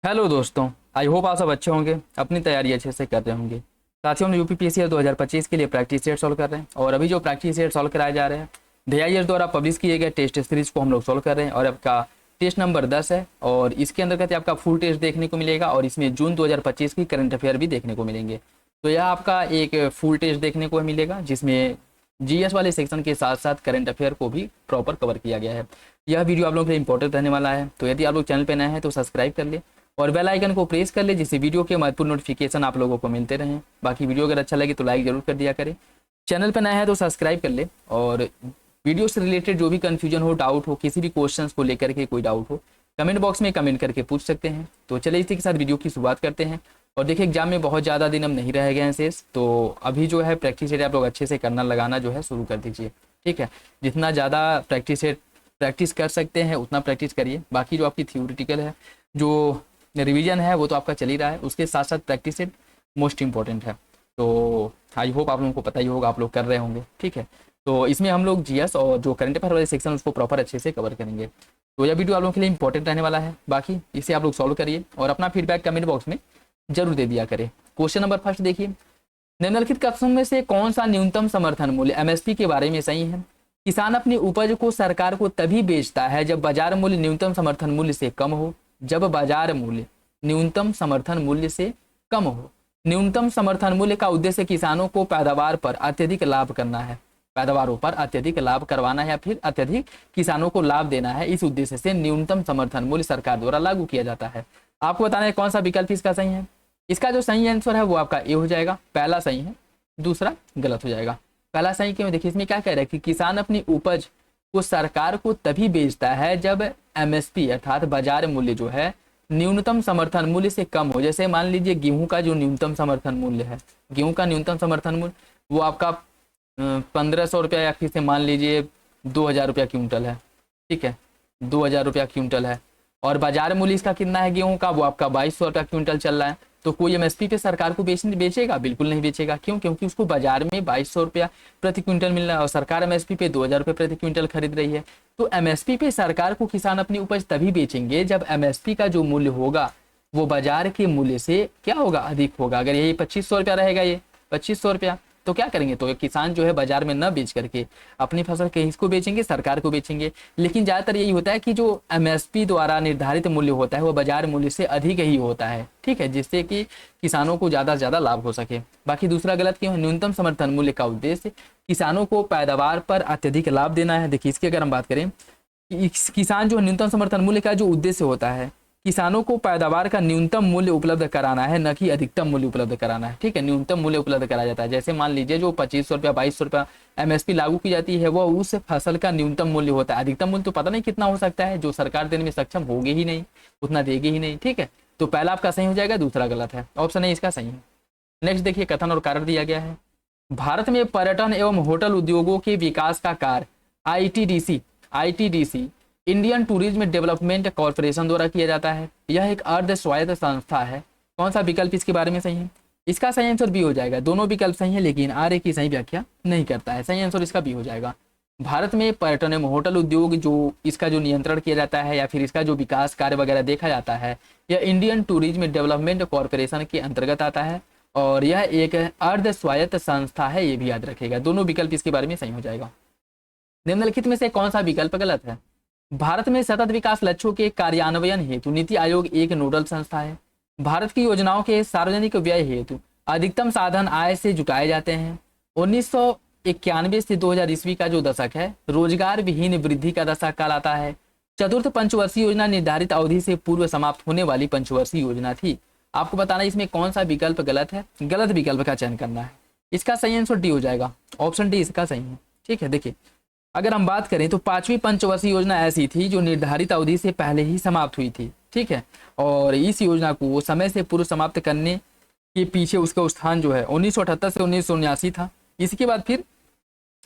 Hello दोस्तों, I hope आप सब अच्छे होंगे, अपनी तैयारी अच्छे से कर रहे होंगे। साथियों, हम यूपीपीएससी 2025 के लिए प्रैक्टिस सेट सॉल्व कर रहे हैं और अभी जो प्रैक्टिस सेट सॉल्व कराए जा रहे हैं DIS द्वारा पब्लिश किए गए टेस्ट सीरीज को हम लोग सॉल्व कर रहे हैं और आपका टेस्ट नंबर 10 है और इसके अंतर्गत आपका फुल टेस्ट देखने को मिलेगा और इसमें जून 2025 की करंट अफेयर भी देखने को मिलेंगे। तो यह आपका एक फुल टेस्ट देखने को मिलेगा जिसमें GS वाले सेक्शन के साथ साथ करंट अफेयर को भी प्रॉपर कवर किया गया है। यह वीडियो आप लोगों के लिए इंपॉर्टेंट रहने वाला है, तो यदि आप लोग चैनल पर नए हैं तो सब्सक्राइब कर ले और बेल आइकन को प्रेस कर ले जिससे वीडियो के महत्वपूर्ण नोटिफिकेशन आप लोगों को मिलते रहें। बाकी वीडियो अगर अच्छा लगे तो लाइक जरूर कर दिया करें, चैनल पर नया है तो सब्सक्राइब कर ले और वीडियो से रिलेटेड जो भी कंफ्यूजन हो, डाउट हो, किसी भी क्वेश्चन को लेकर के कोई डाउट हो कमेंट बॉक्स में कमेंट करके पूछ सकते हैं। तो चलिए इसी के साथ वीडियो की शुरुआत करते हैं। और देखिए एग्जाम में बहुत ज़्यादा दिन हम नहीं रह गए हैं शेष, तो अभी जो है प्रैक्टिस सेट आप लोग अच्छे से करना लगाना जो है शुरू कर दीजिए। ठीक है, जितना ज़्यादा प्रैक्टिस कर सकते हैं उतना प्रैक्टिस करिए। बाकी जो आपकी थियोरिटिकल है, जो रिवीजन है वो तो आपका चल ही रहा है, उसके साथ साथ प्रैक्टिस सेट मोस्ट इंपॉर्टेंट है। तो आई होप आप लोगों को पता ही होगा, आप लोग कर रहे होंगे। ठीक है, तो इसमें हम लोग GS और जो करंट अफेयर वाले सेक्शन उसको प्रॉपर अच्छे से कवर करेंगे। तो यह वीडियो आप लोगों के लिए इंपॉर्टेंट रहने वाला है। बाकी इसे आप लोग सॉल्व करिए और अपना फीडबैक कमेंट बॉक्स में जरूर दे दिया करें। क्वेश्चन नंबर फर्स्ट देखिए, निम्नलिखित कथनों में से कौन सा न्यूनतम समर्थन मूल्य MSP के बारे में सही है? किसान अपनी उपज को सरकार को तभी बेचता है जब बाजार मूल्य न्यूनतम समर्थन मूल्य से कम हो। जब बाजार मूल्य न्यूनतम समर्थन मूल्य से कम हो। न्यूनतम समर्थन मूल्य का उद्देश्य किसानों को पैदावार पर अत्यधिक लाभ करना है, पैदावारों पर अत्यधिक लाभ करवाना है या फिर अत्यधिक किसानों को लाभ देना है। इस उद्देश्य से न्यूनतम समर्थन मूल्य सरकार द्वारा लागू किया जाता है। आपको बताना है कौन सा विकल्प इसका सही है। इसका जो सही आंसर है वो आपका ए हो जाएगा, पहला सही है, दूसरा गलत हो जाएगा। पहला सही क्यों? देखिए इसमें क्या कह रहा है कि किसान अपनी उपज को सरकार को तभी बेचता है जब MSP अर्थात बाजार मूल्य जो है न्यूनतम समर्थन मूल्य से कम हो। जैसे मान लीजिए गेहूं का जो न्यूनतम समर्थन मूल्य है, गेहूं का न्यूनतम समर्थन मूल्य वो आपका 1500 रुपया या फिर से मान लीजिए 2000 रुपया क्विंटल है। ठीक है, 2000 रुपया क्विंटल है और बाजार मूल्य इसका कितना है गेहूं का, वो आपका 2200 रुपया क्विंटल चल रहा है। तो कोई MSP पे सरकार को बेचेगा? बिल्कुल नहीं बेचेगा। क्यों? क्योंकि उसको बाजार में 2200 रुपया प्रति क्विंटल मिल रहा है और सरकार MSP पे 2000 रुपये प्रति क्विंटल खरीद रही है। तो MSP पे सरकार को किसान अपनी उपज तभी बेचेंगे जब MSP का जो मूल्य होगा वो बाजार के मूल्य से क्या होगा, अधिक होगा। अगर यही 2500 रुपया रहेगा, ये 2500 रुपया, तो क्या करेंगे? तो किसान जो है बाजार में न बेच करके अपनी फसल किसको बेचेंगे? सरकार को बेचेंगे। लेकिन ज़्यादातर यही होता है कि जो MSP द्वारा निर्धारित मूल्य होता है वो बाजार मूल्य से अधिक ही होता है। ठीक है, जिससे कि किसानों को ज़्यादा से ज़्यादा लाभ हो सके। बाकी दूसरा गलत क्यों है? न्यूनतम समर्थन मूल्य का उद्देश्य किसानों को पैदावार पर अत्यधिक लाभ देना है। देखिए इसकी अगर हम बात करें, किसान जो न्यूनतम समर्थन मूल्य का जो उद्देश्य होता है किसानों को पैदावार का न्यूनतम मूल्य उपलब्ध कराना है, न कि अधिकतम मूल्य उपलब्ध कराना है। ठीक है, न्यूनतम मूल्य उपलब्ध कराया जाता है। जैसे मान लीजिए जो 2500 रुपया 2200 रुपया MSP लागू की जाती है वो उस फसल का न्यूनतम मूल्य होता है। अधिकतम मूल्य तो पता नहीं कितना हो सकता है, जो सरकार देने में सक्षम होगी ही नहीं, उतना देगी ही नहीं। ठीक है, तो पहला आपका सही हो जाएगा, दूसरा गलत है, ऑप्शन ए इसका सही है। नेक्स्ट देखिए, कथन और कारण दिया गया है। भारत में पर्यटन एवं होटल उद्योगों के विकास का कार्य ITDC Indian tourism development corporation द्वारा किया जाता है। यह एक अर्ध स्वायत्त संस्था है। कौन सा विकल्प इसके बारे में सही है? इसका सही आंसर बी हो जाएगा। दोनों विकल्प सही है लेकिन आर की सही व्याख्या नहीं करता है। सही आंसर इसका बी हो जाएगा। भारत में पर्यटन एवं होटल उद्योग जो इसका जो नियंत्रण किया जाता है या फिर इसका जो विकास कार्य वगैरह देखा जाता है यह इंडियन टूरिज्म डेवलपमेंट कॉर्पोरेशन के अंतर्गत आता है और यह एक अर्ध स्वायत्त संस्था है, ये भी याद रखेगा। दोनों विकल्प इसके बारे में सही हो जाएगा। निम्नलिखित में से कौन सा विकल्प गलत है? भारत में सतत विकास लक्ष्यों के कार्यान्वयन हेतु नीति आयोग एक नोडल संस्था है। भारत की योजनाओं के सार्वजनिक व्यय हेतु अधिकतम साधन आय से जुटाए जाते हैं। 1991 से 2000 ईस्वी का जो दशक है रोजगार विहीन वृद्धि का दशक कहलाता है। चतुर्थ पंचवर्षीय योजना निर्धारित अवधि से पूर्व समाप्त होने वाली पंचवर्षीय योजना थी। आपको बताना इसमें कौन सा विकल्प गलत है। गलत विकल्प का चयन करना है। इसका सही आंसर डी हो जाएगा, ऑप्शन डी इसका सही है। ठीक है, देखिए अगर हम बात करें तो पांचवी पंचवर्षीय योजना ऐसी थी जो निर्धारित अवधि से पहले ही समाप्त हुई थी। ठीक है, और इस योजना को समय से पूर्व समाप्त करने के पीछे उसका स्थान जो है 1978 से 1979 था। इसके बाद फिर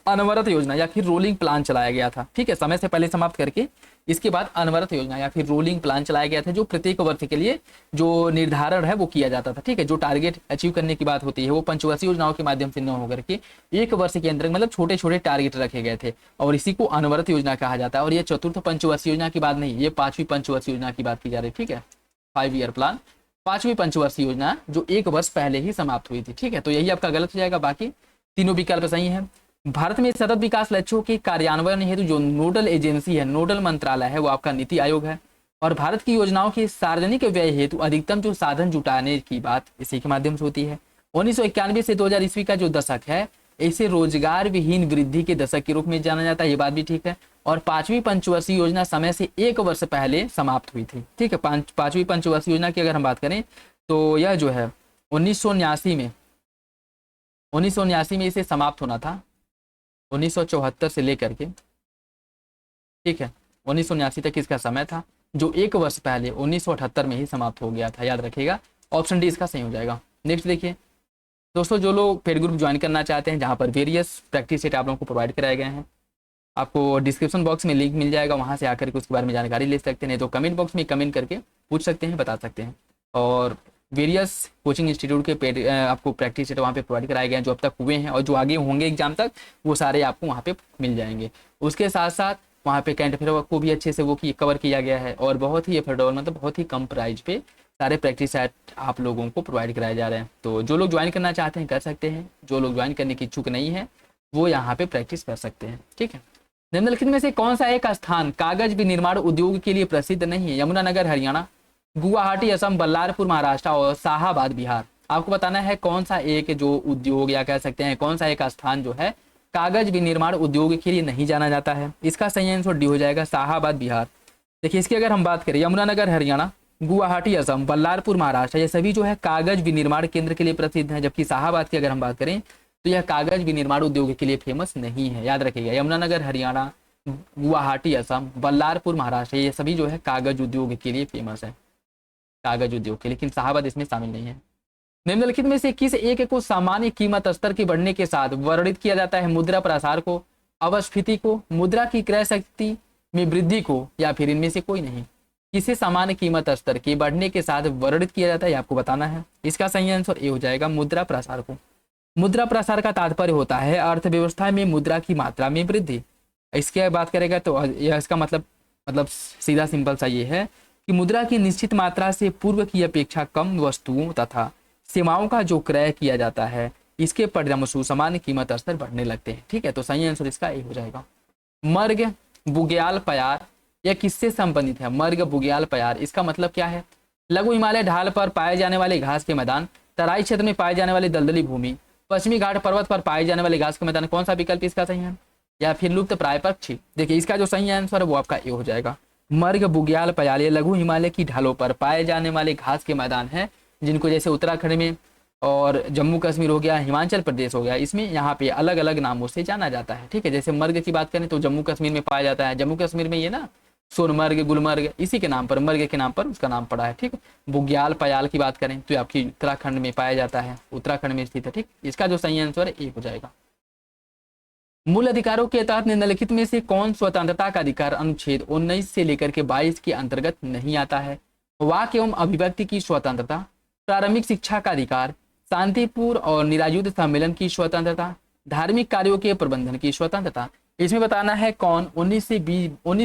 अनवरत योजना या फिर रोलिंग प्लान चलाया गया था। ठीक है, समय से पहले समाप्त करके इसके बाद अनवरत योजना या फिर रोलिंग प्लान चलाया गया था जो प्रत्येक वर्ष के लिए जो निर्धारण है वो किया जाता था। ठीक है, जो टारगेट अचीव करने की बात होती है वो पंचवर्षीय योजनाओं के माध्यम से न होकर के एक वर्ष के अंदर मतलब छोटे छोटे टारगेट रखे गए थे और इसी को अनवरत योजना कहा जाता है। और ये चतुर्थ पंचवर्षीय योजना की बात नहीं, ये पांचवी पंचवर्षीय योजना की बात की जा रही है। ठीक है, 5 ईयर प्लान, 5वीं पंचवर्षीय योजना जो 1 वर्ष पहले ही समाप्त हुई थी। ठीक है, तो यही आपका गलत हो जाएगा, बाकी तीनों विकल्प सही है। भारत में सतत विकास लक्ष्यों के कार्यान्वयन हेतु जो नोडल एजेंसी है, नोडल मंत्रालय है, वो आपका नीति आयोग है। और भारत की योजनाओं के सार्वजनिक व्यय हेतु अधिकतम जो साधन जुटाने की बात इसी के माध्यम से होती है। 1991 से 2000 ईस्वी का जो दशक है, इसे रोजगार विहीन वृद्धि के दशक के रूप में जाना जाता है, ये बात भी ठीक है। और 5वीं पंचवर्षीय योजना समय से 1 वर्ष पहले समाप्त हुई थी। ठीक है, 5वीं पंचवर्षीय योजना की अगर हम बात करें तो यह जो है 1979 में इसे समाप्त होना था, 1974 से लेकर के, ठीक है, 1979 तक इसका समय था, जो 1 वर्ष पहले 1978 में ही समाप्त हो गया था, याद रखिएगा। ऑप्शन डी इसका सही हो जाएगा। नेक्स्ट देखिए दोस्तों, जो लोग पेड ग्रुप ज्वाइन करना चाहते हैं, जहाँ पर वेरियस प्रैक्टिस सेट आप लोगों को प्रोवाइड कराए गए हैं, आपको डिस्क्रिप्शन बॉक्स में लिंक मिल जाएगा, वहाँ से आकर के उसके बारे में जानकारी ले सकते हैं, तो कमेंट बॉक्स में कमेंट करके पूछ सकते हैं, बता सकते हैं। और वेरियस कोचिंग इंस्टीट्यूट के पेड आपको प्रैक्टिस सेट वहाँ पे प्रोवाइड कराए गए हैं, जो अब तक हुए हैं और जो आगे होंगे एग्जाम तक, वो सारे आपको वहाँ पे मिल जाएंगे। उसके साथ साथ वहाँ पे करंट अफेयर को भी अच्छे से वो कवर किया गया है, और बहुत ही एफोर्डेबल, मतलब बहुत ही कम प्राइस पे सारे प्रैक्टिस सेट आप लोगों को प्रोवाइड कराए जा रहे हैं। तो जो लोग ज्वाइन करना चाहते हैं कर सकते हैं, जो लोग ज्वाइन करने की इच्छुक नहीं है वो यहाँ पे प्रैक्टिस कर सकते हैं। ठीक है, निम्नलिखित में से कौन सा एक स्थान कागज विनिर्माण उद्योग के लिए प्रसिद्ध नहीं है? यमुनानगर हरियाणा, गुवाहाटी असम, बल्लारपुर महाराष्ट्र और शाहाबाद बिहार। आपको बताना है कौन सा एक जो उद्योग या कह सकते हैं कौन सा एक स्थान जो है कागज विनिर्माण उद्योग के लिए नहीं जाना जाता है। इसका सही आंसर डी हो जाएगा, शाहाबाद बिहार। देखिए इसकी अगर हम बात करें, यमुनानगर हरियाणा, गुवाहाटी असम, बल्लारपुर महाराष्ट्र, ये सभी जो है कागज विनिर्माण केंद्र के लिए प्रसिद्ध हैं, जबकि शाहाबाद की अगर हम बात करें तो यह कागज विनिर्माण उद्योग के लिए फेमस नहीं है। याद रखिएगा, यमुनानगर हरियाणा, गुवाहाटी असम, बल्लारपुर महाराष्ट्र, ये सभी जो है कागज उद्योग के लिए फेमस है, कागज उद्योग के, लेकिन शाहाबाद इसमें शामिल नहीं है। निम्नलिखित में से किस एक को सामान्य कीमत स्तर के बढ़ने के साथ वर्णित किया जाता है? मुद्रा प्रसार को, अवस्फीति को, मुद्रा की क्रय शक्ति में वृद्धि को, या फिर इनमें से कोई नहीं? किसे सामान्य कीमत स्तर के बढ़ने के साथ वर्णित किया जाता है, आपको बताना है। इसका सही आंसर ए हो जाएगा, मुद्रा प्रसार को। मुद्रा प्रसार का तात्पर्य होता है अर्थव्यवस्था में मुद्रा की मात्रा में वृद्धि। इसकी बात करेगा तो यह इसका मतलब सीधा सिंपल सा ये है कि मुद्रा की निश्चित मात्रा से पूर्व की अपेक्षा कम वस्तुओं तथा सेवाओं का जो क्रय किया जाता है, इसके परिणामस्वरूप सामान्य कीमत स्तर बढ़ने लगते हैं। ठीक है, तो सही आंसर इसका ए हो जाएगा। मर्ग, बुग्याल, प्यार, यह किससे संबंधित है? मर्ग, बुग्याल, प्यार, इसका मतलब क्या है? लघु हिमालय ढाल पर पाए जाने वाले घास के मैदान, तराई क्षेत्र में पाए जाने वाली दलदली भूमि, पश्चिमी घाट पर्वत पर पाए जाने वाले घास के मैदान, कौन सा विकल्प इसका सही है? या फिर लुप्त प्राय पक्षी? देखिए इसका जो सही आंसर है वो आपका ए हो जाएगा, मर्ग, बुग्याल, प्यार, ये लघु हिमालय की ढालों पर पाए जाने वाले घास के मैदान है, जिनको जैसे उत्तराखंड में और जम्मू कश्मीर हो गया, हिमाचल प्रदेश हो गया, इसमें यहाँ पे अलग अलग नामों से जाना जाता है। ठीक है, जैसे मर्ग की बात करें तो जम्मू कश्मीर में पाया जाता है, जम्मू कश्मीर में ये ना सोनमर्ग, गुलमर्ग, इसी के नाम पर, मर्ग के नाम पर उसका नाम पड़ा है। ठीक है, बुग्याल, प्याल की बात करें तो आपकी उत्तराखंड में पाया जाता है, उत्तराखंड में स्थित है। ठीक, इसका जो सही आंसर है ए हो जाएगा। मूल अधिकारों के तहत निम्नलिखित में से कौन स्वतंत्रता का अधिकार अनुच्छेद 19 से लेकर के 22 के अंतर्गत नहीं आता है? वाक एवं अभिव्यक्ति की स्वतंत्रता, प्रारंभिक शिक्षा का अधिकार, शांतिपूर्ण और निरायुध सम्मेलन की स्वतंत्रता, धार्मिक कार्यों के प्रबंधन की स्वतंत्रता। इसमें बताना है कौन 19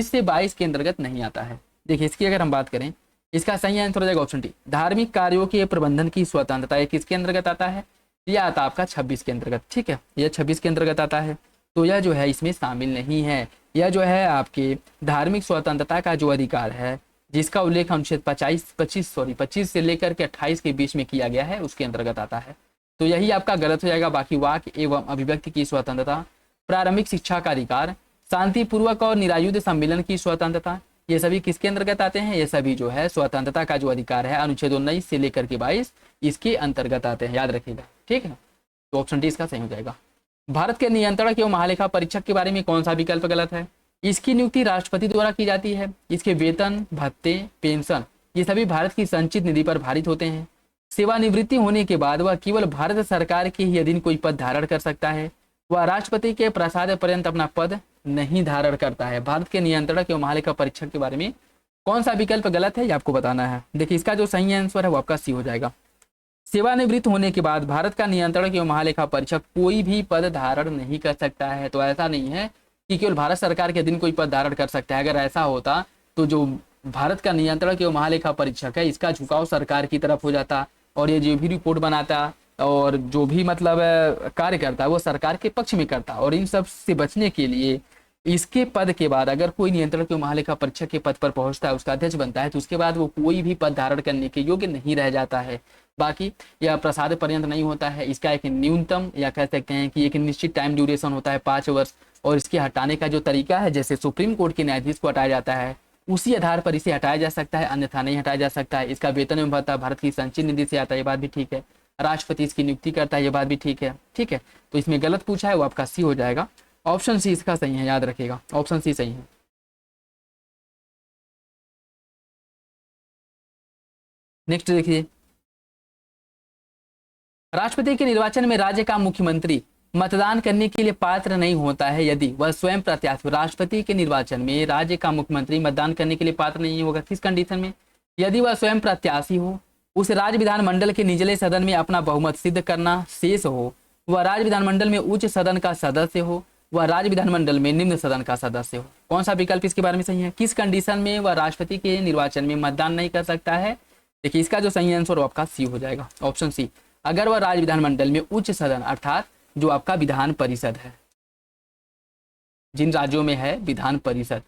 से 22 के अंतर्गत नहीं आता है। देखिए इसकी अगर हम बात करें, इसका सही आंसर हो जाएगा ऑप्शन डी, धार्मिक कार्यों के प्रबंधन की स्वतंत्रता। ये किसके अंतर्गत आता है? यह आता आपका 26 के अंतर्गत। ठीक है, यह 26 के अंतर्गत आता है, तो यह जो है इसमें शामिल नहीं है। यह जो है आपके धार्मिक स्वतंत्रता का जो अधिकार है, जिसका उल्लेख अनुच्छेद 25 से लेकर के 28 के बीच में किया गया है, उसके अंतर्गत आता है। तो यही आपका गलत हो जाएगा। बाकी वाक एवं अभिव्यक्ति की स्वतंत्रता, प्रारंभिक शिक्षा का अधिकार, शांतिपूर्वक और निरायुध सम्मेलन की स्वतंत्रता, ये सभी किसके अंतर्गत आते हैं? ये सभी जो है स्वतंत्रता का जो अधिकार है अनुच्छेद 19 से लेकर के 22, इसके अंतर्गत आते हैं, याद रखिएगा। ठीक है, तो ऑप्शन डी इसका सही हो जाएगा। भारत के नियंत्रक एवं महालेखा परीक्षक के बारे में कौन सा विकल्प गलत है? इसकी नियुक्ति राष्ट्रपति द्वारा की जाती है। इसके वेतन, भत्ते, पेंशन, ये सभी भारत की संचित निधि पर भारित होते हैं। सेवानिवृत्ति होने के बाद वह केवल भारत सरकार के ही अधीन कोई पद धारण कर सकता है। वह राष्ट्रपति के प्रसाद पर्यंत अपना पद नहीं धारण करता है। भारत के नियंत्रक एवं महालेखा परीक्षक के बारे में कौन सा विकल्प गलत है, ये आपको बताना है। देखिए इसका जो सही आंसर है वो आपका सी हो जाएगा। सेवानिवृत्त होने के बाद भारत का नियंत्रक एवं महालेखा परीक्षक कोई भी पद धारण नहीं कर सकता है। तो ऐसा नहीं है कि केवल भारत सरकार के अधीन कोई पद धारण कर सकता है। अगर ऐसा होता तो जो भारत का नियंत्रक एवं महालेखा परीक्षक है, इसका झुकाव सरकार की तरफ हो जाता और ये जो भी रिपोर्ट बनाता और जो भी मतलब कार्य करता है वो सरकार के पक्ष में करता। और इन सब से बचने के लिए इसके पद के बाद अगर कोई नियंत्रक एवं महालेखा परीक्षक के पद पर पहुंचता है, उसका अध्यक्ष बनता है, तो उसके बाद वो कोई भी पद धारण करने के योग्य नहीं रह जाता है। बाकी यह प्रसाद पर्यंत नहीं होता है, इसका एक न्यूनतम या कह सकते हैं कि एक निश्चित टाइम ड्यूरेशन होता है 5 वर्ष। और इसके हटाने का जो तरीका है, जैसे सुप्रीम कोर्ट के न्यायाधीश को हटाया जाता है उसी आधार पर इसे हटाया जा सकता है, अन्यथा नहीं हटाया जा सकता है। इसका वेतन एवं भत्ता भारत की संचित निधि से आता है, ये बात भी ठीक है। राष्ट्रपति इसकी नियुक्ति करता है, ये बात भी ठीक है। ठीक है, तो इसमें गलत पूछा है वो आपका सी हो जाएगा। ऑप्शन सी इसका सही है, याद रखिएगा, ऑप्शन सी सही है। नेक्स्ट देखिए, राष्ट्रपति के निर्वाचन में राज्य का मुख्यमंत्री मतदान करने के लिए पात्र नहीं होता है यदि वह स्वयं प्रत्याशी। राष्ट्रपति के निर्वाचन में राज्य का मुख्यमंत्री मतदान करने के लिए पात्र नहीं होगा, किस कंडीशन में? यदि वह स्वयं प्रत्याशी हो, उस राज्य विधानमंडल के निचले सदन में अपना बहुमत सिद्ध करना शेष हो, वह राज्य विधानमंडल में उच्च सदन का सदस्य हो, वह राज्य विधानमंडल में निम्न सदन का सदस्य हो। कौन सा विकल्प इसके बारे में सही है? किस कंडीशन में वह राष्ट्रपति के निर्वाचन में मतदान नहीं कर सकता है? देखिए, इसका जो सही आंसर आपका सी हो जाएगा, ऑप्शन सी। अगर वह राज्य विधानमंडल में उच्च सदन अर्थात जो आपका विधान परिषद है, जिन राज्यों में है विधान परिषद,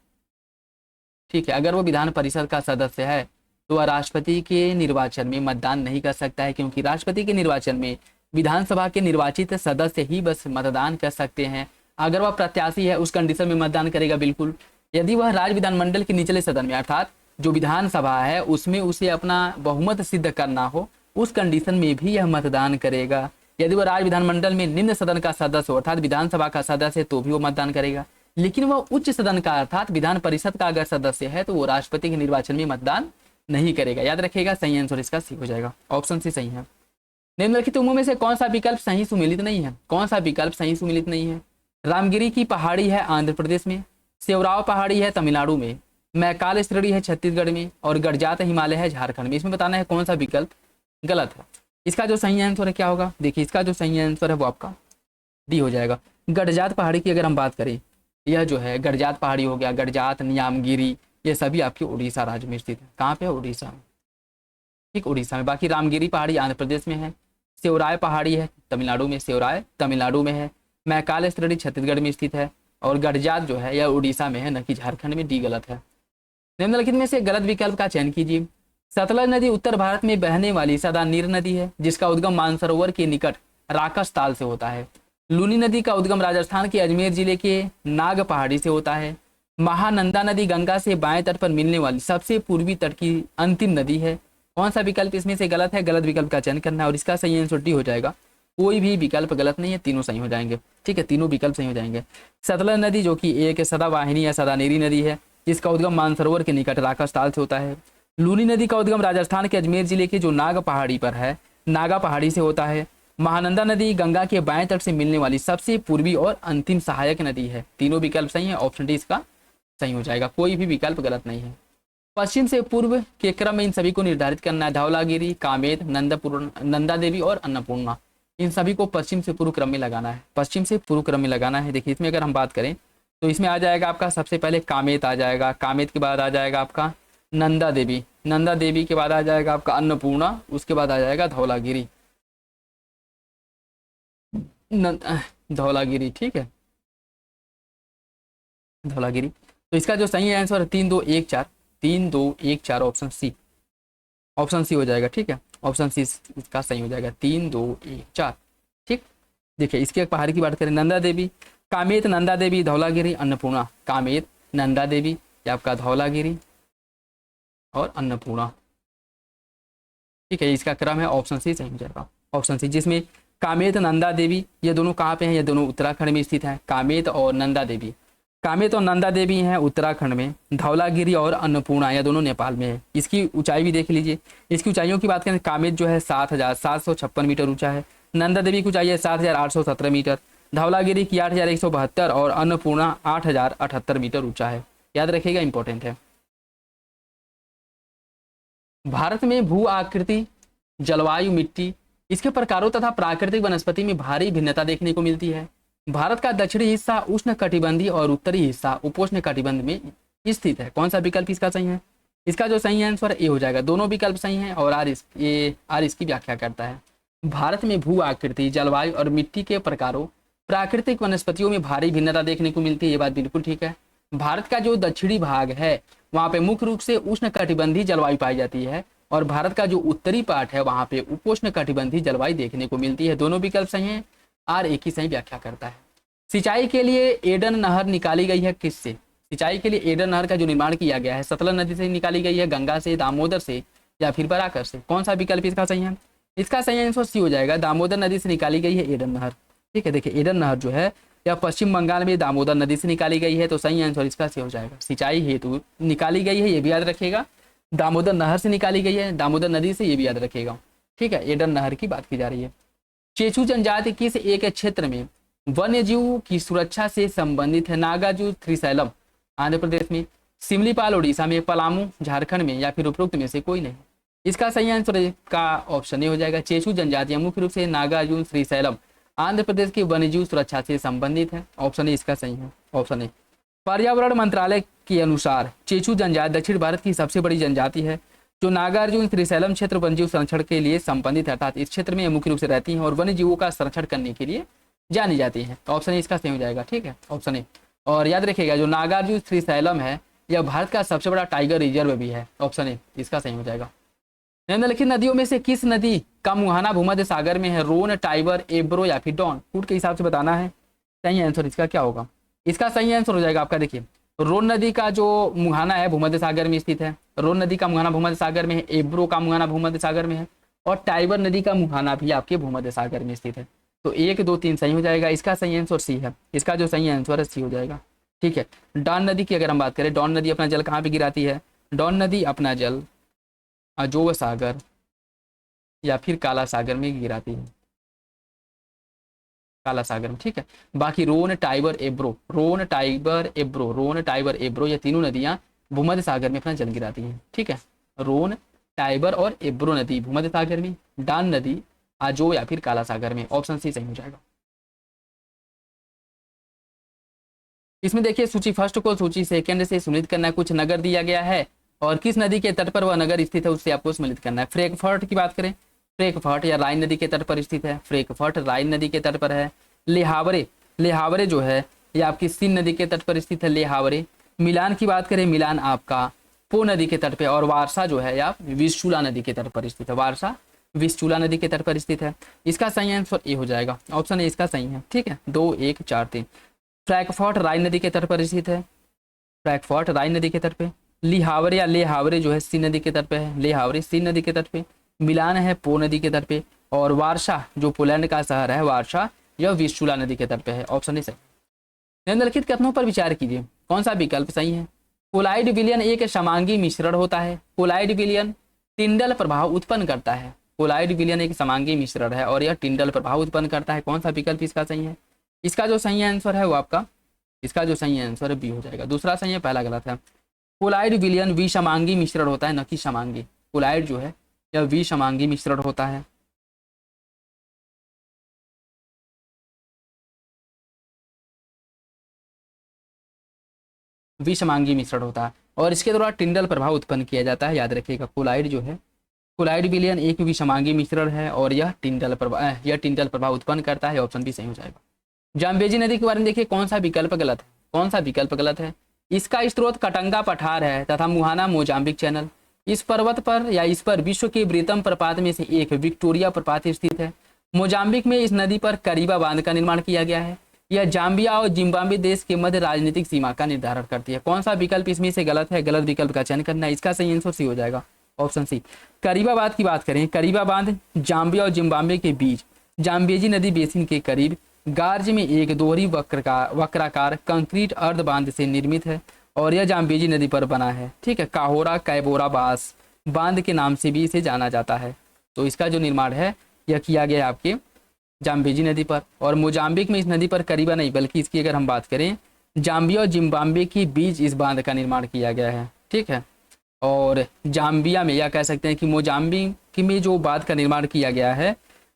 ठीक है, अगर वो विधान परिषद का सदस्य है तो वह राष्ट्रपति के निर्वाचन में मतदान नहीं कर सकता है, क्योंकि राष्ट्रपति के निर्वाचन में विधानसभा के निर्वाचित सदस्य ही बस मतदान कर सकते हैं। अगर वह प्रत्याशी है उस कंडीशन में मतदान करेगा बिल्कुल। यदि वह राज्य विधानमंडल के निचले सदन में अर्थात जो विधानसभा है उसमें उसे अपना बहुमत सिद्ध करना हो, उस कंडीशन में भी यह मतदान करेगा। यदि वह राज्य विधानमंडल में निम्न सदन का सदस्य हो अर्थात विधानसभा का सदस्य है तो भी वो मतदान करेगा। लेकिन वह उच्च सदन का अर्थात विधान परिषद का अगर सदस्य है तो वो राष्ट्रपति के निर्वाचन में मतदान नहीं करेगा। याद रखिएगा, सही आंसर इसका सी हो जाएगा, ऑप्शन सी सही है। निम्नलिखित उम्मों में से कौन सा विकल्प सही सुमेलित नहीं है? कौन सा विकल्प सही सुमेलित नहीं है? रामगिरी की पहाड़ी है आंध्र प्रदेश में, सेवराव पहाड़ी है तमिलनाडु में, मैकाल श्रेणी है छत्तीसगढ़ में और गडजात हिमालय है झारखंड में। इसमें बताना है कौन सा विकल्प गलत है। इसका जो सही आंसर है क्या होगा? देखिए, इसका जो सही आंसर है वो आपका डी हो जाएगा। गडजात पहाड़ी की अगर हम बात करें, यह जो है गडजात पहाड़ी हो गया, गडजात, न्यामगिरी, ये सभी आपके उड़ीसा राज्य में स्थित है। कहाँ पे है? उड़ीसा में, ठीक, उड़ीसा में। बाकी रामगिरी पहाड़ी आंध्र प्रदेश में है, सेवराय पहाड़ी है तमिलनाडु में, सेवराय तमिलनाडु में है, मैकाल श्रेणी छत्तीसगढ़ में स्थित है और गडजात जो है यह उड़ीसा में है, न कि झारखंड में। डी गलत है। निम्नलिखित में से गलत विकल्प का चयन कीजिए। सतलज नदी उत्तर भारत में बहने वाली सदा नीर नदी है, जिसका उद्गम मानसरोवर के निकट राकस ताल से होता है। लूनी नदी का उद्गम राजस्थान के अजमेर जिले के नाग पहाड़ी से होता है। महानंदा नदी गंगा से बाएं तट पर मिलने वाली सबसे पूर्वी तट की अंतिम नदी है। कौन सा विकल्प इसमें से गलत है? गलत विकल्प का चयन करना है और इसका सही आंसर डी हो जाएगा। कोई भी विकल्प गलत नहीं है, तीनों सही हो जाएंगे। ठीक है, तीनों विकल्प सही हो जाएंगे। सतलज नदी जो कि एक सदावाहिनी या सदानेरी नदी है, जिसका उद्गम मानसरोवर के निकट राकस ताल से होता है। लूनी नदी का उद्गम राजस्थान के अजमेर जिले के जो नाग पहाड़ी पर है, नागा पहाड़ी से होता है। महानंदा नदी गंगा के बाएं तट से मिलने वाली सबसे पूर्वी और अंतिम सहायक नदी है। तीनों विकल्प सही है, ऑप्शन डी इसका सही हो जाएगा। कोई भी विकल्प गलत नहीं है। पश्चिम से पूर्व के क्रम में इन सभी को निर्धारित करना है। धौलागिरी, कामेत, नंदा देवी और अन्नपूर्णा, इन सभी को पश्चिम से पूर्व क्रम में लगाना है। पश्चिम से पूर्व क्रम में लगाना है। देखिए, इसमें अगर हम बात करें तो इसमें आ जाएगा आपका सबसे पहले कामेत आ जाएगा, कामेत के बाद आ जाएगा आपका नंदा देवी, नंदा देवी के बाद आ जाएगा आपका अन्नपूर्णा, उसके बाद आ जाएगा धौलागिरी, धौलागिरी, ठीक है, धौलागिरी। तो इसका जो सही आंसर है 3 2 1 4, 3 2 1 4, ऑप्शन सी, ऑप्शन सी हो जाएगा। ठीक है, ऑप्शन सी इसका सही हो जाएगा, 3 2 1 4। ठीक, देखिए इसके पहाड़ी की बात करें, नंदा देवी, कामेत, नंदा देवी, धौलागिरी, अन्नपूर्णा। कामेत, नंदा देवी, या आपका धौलागिरी और अन्नपूर्णा। ठीक है, इसका क्रम है, ऑप्शन सी सही हो जाएगा, ऑप्शन सी। जिसमें कामेत, नंदा देवी, ये दोनों कहाँ पे हैं? ये दोनों उत्तराखंड में स्थित है। कामेत और नंदा देवी, कामेत और नंदा देवी हैं उत्तराखंड में, धौलागिरी और अन्नपूर्णा यह दोनों नेपाल में है। इसकी ऊंचाई भी देख लीजिए। इसकी ऊंचाइयों की बात करें, कामेत जो है 7,756 मीटर ऊंचा है, नंदा देवी की ऊंचाई है 7,817 मीटर, धौलागिरी की 8,172 और अन्नपूर्णा 8,078 मीटर ऊंचा है। याद रखिएगा, इंपॉर्टेंट है। भारत में भू आकृति, जलवायु, मिट्टी, इसके प्रकारों तथा प्राकृतिक वनस्पति में भारी भिन्नता देखने को मिलती है। भारत का दक्षिणी हिस्सा उष्ण कटिबंधीय और उत्तरी हिस्सा उपोष्ण कटिबंध में स्थित है। कौन सा विकल्प इसका सही है? इसका जो सही आंसर ए हो जाएगा, दोनों विकल्प सही हैं। और आर इसकी व्याख्या करता है। भारत में भू आकृति, जलवायु और मिट्टी के प्रकारों, प्राकृतिक वनस्पतियों में भारी भिन्नता देखने को मिलती है। ये बात बिल्कुल ठीक है। भारत का जो दक्षिणी भाग है वहाँ पे मुख्य रूप से उष्ण कटिबंधीय जलवायु पाई जाती है, और भारत का जो उत्तरी पार्ट है वहाँ पे उपोष्ण कटिबंधीय जलवायु देखने को मिलती है। दोनों विकल्प सही हैं। आर एक ही सही व्याख्या करता है। सिंचाई के लिए एडन नहर निकाली गई है किससे? सिंचाई के लिए एडन नहर का जो निर्माण किया गया है सतलज नदी से निकाली गई है, गंगा से, दामोदर से, या फिर बराकर से? कौन सा विकल्प इसका सही है? इसका सही आंसर सी हो जाएगा, दामोदर नदी से निकाली गई है एडन नहर। ठीक है, देखिए एडन नहर जो है यह पश्चिम बंगाल में दामोदर नदी से निकाली गई है, तो सही आंसर इसका सी हो जाएगा। सिंचाई हेतु निकाली गई है, ये भी याद रखिएगा। दामोदर नहर से निकाली गई है, दामोदर नदी से, ये भी याद रखिएगा। ठीक है, एडन नहर की बात की जा रही है। चेचू जनजाति किस एक क्षेत्र में वन्य जीव की सुरक्षा से संबंधित है? नागार्जुन त्रिशैलम आंध्र प्रदेश में, सिमलीपाल उड़ीसा में, पलामू झारखंड में, या फिर उपरोक्त में से कोई नहीं? इसका सही आंसर का ऑप्शन ए हो जाएगा। चेचू जनजातियां मुख्य रूप से नागार्जुन त्रिशैलम आंध्र प्रदेश की वन्यजीव सुरक्षा से संबंधित है। ऑप्शन ए इसका सही है, ऑप्शन ए। पर्यावरण मंत्रालय के अनुसार चेचू जनजाति दक्षिण भारत की सबसे बड़ी जनजाति है, जो नागार्जुन त्रिशैलम क्षेत्र वन्यजीव संरक्षण के लिए संबंधित है, अर्थात इस क्षेत्र में मुख्य रूप से रहती हैं और वन्य जीवों का संरक्षण करने के लिए जानी जाती है। ऑप्शन ए इसका सही हो जाएगा। ठीक है, ऑप्शन ए। और याद रखिएगा जो नागार्जुन त्रिशैलम है यह भारत का सबसे बड़ा टाइगर रिजर्व भी है। ऑप्शन ए इसका सही हो जाएगा। निम्नलिखित नदियों में से किस नदी का मुहाना भूमध्य सागर में है? रोन, टाइबर, एब्रो, या फिर डॉन? फुट के हिसाब से बताना है। सही आंसर इसका क्या होगा? इसका सही आंसर हो जाएगा आपका, देखिए रोन नदी का जो मुहाना है भूमध्य सागर में स्थित है। रोन नदी का मुहाना भूमध्य सागर में है, एब्रो का मुहाना भूमध्य सागर में है, और टाइबर नदी का मुहाना भी आपके भूमध्य सागर में स्थित है। तो 1, 2, 3 सही हो जाएगा। इसका सही आंसर सी है। इसका जो सही आंसर है सी हो जाएगा। ठीक है, डॉन नदी की अगर हम बात करें, डॉन नदी अपना जल कहाँ पे गिराती है? डॉन नदी अपना जल अजोव सागर या फिर काला सागर में गिराती है, काला सागर में। ठीक है, बाकी रोन, टाइबर, एब्रो, रोन, टाइबर, एब्रो, रोन, टाइबर, एब्रो, ये तीनों नदियां भूमध्य सागर में अपना जल गिराती हैं। ठीक है, रोन, टाइबर और एब्रो नदी भूमध्य सागर में, डॉन नदी अजो या फिर काला सागर में। ऑप्शन सी सही हो जाएगा। इसमें देखिए सूची फर्स्ट को सूची सेकंड से सम्मिलित करना है। कुछ नगर दिया गया है और किस नदी के तट पर वह नगर स्थित है उससे आपको सम्मिलित करना है। फ्रैंकफर्ट की बात करें, फ्रैंकफर्ट या राइन नदी के तट पर स्थित है। फ्रैंकफर्ट राइन नदी के तट पर है। ले हावरे, ले हावरे जो है ये आपकी सीन नदी के तट पर स्थित है, ले हावरे। मिलान की बात करें, मिलान आपका पो नदी के तट पे, और वारसा जो है आप विस्चूला नदी के तट पर स्थित है। वारसा विस्चूला नदी के तट पर स्थित है। इसका सही आंसर ए हो जाएगा। ऑप्शन ए इसका सही है। ठीक है, 2, 1, 4, 3। फ्रैंकफर्ट राइन नदी के तट पर स्थित है। फ्रैंकफर्ट राइन नदी के तट पे। ली हावरे या ले हावरे जो है सी नदी के तट पे है। ले हावरे सी नदी के तट पे। मिलान है पो नदी के तट पे, और वारसा जो पोलैंड का शहर है वारसा यह विस्चूला नदी के तट पे है। ऑप्शन ए सही। निम्नलिखित कथनों पर विचार कीजिए, कौन सा विकल्प सही है? कोलाइड विलयन एक समांगी मिश्रण होता है। कोलाइड विलयन टिंडल प्रभाव उत्पन्न करता है। कोलाइड विलयन एक समांगी मिश्रण है और यह टिंडल प्रभाव उत्पन्न करता है। कौन सा विकल्प इसका सही है? इसका जो सही आंसर है वो आपका, इसका जो सही आंसर है बी हो जाएगा। दूसरा सही है, पहला गलत है। कोलाइड विलयन विषमांगी मिश्रण होता है, न कि समांगी। कोलाइड जो है यह विषमांगी मिश्रण होता है। विषमांगी मिश्रण होता है और इसके द्वारा टिंडल प्रभाव उत्पन्न किया जाता है। याद रखिएगा, कोलाइड जो है, कोलाइड विलयन एक विषमांगी मिश्रण है और यह टिंडल प्रभाव उत्पन्न करता है। ऑप्शन बी सही हो जाएगा। जाम्बेजी नदी के बारे में देखिए, कौन सा विकल्प गलत है? कौन सा विकल्प गलत है? इसका स्रोत कटंगा पठार है तथा मुहाना मोजाम्बिक चैनल। इस पर्वत पर या इस पर विश्व के बृहत्तम प्रपात में से एक विक्टोरिया प्रपात स्थित है। मोजाम्बिक में इस नदी पर करीबा बांध का निर्माण किया गया है। यह जाम्बिया और जिम्बाब्वे देश के मध्य राजनीतिक सीमा का निर्धारण करती है। कौन सा विकल्प इसमें से गलत है? गलत विकल्प का चयन करना है। इसका सही आंसर सी हो जाएगा। Option C. करीबा बांध की बात करें, करीबा बांध जाम्बिया और जिम्बाब्वे के बीच जाम्बेजी नदी बेसिन के करीब गार्ज में एक दोहरी वक्राकार कंक्रीट अर्ध बांध से निर्मित है और यह जाम्बेजी नदी पर बना है। ठीक है, काहोरा कैबोरा बास बांध के नाम से भी इसे जाना जाता है। तो इसका जो निर्माण है यह किया गया आपके जाम्बेजी नदी पर, और मोजाम्बिक में इस नदी पर करीबा नहीं बल्कि इसकी अगर हम बात करें जाम्बिया और जिम्बाब्वे के बीच इस बांध का निर्माण किया गया है। ठीक है, और जाम्बिया में या कह सकते हैं कि मोजाम्बिक में जो बांध का निर्माण किया गया है,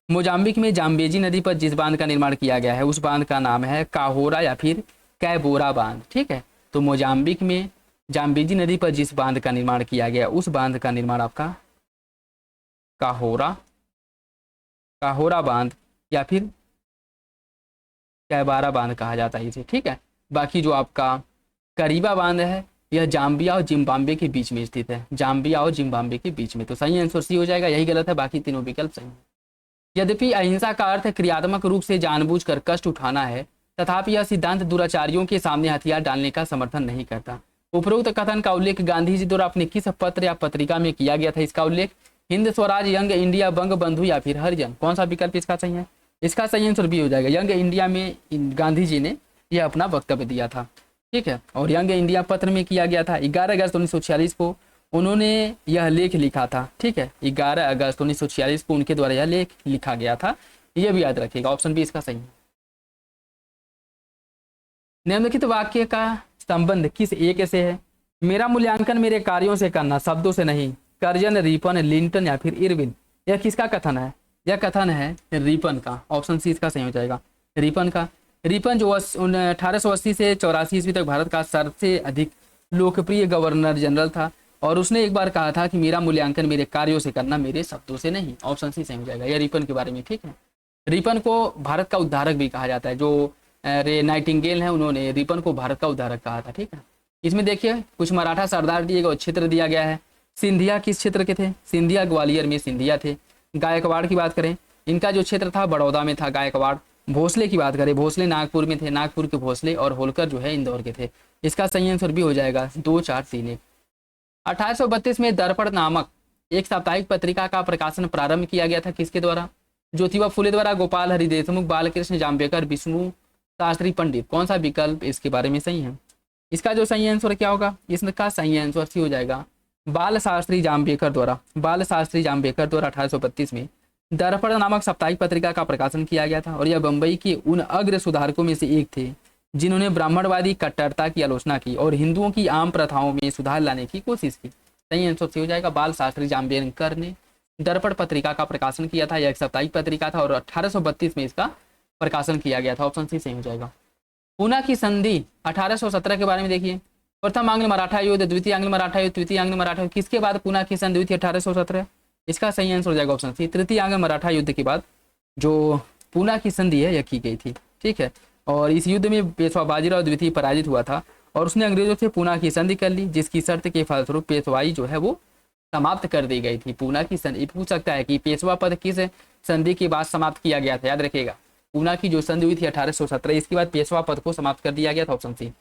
मोजाम्बिक में जाम्बेजी नदी पर जिस बांध का निर्माण किया गया है उस बांध का नाम है काहोरा या फिर कैबोरा बांध। ठीक है, तो मोजाम्बिक में जाम्बेजी नदी पर जिस बांध का निर्माण किया गया उस बांध का निर्माण आपका काहोरा काहोरा बांध या फिर कैबारा बांध कहा जाता है इसे, ठीक है। बाकी जो आपका करीबा बांध है यह जाम्बिया और जिम्बाब्वे के बीच में स्थित है, जाम्बिया और जिम्बाब्वे के बीच में। तो सही आंसर सी हो जाएगा, यही गलत है, बाकी तीनों विकल्प सही है। यद्यपि अहिंसा का अर्थ क्रियात्मक रूप से जानबूझकर कष्ट उठाना है, तथापि यह सिद्धांत दुराचारियों के सामने हथियार डालने का समर्थन नहीं करता। उपरोक्त कथन का उल्लेख गांधी जी द्वारा अपने किस पत्र या पत्रिका में किया गया था? इसका उल्लेख हिंद स्वराज, यंग इंडिया, बंग बंधु या फिर हरिजन। कौन सा विकल्प इसका सही है? इसका सही आंसर बी हो जाएगा। यंग इंडिया में गांधी जी ने यह अपना वक्तव्य दिया था, ठीक है। और यंग इंडिया पत्र में किया गया था 11 अगस्त 1946 को उन्होंने यह लेख लिखा था, ठीक है। 11 अगस्त 1946 को उनके द्वारा यह लेख लिखा गया था, यह भी याद रखिएगा। ऑप्शन बी इसका सही है। निम्नलिखित वाक्य का संबंध किस एक से है? मेरा मूल्यांकन मेरे कार्यों से करना, शब्दों से नहीं। कर्जन, रिपन, लिंटन या फिर इरविन। यह किसका कथन है? यह कथन है रिपन का। ऑप्शन सी इसका सही हो जाएगा, रिपन का। रिपन जो 1880 से 84 ईस्वी तक भारत का सबसे अधिक लोकप्रिय गवर्नर जनरल था और उसने एक बार कहा था कि मेरा मूल्यांकन मेरे कार्यों से करना, मेरे शब्दों से नहीं। ऑप्शन सी सही हो जाएगा, यह रिपन के बारे में, ठीक है। रिपन को भारत का उद्धारक भी कहा जाता है। जो रे नाइटिंगेल है उन्होंने रिपन को भारत का उद्धारक कहा था, ठीक है। इसमें देखिए कुछ मराठा सरदार दिए गए, क्षेत्र दिया गया है। सिंधिया किस क्षेत्र के थे? सिंधिया ग्वालियर में सिंधिया थे। गायकवाड़ की बात करें, इनका जो क्षेत्र था बड़ौदा में था गायकवाड़। भोसले की बात करें, भोसले नागपुर में थे, नागपुर के भोसले। और होलकर जो है इंदौर के थे। इसका सही आंसर भी हो जाएगा 2, 4, 3, 1। 1832 में दर्पण नामक एक साप्ताहिक पत्रिका का प्रकाशन प्रारंभ किया गया था, किसके द्वारा? ज्योतिबा फुले द्वारा, गोपाल हरि देशमुख, बालकृष्ण जाम्बेकर, विष्णु शास्त्री पंडित। कौन सा विकल्प इसके बारे में सही है? इसका जो सही आंसर क्या होगा? इसका सही आंसर सी हो जाएगा बाल शास्त्री जाम्बेकर द्वारा। बाल शास्त्री जाम्बेकर द्वारा 1832 में दर्पण नामक साप्ताहिक पत्रिका का प्रकाशन किया गया था और यह बंबई के उन अग्र सुधारकों में से एक थे जिन्होंने ब्राह्मणवादी कट्टरता की आलोचना की और हिंदुओं की आम प्रथाओं में सुधार लाने की कोशिश की। सही आंसर सी हो जाएगा, बाल शास्त्री जाम्बेकर ने दर्पण पत्रिका का प्रकाशन किया था। यह एक साप्ताहिक पत्रिका था और 1832 में इसका प्रकाशन किया गया था। ऑप्शन सी सही हो जाएगा। पूना की संधि 1817 के बारे में देखिए। प्रथम आंग्ल मराठा युद्ध, द्वितीय आंग्ल मराठा युद्ध, तृतीय आंग्ल मराठा युद्ध, किसके बाद पूना की संधि हुई थी 1817? इसका सही आंसर हो जाएगा ऑप्शन सी, तृतीय आंग्ल मराठा युद्ध के बाद जो पूना की संधि है यह की गई थी, ठीक है। और इस युद्ध में पेशवा बाजीराव द्वितीय पराजित हुआ था और उसने अंग्रेजों से पूना की संधि कर ली, जिसकी शर्त के फलस्वरूप पेशवाई जो है वो समाप्त कर दी गई थी। पूना की संधि पूछ सकता है कि पेशवा पद किस संधि के बाद समाप्त किया गया था? याद रखिएगा, पूना की जो संधि हुई थी 1817, इसके बाद पेशवा पद को समाप्त कर दिया गया था। Option C.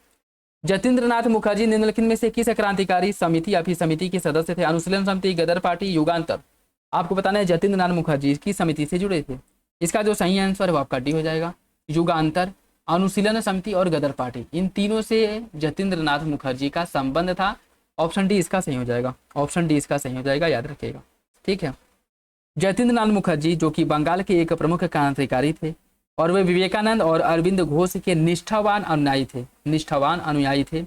जतीन्द्र नाथ मुखर्जी निम्नलिखित में से किस क्रांतिकारी समिति या फिर समिति के सदस्य थे? अनुशीलन समिति, गदर पार्टी, युगांतर। आपको बताना है जतीन्द्र नाथ मुखर्जी इसकी समिति से जुड़े थे। इसका जो सही आंसर है वो आपका डी हो जाएगा, युगांतर, अनुशीलन समिति और गदर पार्टी। इन तीनों से जतीन्द्र नाथ मुखर्जी का संबंध था। ऑप्शन डी इसका सही हो जाएगा, ऑप्शन डी इसका सही हो जाएगा, याद रखिएगा, ठीक है। जतीन्द्र नाथ मुखर्जी जो कि बंगाल के एक प्रमुख क्रांतिकारी थे और वे विवेकानंद और अरविंद घोष के निष्ठावान अनुयायी थे, निष्ठावान अनुयायी थे।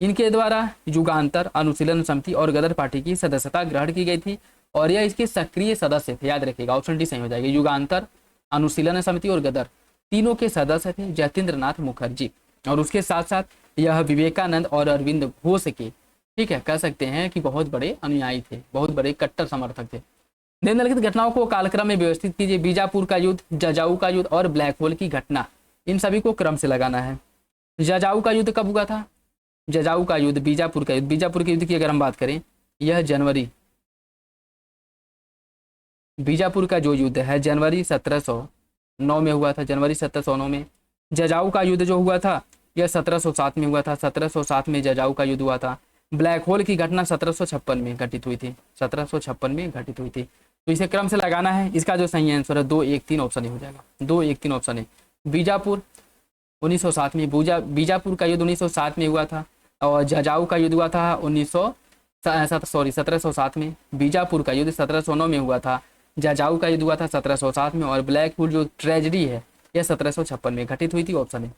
इनके द्वारा युगांतर, अनुशीलन समिति और गदर पार्टी की सदस्यता ग्रहण की गई थी और यह इसके सक्रिय सदस्य थे। याद रखिएगा, ऑप्शन डी सही हो जाएगा। युगांतर, अनुशीलन समिति और गदर तीनों के सदस्य थे जतीन्द्र नाथ मुखर्जी और उसके साथ साथ यह विवेकानंद और अरविंद घोष के, ठीक है, कह सकते हैं कि बहुत बड़े अनुयायी थे, बहुत बड़े कट्टर समर्थक थे। निम्नलिखित घटनाओं को कालक्रम में व्यवस्थित कीजिए। बीजापुर का युद्ध, जजाऊ का युद्ध और ब्लैक होल की घटना, इन सभी को क्रम से लगाना है। जजाऊ का युद्ध कब हुआ था? जजाऊ का युद्ध, बीजापुर का युद्ध। बीजापुर के युद्ध की अगर हम बात करें, यह जनवरी, बीजापुर का जो युद्ध है जनवरी 1709 में हुआ था, जनवरी 1709 में। जजाऊ का युद्ध जो हुआ था यह 1707 में हुआ था, 1707 में जजाऊ का युद्ध हुआ था। ब्लैक होल की घटना 1756 में घटित हुई थी, 1756 में घटित हुई थी। तो इसे क्रम से लगाना है। इसका जो सही आंसर है 2, 1, 3 ऑप्शन ही हो जाएगा, 2, 1, 3 ऑप्शन है। बीजापुर 1907 में, बीजापुर का युद्ध 1907 में हुआ था और जजाऊ का युद्ध हुआ था 1707 में। बीजापुर का युद्ध 1709 में हुआ था, जजाऊ का युद्ध हुआ था 1707 में और ब्लैक होल जो ट्रेजेडी है यह 1756 में घटित हुई थी। ऑप्शन है।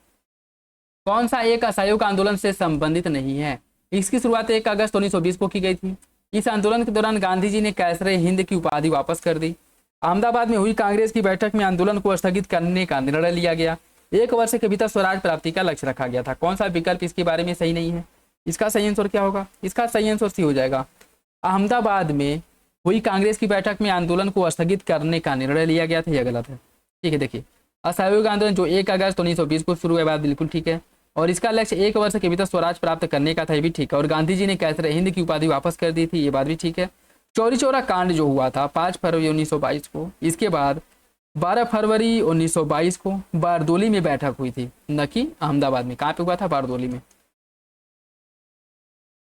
कौन सा एक असहयोग आंदोलन से संबंधित नहीं है? इसकी शुरुआत 1 अगस्त 1920 को की गई थी। इस आंदोलन के दौरान गांधी जी ने कैसरे हिंद की उपाधि वापस कर दी। अहमदाबाद में हुई कांग्रेस की बैठक में आंदोलन को स्थगित करने का निर्णय लिया गया। 1 वर्ष के भीतर स्वराज प्राप्ति का लक्ष्य रखा गया था। कौन सा विकल्प इसके बारे में सही नहीं है? इसका सही आंसर क्या होगा? इसका सही आंसर सी हो जाएगा। अहमदाबाद में हुई कांग्रेस की बैठक में आंदोलन को स्थगित करने का निर्णय लिया गया था, यह गलत है। ठीक है, देखिए असहयोग आंदोलन जो 1 अगस्त 1920 को शुरू हुआ, बात बिल्कुल ठीक है। और इसका लक्ष्य 1 वर्ष के भीतर स्वराज प्राप्त करने का था, ये भी ठीक है। और गांधी जी ने कैसर हिंद की उपाधि वापस कर दी थी, ये बात भी ठीक है। चौरी चौरा कांड जो हुआ था 5 फरवरी 1922 को, इसके बाद 12 फरवरी 1922 को बारदोली में बैठक हुई थी, न कि अहमदाबाद में। कहाँ पे हुआ था? बारदोली में।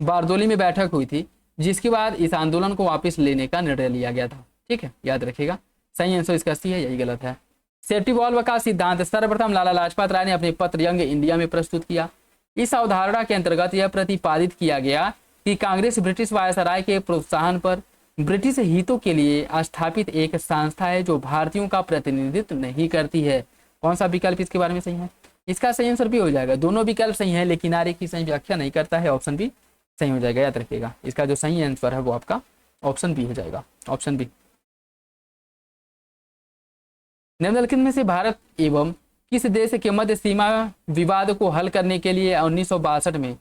बारदोली में बैठक हुई थी, जिसके बाद इस आंदोलन को वापस लेने का निर्णय लिया गया था। ठीक है, याद रखिएगा। सही आंसर इसका सी है, यही गलत है। सेफ्टी वॉल्व का सिद्धांत सर्वप्रथम लाला लाजपत राय ने अपने पत्र यंग इंडिया में प्रस्तुत किया। इस अवधारणा के अंतर्गत यह प्रतिपादित किया गया कि कांग्रेस ब्रिटिश वायसराय के प्रोत्साहन पर ब्रिटिश हितों के लिए स्थापित एक संस्था है जो भारतीयों का प्रतिनिधित्व नहीं करती है। कौन सा विकल्प इसके बारे में सही है? इसका सही आंसर भी हो जाएगा। दोनों विकल्प सही है, लेकिन आर्य की सही व्याख्या नहीं करता है, ऑप्शन बी सही हो जाएगा। याद रखिएगा, इसका जो सही आंसर है वो आपका ऑप्शन बी हो जाएगा, ऑप्शन बी। निम्नलिखित में से भारत एवं किस देश के मध्य सीमा विवाद को हल करने के लिए 1962 में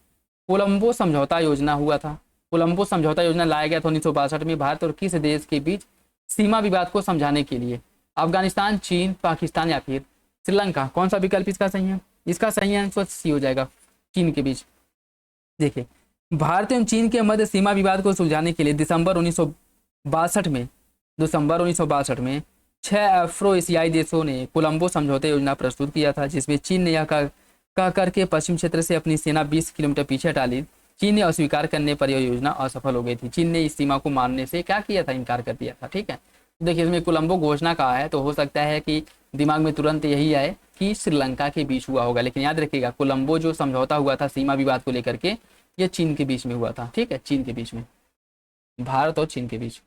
कोलंबो समझौता योजना हुआ था? कोलंबो समझौता योजना लाया गया था 1962 में भारत और किस देश के बीच सीमा विवाद को समझाने के लिए? अफगानिस्तान, चीन, पाकिस्तान या फिर श्रीलंका? कौन सा विकल्प इसका सही है? इसका सही आंसर सी हो जाएगा, चीन के बीच। देखिए, भारत एवं चीन के मध्य सीमा विवाद को सुलझाने के लिए दिसंबर 1962 में 6 अफ्रो एशियाई देशों ने कोलंबो समझौता योजना प्रस्तुत किया था, जिसमें चीन ने यह कह करके पश्चिम क्षेत्र से अपनी सेना 20 किलोमीटर पीछे डाली। चीन ने अस्वीकार करने पर यह योजना असफल हो गई थी। चीन ने इस सीमा को मानने से क्या किया था? इनकार कर दिया था। ठीक है, देखिए इसमें कोलंबो घोषणा कहा है, तो हो सकता है कि दिमाग में तुरंत यही आए कि श्रीलंका के बीच हुआ होगा, लेकिन याद रखिएगा कोलंबो जो समझौता हुआ था सीमा विवाद को लेकर के, ये चीन के बीच में हुआ था। ठीक है, चीन के बीच में, भारत और चीन के बीच।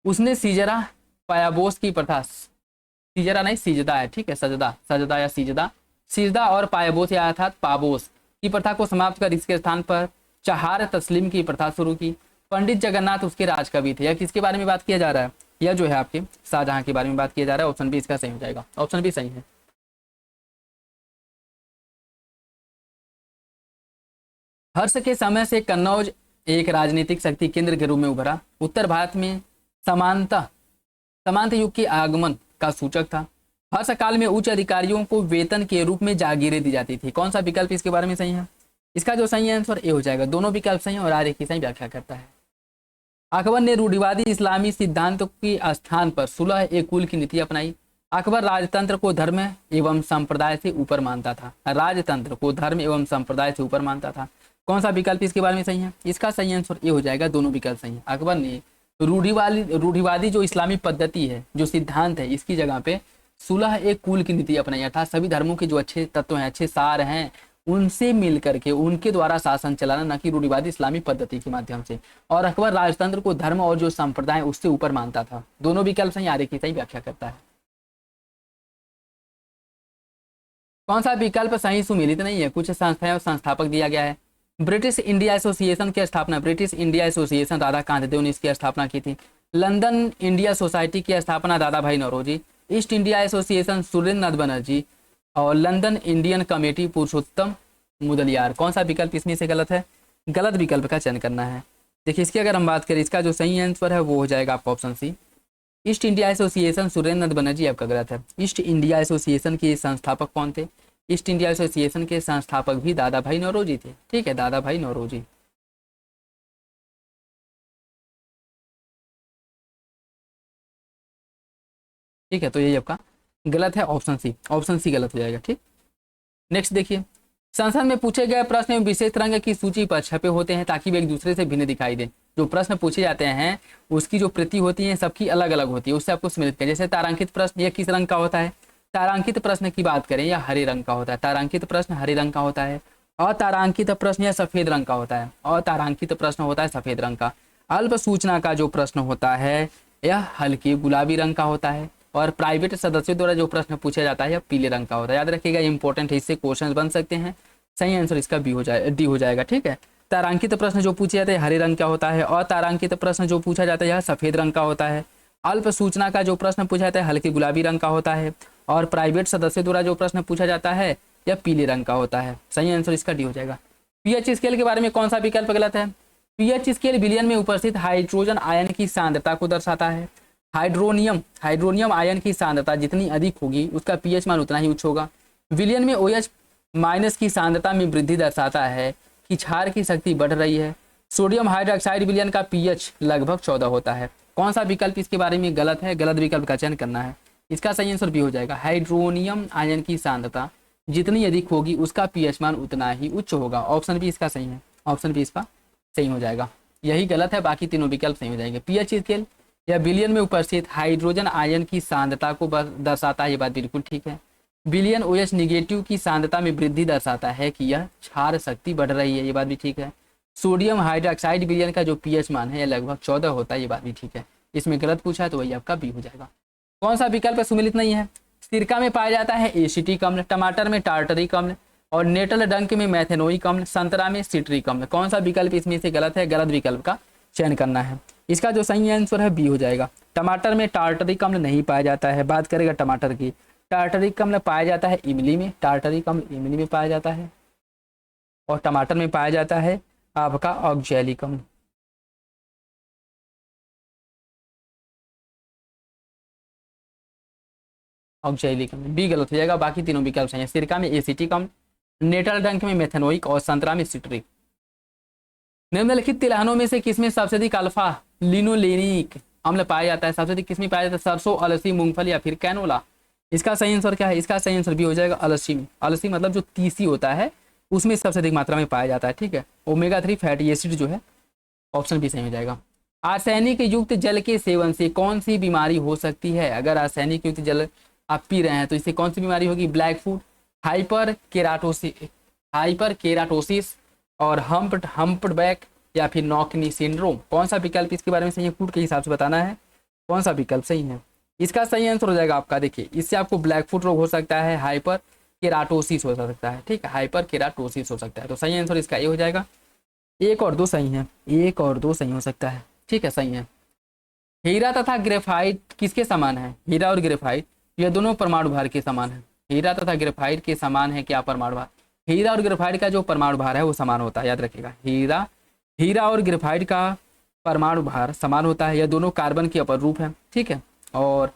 उसने सीजरा पायाबोस की प्रथा, सीजरा नहीं सीजदा है, ठीक है, सजदा या सीजदा और पायाबोस या अर्थात पाबोस की प्रथा को समाप्त कर इसके स्थान पर चहार तस्लीम की प्रथा शुरू की। पंडित जगन्नाथ उसके राजकवि थे। यह किसके बारे में बात किया जा रहा है? यह जो है आपके शाहजहां के बारे में बात किया जा रहा है। ऑप्शन बी इसका सही हो जाएगा, ऑप्शन बी सही है। हर्ष के समय से कन्नौज एक राजनीतिक शक्ति केंद्र के रूप में उभरा। उत्तर भारत में समानता युग के आगमन का सूचक था। हर्ष काल में उच्च अधिकारियों को वेतन के रूप में जागीरें दी जाती थी। कौन सा विकल्प इसके बारे में सही है? इसका जो सही आंसर ए हो जाएगा। दोनों विकल्प सही है और आर्य की सही व्याख्या करता है। अकबर ने रूढ़िवादी इस्लामी सिद्धांतों के स्थान पर सुलह ए कुल की नीति अपनाई। अकबर राजतंत्र को धर्म एवं संप्रदाय से ऊपर मानता था। राजतंत्र को धर्म एवं संप्रदाय से ऊपर मानता था। कौन सा विकल्प इसके बारे में सही है? इसका सही आंसर ए हो जाएगा। दोनों विकल्प सही है। अकबर ने रूढ़िवादी जो इस्लामी पद्धति है, जो सिद्धांत है, इसकी जगह पे सुलह एक कुल की नीति अपनाई, अर्थात सभी धर्मों के जो अच्छे तत्व हैं, अच्छे सार हैं, उनसे मिल करके उनके द्वारा शासन चलाना, न कि रूढ़िवादी इस्लामी पद्धति के माध्यम से। और अकबर राजतंत्र को धर्म और जो संप्रदाय उससे ऊपर मानता था। दोनों विकल्प सही, आर्य की सही व्याख्या करता है। कौन सा विकल्प सही सुमेलित नहीं है? कुछ संस्थाएं और संस्थापक दिया गया है। ब्रिटिश इंडिया एसोसिएशन की स्थापना, ब्रिटिश इंडिया एसोसिएशन राधा कांतदेव ने इसकी स्थापना की थी। लंदन इंडिया सोसाइटी की स्थापना Dadabhai Naoroji. East India Association Surendranath Banerjee. और London Indian committee Purushottam Mudaliar. कौन सा विकल्प इसमें से गलत है? गलत विकल्प का चयन करना है। देखिए इसकी अगर हम बात करें, इसका जो सही आंसर है वो हो जाएगा आपका option C. East India Association Surendranath Banerjee आपका गलत है। ईस्ट इंडिया एसोसिएशन के संस्थापक कौन थे? ईस्ट इंडिया एसोसिएशन के संस्थापक भी दादा भाई नौरोजी थे। ठीक है, दादा भाई नौरोजी। ठीक है, तो यही आपका गलत है, ऑप्शन सी। ऑप्शन सी गलत हो जाएगा। ठीक, नेक्स्ट देखिए, संसद में पूछे गए प्रश्न एवं विशेष रंग की सूची पर छपे होते हैं ताकि वे एक दूसरे से भिन्न दिखाई दे। जो प्रश्न पूछे जाते हैं उसकी जो प्रति होती है सबकी अलग अलग होती है, उससे आपको सम्मिलित करें। जैसे तारांकित प्रश्न, यह किस रंग का होता है? तारांकित प्रश्न की बात करें या हरे रंग का होता है? तारांकित प्रश्न हरे रंग का होता है। अतारांकित प्रश्न या सफेद रंग का होता है। अतारांकित प्रश्न होता है सफेद रंग का। अल्प सूचना का जो प्रश्न होता है यह हल्के गुलाबी रंग का होता है। और प्राइवेट सदस्यों द्वारा जो प्रश्न पूछा जाता है यह पीले रंग का होता है। याद रखिएगा, इंपॉर्टेंट है, इससे क्वेश्चन बन सकते हैं। सही आंसर इसका बी हो जाए, डी हो जाएगा। ठीक है, तारांकित प्रश्न जो पूछे जाते हैं हरे रंग का होता है। और तारांकित प्रश्न जो पूछा जाता है यह सफेद रंग का होता है। अल्प सूचना का जो प्रश्न पूछा जाता है हल्के गुलाबी रंग का होता है। और प्राइवेट सदस्य द्वारा जो प्रश्न पूछा जाता है यह पीले रंग का होता है। सही आंसर इसका डी हो जाएगा। पीएच स्केल के बारे में कौन सा विकल्प गलत है? पीएच स्केल विलयन में उपस्थित हाइड्रोजन आयन की सांद्रता को दर्शाता है। हाइड्रोनियम आयन की सांद्रता जितनी अधिक होगी उसका पीएच मान उतना ही उच्च होगा। विलयन में OH माइनस की सांद्रता में वृद्धि दर्शाता है कि क्षार की शक्ति बढ़ रही है। सोडियम हाइड्रोक्साइड विलयन का पीएच लगभग 14 होता है। कौन सा विकल्प इसके बारे में गलत है? गलत विकल्प का चयन करना है। इसका सही आंसर बी हो जाएगा। हाइड्रोनियम आयन की सांद्रता जितनी अधिक होगी उसका पीएच मान उतना ही उच्च होगा। ऑप्शन बी इसका सही है। ऑप्शन बी इसका सही हो जाएगा। यही गलत है, बाकी तीनों विकल्प सही हो जाएंगे। पीएच स्केल या विलयन में उपस्थित हाइड्रोजन आयन की सांद्रता को दर्शाता है, ये बात बिल्कुल ठीक है। विलयन OH निगेटिव की सांद्रता में वृद्धि दर्शाता है कि यह क्षार शक्ति बढ़ रही है, ये बात भी ठीक है। सोडियम हाइड्रोक्साइड विलयन का जो पीएच मान है लगभग 14 होता है, ये बात भी ठीक है। इसमें गलत पूछा है तो वही आपका बी हो जाएगा। कौन सा विकल्प सुमिलित नहीं है? सिरका में पाया जाता है एसिटिक अम्ल, टमाटर में टार्टरिक अम्ल और नेटल डंक में मैथेनोइक अम्ल, संतरा में सिट्रिक अम्ल। कौन सा विकल्प इसमें से गलत है? गलत विकल्प का चयन करना है। इसका जो सही आंसर है बी हो जाएगा। टमाटर में टार्टरिक अम्ल नहीं पाया जाता है। बात करेगा टमाटर की, टार्टरिक अम्ल पाया जाता है इमली में, टार्टरिक अम्ल इमली में पाया जाता है और टमाटर में पाया जाता है आपका ऑक्जेलिक अम्ल। ऑक्जेलिक अम्ल बी गलत हो जाएगा, बाकी तीनों विकल्प सही है। सिरका में एसिटिक अम्ल, नेटल डंक में मेथेनोइक और संतरा में सिट्रिक। निम्नलिखित तिलहनों में से किसमें सबसे अधिक अल्फा लिनोलेनिक अम्ल पाया जाता है? सबसे अधिक किसमें पाया जाता है? सरसों, अलसी, मूंगफली या फिर कैनोला। इसका सही आंसर क्या है? इसका सही आंसर भी हो जाएगा अलसी में। अलसी मतलब जो तीसी होता है उसमें सबसे अधिक मात्रा में पाया जाता है, ठीक है। ओमेगा 3 फैटी एसिड जो है, ऑप्शन बी सही हो जाएगा। आर्सेनिक युक्त जल के सेवन से कौन सी बीमारी हो सकती है? अगर आर्सेनिक युक्त जल आप पी रहे हैं तो इससे कौन सी बीमारी होगी? ब्लैक फूट, हाइपर केराटोसिस और हम्प्डबैक या फिर नॉकनी सिंड्रोम। कौन सा विकल्प इसके बारे में सही है? फूड के हिसाब से बताना है कौन सा विकल्प सही है। इसका सही आंसर हो जाएगा आपका, देखिए इससे आपको ब्लैक फुट रोग हो सकता है, हाइपर केराटोसिस हो सकता है, ठीक है, हाइपर केराटोसिस हो सकता है। तो सही आंसर इसका ये हो जाएगा। एक और दो सही है, एक और दो सही हो सकता है, ठीक है, सही है। हीरा तथा ग्रेफाइट किसके समान है? हीरा और ग्रेफाइट यह दोनों परमाणु भार के समान है। हीरा तथा ग्रेफाइट के समान है क्या परमाणु भार? हीरा और ग्रेफाइट का जो परमाणु भार है वो समान होता है, याद रखिएगा। हीरा और ग्रेफाइट का परमाणु भार समान होता है। यह दोनों कार्बन के अपर रूप है, ठीक है। और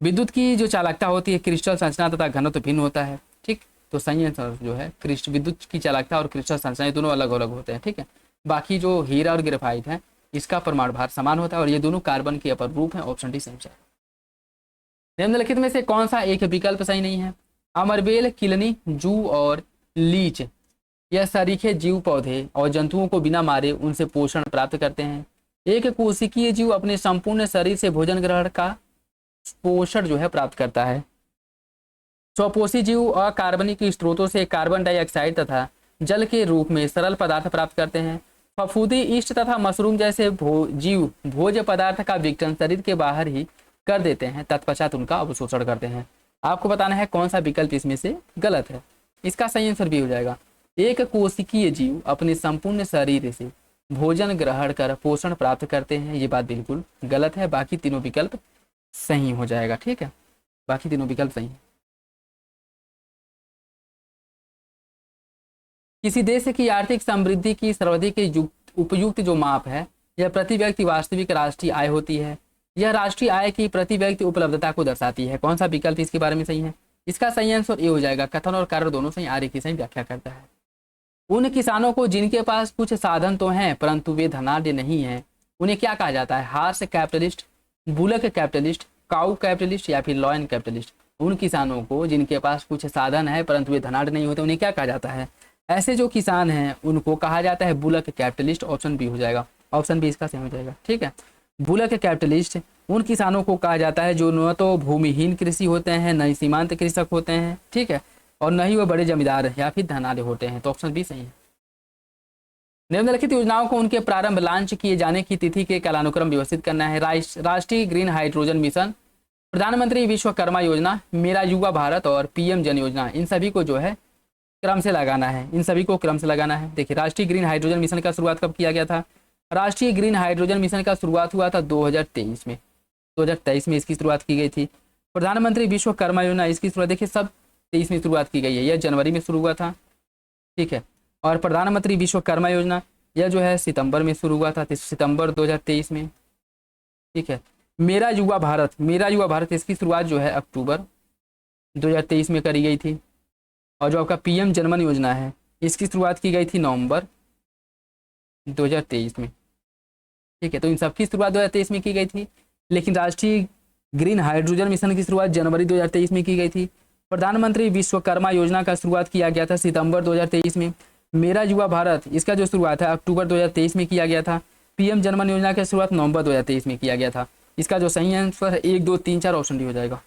विद्युत की जो चालकता होती है, क्रिस्टल संरचना तथा घनत्व भिन्न होता है, ठीक। तो सही आंसर जो है विद्युत की चालकता और क्रिस्टल संरचना दोनों अलग अलग होते हैं, ठीक है। बाकी जो हीरा और ग्रेफाइट है इसका परमाणु भार समान होता है और ये दोनों कार्बन के अपर रूप है। ऑप्शन डी सही है। निम्नलिखित में से कौन सा एक विकल्प सही नहीं है? अमरबेल, किलनी, जू और लीच यह सरीखे जीव पौधे और जंतुओं को बिना मारे उनसे पोषण प्राप्त करते हैं। एक कोशिकीय जीव अपने संपूर्ण शरीर से भोजन ग्रहण का पोषण जो है प्राप्त करता है। स्वपोषी जीव अकार्बनिक स्रोतों से कार्बन डाइऑक्साइड तथा जल के रूप में सरल पदार्थ प्राप्त करते हैं। फफूंदी, ईस्ट तथा मशरूम जैसे जीव भोज्य पदार्थ का विघटन शरीर के बाहर ही कर देते हैं, तत्पश्चात उनका अवशोषण करते हैं। आपको बताना है कौन सा विकल्प इसमें से गलत है। इसका सही आंसर भी हो जाएगा। एक कोशिकीय जीव अपने संपूर्ण शरीर से भोजन ग्रहण कर पोषण प्राप्त करते हैं, ये बात बिल्कुल गलत है। बाकी तीनों विकल्प सही हो जाएगा, ठीक है, बाकी तीनों विकल्प सही है। किसी देश की आर्थिक समृद्धि की सर्वाधिक उपयुक्त जो माप है यह प्रति व्यक्ति वास्तविक राष्ट्रीय आय होती है। यह राष्ट्रीय आय की प्रति व्यक्ति उपलब्धता को दर्शाती है। कौन सा विकल्प इसके बारे में सही है? इसका सही आंसर ये हो जाएगा। कथन और कार्य दोनों सही, आर्य की सही व्याख्या करता है। उन किसानों को जिनके पास कुछ साधन तो हैं परंतु वे धनाढ्य नहीं है, उन्हें क्या कहा जाता है? Horse capitalist, bullock capitalist, cow capitalist या फिर लॉयन कैपिटलिस्ट। उन किसानों को जिनके पास कुछ साधन है परंतु वे धनाढ्य नहीं होते, उन्हें क्या कहा जाता है? ऐसे जो किसान हैं उनको कहा जाता है बुलक कैपिटलिस्ट। ऑप्शन बी हो जाएगा। ऑप्शन बी इसका सही हो जाएगा, ठीक है। बुलक कैपिटलिस्ट उन किसानों को कहा जाता है जो न तो भूमिहीन कृषि होते हैं, न ही सीमांत कृषक होते हैं, ठीक है, और न ही वह बड़े जमींदार या फिर धनाढ्य होते हैं। तो ऑप्शन बी सही है। निम्नलिखित योजनाओं को उनके प्रारंभ लॉन्च किए जाने की तिथि के कालानुक्रम व्यवस्थित करना है। राष्ट्रीय ग्रीन हाइड्रोजन मिशन, प्रधानमंत्री विश्वकर्मा योजना, मेरा युवा भारत और पीएम जन योजना, इन सभी को जो है क्रम से लगाना है, इन सभी को क्रम से लगाना है। देखिए राष्ट्रीय ग्रीन हाइड्रोजन मिशन का शुरुआत कब किया गया था? राष्ट्रीय ग्रीन हाइड्रोजन मिशन का शुरुआत हुआ था 2023 में। 2023 में इसकी शुरुआत की गई थी। प्रधानमंत्री विश्वकर्मा योजना, इसकी शुरुआत देखिए सब 23 में शुरुआत की गई है, यह जनवरी में शुरू हुआ था, ठीक है। और प्रधानमंत्री विश्वकर्मा योजना, यह जो है सितंबर में शुरू हुआ था, सितंबर 2023 में। ठीक है। मेरा युवा भारत, मेरा युवा भारत, इसकी शुरुआत जो है अक्टूबर 2023 में करी गई थी। और जो आपका पीएम जनमन योजना है, इसकी शुरुआत की गई थी नवंबर 2023 में। ठीक है, तो इन सबकी शुरुआत 2023 में की गई थी। लेकिन राष्ट्रीय ग्रीन हाइड्रोजन मिशन की शुरुआत जनवरी 2023 में की गई थी। प्रधानमंत्री विश्वकर्मा योजना का शुरुआत किया गया था सितंबर 2023 में। मेरा युवा भारत, इसका जो शुरुआत है अक्टूबर 2023 में किया गया था। पीएम जनमन योजना की शुरुआत नवंबर 2023 में किया गया था। इसका जो सही आंसर है 1, 2, 3, 4 ऑप्शन डी हो जाएगा।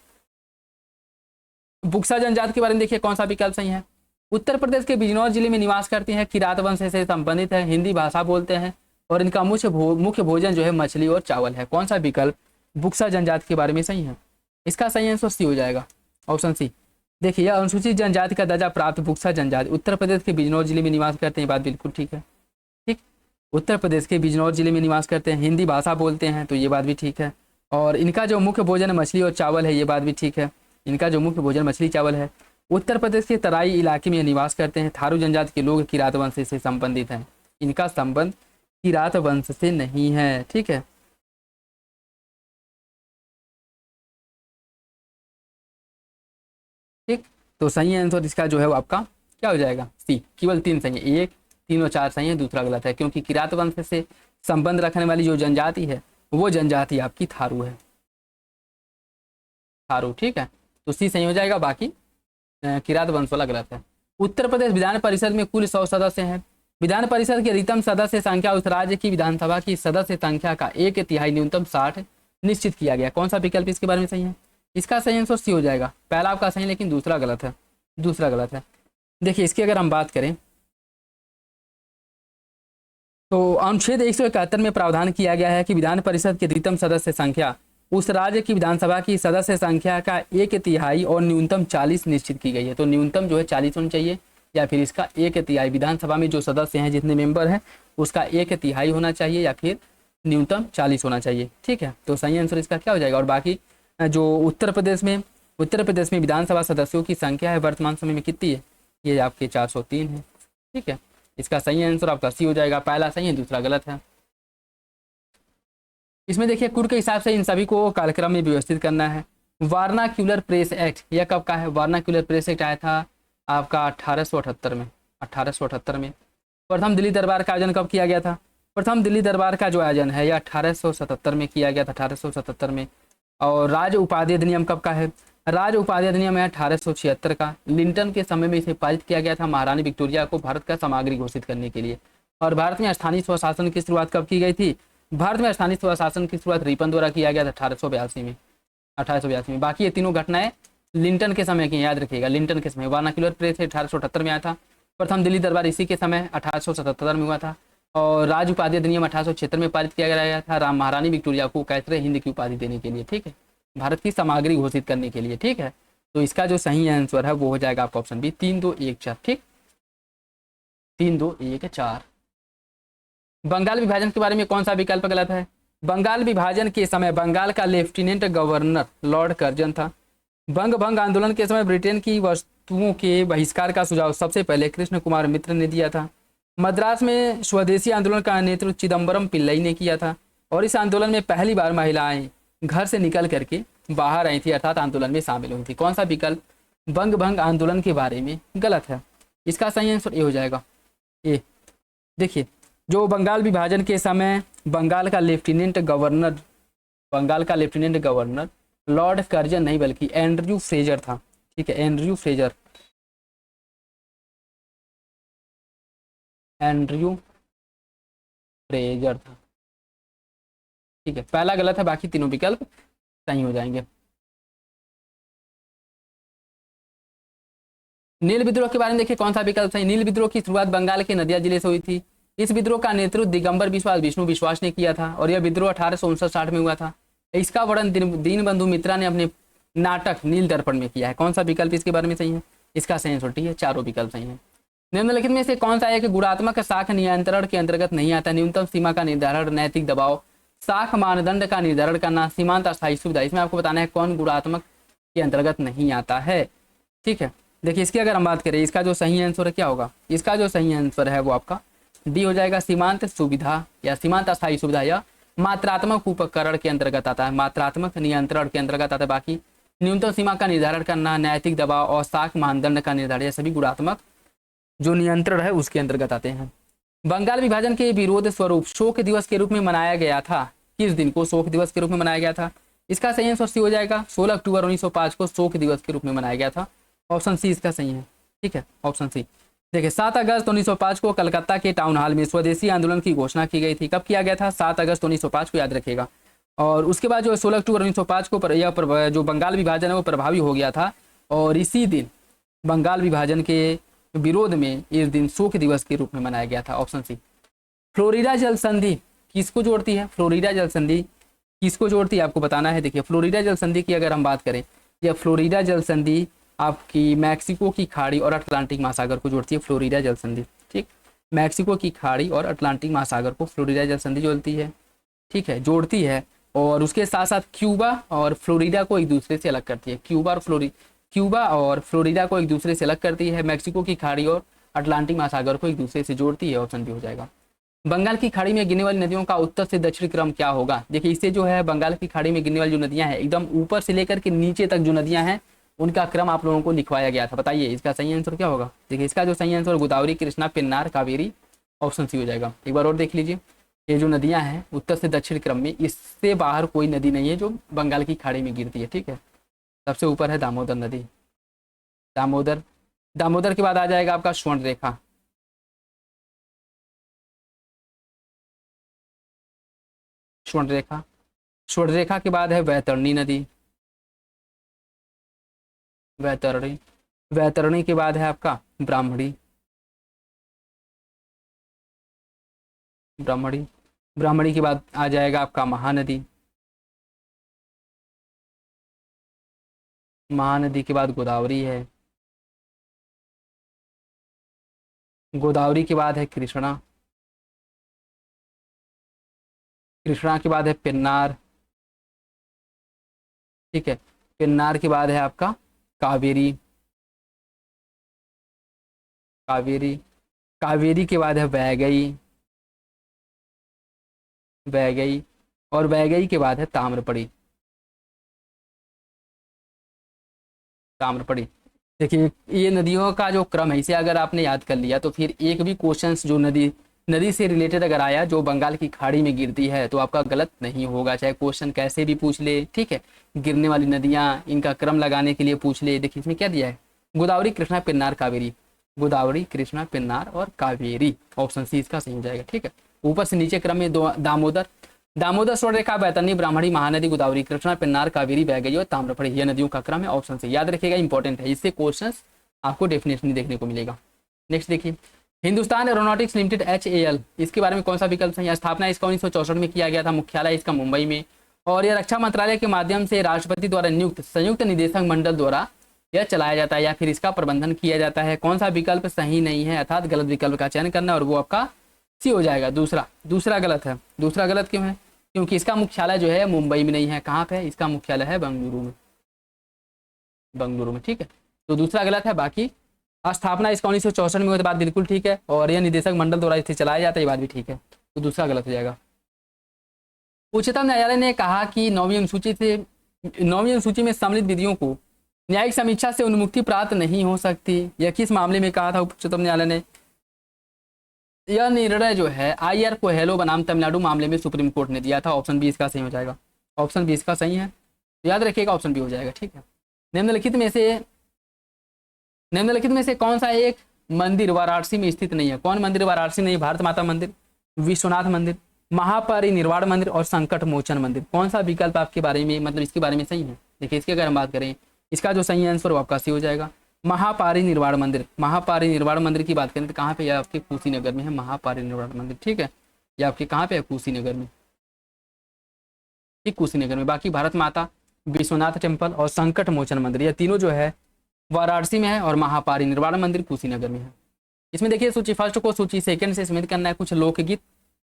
बुक्सा जनजाति के बारे में देखिए कौन सा विकल्प सही है। उत्तर प्रदेश के बिजनौर जिले में निवास करती हैं, किरात वंश से संबंधित है, हिंदी भाषा बोलते हैं और इनका मुख्य भोजन जो है मछली और चावल है। कौन सा विकल्प बुक्सा जनजाति के बारे में सही है? इसका सही आंसर सी हो जाएगा, ऑप्शन सी। देखिए, यह अनुसूचित जनजाति का दर्जा प्राप्त बुक्सा जनजाति उत्तर प्रदेश के बिजनौर जिले में निवास करते हैं, बात बिल्कुल ठीक है। ठीक, उत्तर प्रदेश के बिजनौर जिले में निवास करते हैं, हिंदी भाषा बोलते हैं, तो ये बात भी ठीक है। और इनका जो मुख्य भोजन मछली और चावल है, ये बात भी ठीक है। इनका जो मुख्य भोजन मछली चावल है। उत्तर प्रदेश के तराई इलाके में निवास करते हैं। थारू जनजाति के लोग किरात वंश से संबंधित हैं। इनका संबंध किरात वंश से नहीं है। ठीक है, ठीक, तो सही आंसर इसका जो है वो आपका क्या हो जाएगा? सी। केवल 3 सही है, 1, 3 और 4 सही है, दूसरा गलत है। क्योंकि किरात वंश से संबंध रखने वाली जो जनजाति है वो जनजाति आपकी थारू है, थारू। ठीक है, तो सी सही हो जाएगा, बाकी किरात वंश वाला गलत है। उत्तर प्रदेश विधान परिषद में कुल 100 सदस्य हैं। विधान परिषद की अधिकतम सदस्य संख्या उस राज्य की विधानसभा की सदस्य संख्या का 1/3 न्यूनतम 60 निश्चित किया गया। कौन सा विकल्प इसके बारे में सही है? इसका सही आंसर सी हो जाएगा। पहला आपका सही, लेकिन दूसरा गलत है, दूसरा गलत है। देखिए, इसकी अगर हम बात करें तो अनुच्छेद 171 में प्रावधान किया गया है कि विधान परिषद की अधिकतम सदस्य संख्या उस राज्य की विधानसभा की सदस्य संख्या का 1/3 और न्यूनतम 40 निश्चित की गई है। तो न्यूनतम जो है 40 होनी चाहिए, या फिर इसका 1/3 विधानसभा में जो सदस्य हैं, जितने मेंबर हैं, उसका 1/3 होना चाहिए, या फिर न्यूनतम 40 होना चाहिए। ठीक है, तो सही आंसर इसका क्या हो जाएगा। और बाकी जो उत्तर प्रदेश में विधानसभा सदस्यों की संख्या है वर्तमान समय में कितनी है? ये आपके 403 है। ठीक है, इसका सही आंसर आपका सी हो जाएगा। पहला सही है, दूसरा गलत है। इसमें देखिए, कुल के हिसाब से इन सभी को कार्यक्रम में व्यवस्थित करना है। वर्नाक्यूलर प्रेस एक्ट यह कब का है? वर्नाक्यूलर प्रेस एक्ट आया था आपका 1878 में। 1878 में। प्रथम दिल्ली दरबार का आयोजन कब किया गया था? प्रथम दिल्ली दरबार का जो आयोजन है यह 1877 में किया गया था, 1877 में। और राज्य उपाधि अधिनियम कब का है? राज्य उपाधि अधिनियम है 1876 का। लिंटन के समय में इसे पारित किया गया था महारानी विक्टोरिया को भारत का सामग्री घोषित करने के लिए। और भारत में स्थानीय स्वशासन की शुरुआत कब की गई थी? भारत में स्थानीय स्वशासन की शुरुआत रिपन द्वारा किया गया था 1882 में। 1882 में। बाकी ये तीनों घटनाएं लिंटन के समय की, याद रखिएगा, लिंटन के समय। वर्नाक्यूलर प्रेस 1878 में आया था। प्रथम दिल्ली दरबार इसी के समय 1877 में हुआ था। और राज्य उपाधि अधिनियम 1876 में पारित किया गया था महारानी विक्टोरिया को कैसरे हिंद की उपाधि देने के लिए। ठीक है, भारत की सामग्री घोषित करने के लिए। ठीक है, तो इसका जो सही आंसर है वो हो जाएगा आपका ऑप्शन बी, 3, 2, 1, 4। ठीक, 3, 2, 1, 4। बंगाल विभाजन के बारे में कौन सा विकल्प गलत है? बंगाल विभाजन के समय बंगाल का लेफ्टिनेंट गवर्नर लॉर्ड कर्जन था। बंग भंग आंदोलन के समय ब्रिटेन की वस्तुओं के बहिष्कार का सुझाव सबसे पहले कृष्ण कुमार मित्र ने दिया था। मद्रास में स्वदेशी आंदोलन का नेतृत्व चिदम्बरम पिल्लई ने किया था। और इस आंदोलन में पहली बार महिलाएं घर से निकल करके बाहर आई थी, अर्थात आंदोलन में शामिल हुई थी। कौन सा विकल्प बंग भंग आंदोलन के बारे में गलत है? इसका सही आंसर ए हो जाएगा, ए। देखिए, जो बंगाल विभाजन के समय बंगाल का लेफ्टिनेंट गवर्नर लॉर्ड कर्जन नहीं बल्कि एंड्रयू फ्रेजर था। ठीक है, एंड्रयू फ्रेजर था। ठीक है, पहला गलत है, बाकी तीनों विकल्प सही हो जाएंगे। नील विद्रोह के बारे में देखिए कौन सा विकल्प सही। नील विद्रोह की शुरुआत बंगाल के नदिया जिले से हुई थी। इस विद्रोह का नेतृत्व दिगंबर बिस्वास विष्णु विश्वास ने किया था। और यह विद्रोह 1859-60 में हुआ था। इसका वर्णन दीनबंधु मित्रा ने अपने नाटक नील दर्पण में किया है। कौन सा विकल्प इसके बारे में सही है? इसका सही आंसर डी है, चारों विकल्प सही है। निम्नलिखित में से कौन सा है कि गुणात्मक साख नियंत्रण के अंतर्गत नहीं आता? न्यूनतम सीमा का निर्धारण, नैतिक दबाव, साख मानदंड का निर्धारण करना, सीमांत अस्थायी सुविधा। इसमें आपको बताना है कौन गुणात्मक के अंतर्गत नहीं आता है। ठीक है, देखिए इसकी अगर हम बात करें, इसका जो सही आंसर क्या होगा, इसका जो सही आंसर है वो आपका डी हो जाएगा। सीमांत सुविधा या सीमांत अस्थायी सुविधा या मात्रात्मक उपकरण के अंतर्गत आता है, मात्रात्मक नियंत्रण के अंतर्गत आता है। बाकी न्यूनतम सीमा का निर्धारण करना, नैतिक दबाव और साख मानदंड का निर्धारण, ये सभी गुणात्मक जो नियंत्रण है उसके अंतर्गत आते हैं। बंगाल विभाजन के विरोध स्वरूप शोक दिवस के रूप में मनाया गया था, किस दिन को शोक दिवस के रूप में मनाया गया था? इसका सही आंसर सी हो जाएगा, 16 अक्टूबर 1905 को शोक दिवस के रूप में मनाया गया था। ऑप्शन सी इसका सही है, ठीक है, ऑप्शन सी। देखिए 7 अगस्त 1905 को कलकत्ता के टाउन हॉल में स्वदेशी आंदोलन की घोषणा की गई थी। कब किया गया था? 7 अगस्त 1905 को, याद रखिएगा। और उसके बाद जो 16 अक्टूबर 1905 को यह जो बंगाल विभाजन है वो प्रभावी हो गया था, और इसी दिन बंगाल विभाजन के विरोध में इस दिन शोक दिवस के रूप में मनाया गया था। ऑप्शन सी। फ्लोरिडा जल संधि किसको जोड़ती है? फ्लोरिडा जल संधि किसको जोड़ती है आपको बताना है। देखिए फ्लोरिडा जल संधि की अगर हम बात करें, यह फ्लोरिडा जल संधि आपकी मैक्सिको की खाड़ी और अटलांटिक महासागर को जोड़ती है, फ्लोरिडा जल संधि, ठीक। मैक्सिको की खाड़ी और अटलांटिक महासागर को फ्लोरिडा जल संधि जोड़ती है, ठीक है, जोड़ती है। और उसके साथ साथ क्यूबा और फ्लोरिडा को एक दूसरे से अलग करती है, क्यूबा और फ्लोरिडा को एक दूसरे से अलग करती है, मैक्सिको की खाड़ी और अटलांटिक महासागर को एक दूसरे से जोड़ती है। ऑप्शन बी हो जाएगा। बंगाल की खाड़ी में गिरने वाली नदियों का उत्तर से दक्षिण क्रम क्या होगा? देखिए इससे जो है बंगाल की खाड़ी में गिरने वाली जो नदियां हैं, एकदम ऊपर से लेकर के नीचे तक जो नदियां हैं उनका क्रम आप लोगों को लिखवाया गया था। बताइए इसका सही आंसर क्या होगा? देखिए इसका जो सही answer Godavari, Krishna, Pennar, Kaveri, option C हो जाएगा। एक बार और देख लीजिए, ये जो नदियां हैं उत्तर से दक्षिण क्रम में, इससे बाहर कोई नदी नहीं है जो बंगाल की खाड़ी में गिरती है, ठीक है। सबसे ऊपर है दामोदर नदी, दामोदर के बाद आ जाएगा आपका स्वर्ण रेखा, स्वर्ण रेखा के बाद है वैतरणी नदी, वैतरणी के बाद है आपका ब्राह्मणी, ब्राह्मणी के बाद आ जाएगा आपका महानदी, महानदी के बाद गोदावरी है, गोदावरी के बाद है कृष्णा, कृष्णा के बाद है पेन्नार, ठीक है, पेन्नार के बाद है आपका कावेरी, कावेरी के बाद है वैगई, और वैगई के बाद है ताम्रपड़ी, देखिए ये नदियों का जो क्रम है, इसे अगर आपने याद कर लिया तो फिर एक भी क्वेश्चन जो नदी से रिलेटेड अगर आया जो बंगाल की खाड़ी में गिरती है तो आपका गलत नहीं होगा, चाहे क्वेश्चन कैसे भी पूछ ले, ठीक है। गिरने वाली नदियां, इनका क्रम लगाने के लिए पूछ ले। देखिए इसमें क्या दिया है, गोदावरी, कृष्णा, पेन्नार, कावेरी, गोदावरी, कृष्णा, पेन्नार और कावेरी, ऑप्शन सी इसका सही हो जाएगा, ठीक है। ऊपर से नीचे क्रम में दामोदर, स्वर्ण रेखा, बैतरणी, ब्राह्मणी, महानदी, गोदावरी, कृष्णा, पेन्नार, कावेरी, वैगई और ताम्रपड़ी, ये नदियों का क्रम है। ऑप्शन से याद रखिएगा, इंपॉर्टेंट है, इससे क्वेश्चन आपको डेफिनेटली देखने को मिलेगा। नेक्स्ट देखिए, हिंदुस्तान एरोनॉटिक्स लिमिटेड HAL, इसके बारे में कौन सा विकल्प सही है? स्थापना इसका 1964 में किया गया था, मुख्यालय इसका मुंबई में, और यह रक्षा मंत्रालय के माध्यम से राष्ट्रपति द्वारा नियुक्त संयुक्त निदेशक मंडल द्वारा यह चलाया जाता है या फिर इसका प्रबंधन किया जाता है। कौन सा विकल्प सही नहीं है, अर्थात गलत विकल्प का चयन करना, और वो आपका सी हो जाएगा, दूसरा गलत है। दूसरा गलत क्यों है? क्योंकि इसका मुख्यालय जो है मुंबई में नहीं है, कहाँ पे है? इसका मुख्यालय है बेंगलुरु में, ठीक है, तो दूसरा गलत है। बाकी स्थापना इसका 1964 में हुई, तो बात बिल्कुल ठीक है, और यह निदेशक मंडल द्वारा इसे चलाया जाता है, ये बात भी ठीक है, तो दूसरा गलत हो जाएगा। उच्चतम न्यायालय ने कहा कि 9वीं अनुसूची में सम्मिलित विधियों को न्यायिक समीक्षा से उन्मुक्ति प्राप्त नहीं हो सकती। यह किस मामले में कहा था उच्चतम न्यायालय ने? यह निर्णय जो है IR कोहेलो बनाम तमिलनाडु मामले में सुप्रीम कोर्ट ने दिया था। ऑप्शन बी इसका सही हो जाएगा, ऑप्शन बी इसका सही है, याद रखिएगा, ऑप्शन बी हो जाएगा, ठीक है। निम्नलिखित में से कौन सा एक मंदिर वाराणसी में स्थित नहीं है? कौन मंदिर वाराणसी नहीं? भारत माता मंदिर, विश्वनाथ मंदिर, महापरिनिर्वाण मंदिर और संकट मोचन मंदिर। कौन सा विकल्प आपके बारे में, मतलब इसके बारे में सही है? देखिए इसकी अगर हम बात करें, इसका जो सही आंसर वो आपका सी हो जाएगा, महापरिनिर्वाण मंदिर। महापरिनिर्वाण मंदिर की बात करें तो कहाँ पे? यह आपके कुशीनगर में है, महापरिनिर्वाण मंदिर, ठीक है। यह आपके कहाँ पे है? कुशीनगर में, ठीक, कुशीनगर में। बाकी भारत माता, विश्वनाथ टेम्पल और संकट मोचन मंदिर, यह तीनों जो है वाराणसी में है, और महापरिनिर्वाण मंदिर कुशीनगर में है। इसमें देखिए सूची फर्स्ट को सूची सेकंड से समेत करना है। कुछ लोकगीत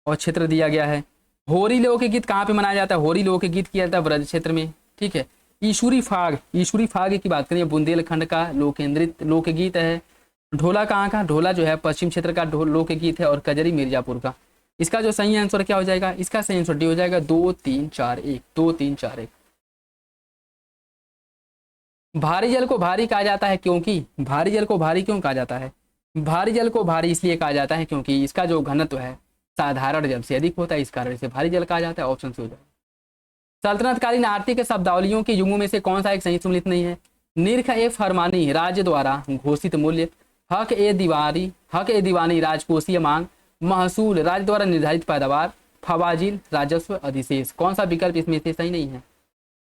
और क्षेत्र दिया गया है। होरी लोकगीत कहाँ पे मनाया जाता है? होरी लोकगीत किया जाता है ब्रज क्षेत्र में, ठीक है। ईशुरी फाग की बात करें, बुंदेलखंड का लोकगीत है। ढोला कहाँ का, ढोला जो है पश्चिम क्षेत्र का लोकगीत है। और कजरी मिर्जापुर का। इसका जो सही आंसर क्या हो जाएगा, इसका सही आंसर डी हो जाएगा। 2 3 4 1, 2 3 4 1। भारी जल को भारी कहा जाता है क्योंकि, भारी जल को भारी क्यों कहा जाता है, भारी जल को भारी इसलिए कहा जाता है क्योंकि इसका जो घनत्व है साधारण जल से अधिक होता है, इस कारण से भारी जल कहा जाता है। ऑप्शन सी हो जाएगा। सल्तनतकालीन आर्थिक शब्दावलियों के युगों में से कौन सा एक सही सम्मिलित नहीं है। निर्ख ए फरमानी, राज्य द्वारा घोषित मूल्य। हक ए दीवानी, राजकोषीय मांग। महसूल, राज्य द्वारा निर्धारित पैदावार। फवाजिल, राजस्व अधिशेष। कौन सा विकल्प इसमें से सही नहीं है,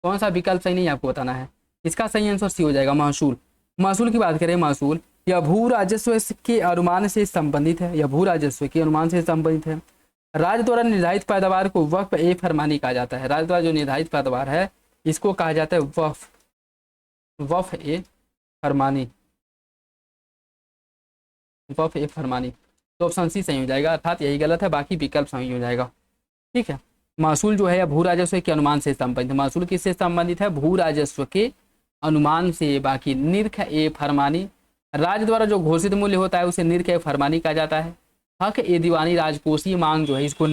कौन सा विकल्प सही नहीं है आपको बताना है। इसका सही आंसर सी हो जाएगा, महसूल। महसूल की बात करें, महसूल यह भू राजस्व के अनुमान से संबंधित है, यह भू राजस्व के अनुमान से संबंधित है। राज्य द्वारा निर्धारित पैदावार को वक्फ ए फरमानी कहा जाता है। राज्य द्वारा जो निर्धारित पैदावार है इसको कहा जाता है वक्फ ए फरमानी, वक्फ ए फरमानी। तो ऑप्शन सी सही हो जाएगा, अर्थात यही गलत है, बाकी विकल्प सही हो जाएगा। ठीक है, महसूल जो है भू राजस्व के अनुमान से संबंधित, महसूल किससे संबंधित है, भू राजस्व के अनुमान से। बाकी निर्ख ए फरमानी, राज्य द्वारा जो घोषित मूल्य होता है उसे निर्ख ए फरमानी कहा जाता है। हक ए दीवानी, राजकोषीय मांग जो है इसको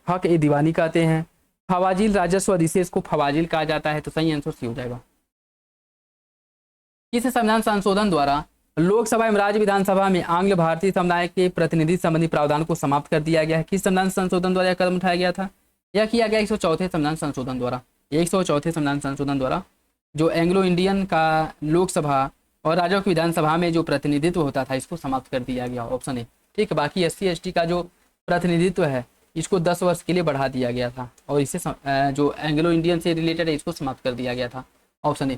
हक ए दीवानी कहते हैं। फवाजिल, राजस्व अधिशेष को फवाजिल कहा जाता है। तो सही आंसर सी हो जाएगा। किस संविधान संशोधन द्वारा लोकसभा एवं राज्य विधानसभा में आंग्ल भारतीय समुदाय के प्रतिनिधि संबंधी प्रावधान को समाप्त कर दिया गया है। किस संविधान संशोधन द्वारा यह कदम उठाया गया था, यह किया गया 104 संविधान संशोधन द्वारा। 104 संविधान संशोधन द्वारा जो एंग्लो इंडियन का लोकसभा और राज्यों की विधानसभा में जो प्रतिनिधित्व होता था इसको समाप्त कर दिया गया। Option A. ठीक है, बाकी SC ST का जो प्रतिनिधित्व है इसको 10 वर्ष के लिए बढ़ा दिया गया था और इसे जो एंग्लो इंडियन से रिलेटेड है इसको समाप्त कर दिया गया था। ऑप्शन ए।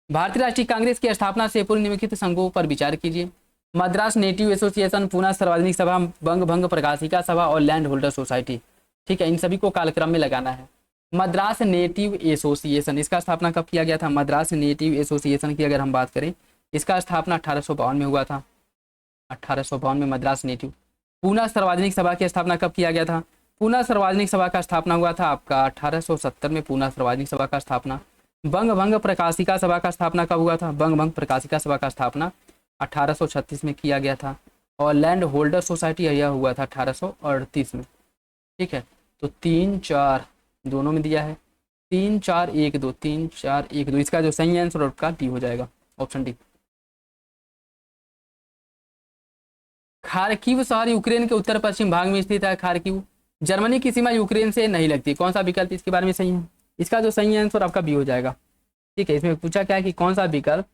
भारतीय राष्ट्रीय कांग्रेस की स्थापना से पूर्व निम्नलिखित संघों पर विचार कीजिए। मद्रास नेटिव एसोसिएशन, पूना सार्वजनिक सभा, बंग भंग प्रकाशिका सभा और लैंड होल्डर सोसाइटी। ठीक है, इन सभी को कालक्रम में लगाना है। मद्रास नेटिव एसोसिएशन, इसका स्थापना कब किया गया था, मद्रास नेटिव एसोसिएशन की अगर हम बात करें इसका स्थापना 1852 में हुआ था। 1852 में मद्रास नेटिव। पूना सार्वजनिक सभा की स्थापना कब किया गया था, पूना सार्वजनिक सभा का स्थापना हुआ था आपका 1870 में, पूना सार्वजनिक सभा का स्थापना। बंग भंग प्रकाशिका सभा का स्थापना कब हुआ था, बंग भंग प्रकाशिका सभा का स्थापना 1836 में किया गया था। और लैंड होल्डर सोसाइटी यह हुआ था 1838 में। ठीक है, तो 3 4 दोनों में दिया है, 3 4 1 2, 3 4 1 2। इसका जो सही आंसर आपका डी हो जाएगा, ऑप्शन डी। खार्किव शहर यूक्रेन के उत्तर पश्चिम भाग में स्थित है। खार्किव जर्मनी की सीमा यूक्रेन से नहीं लगती। कौन सा विकल्प इसके बारे में सही है, इसका जो सही आंसर आपका बी हो जाएगा। ठीक है, इसमें पूछा क्या है कि कौन सा विकल्प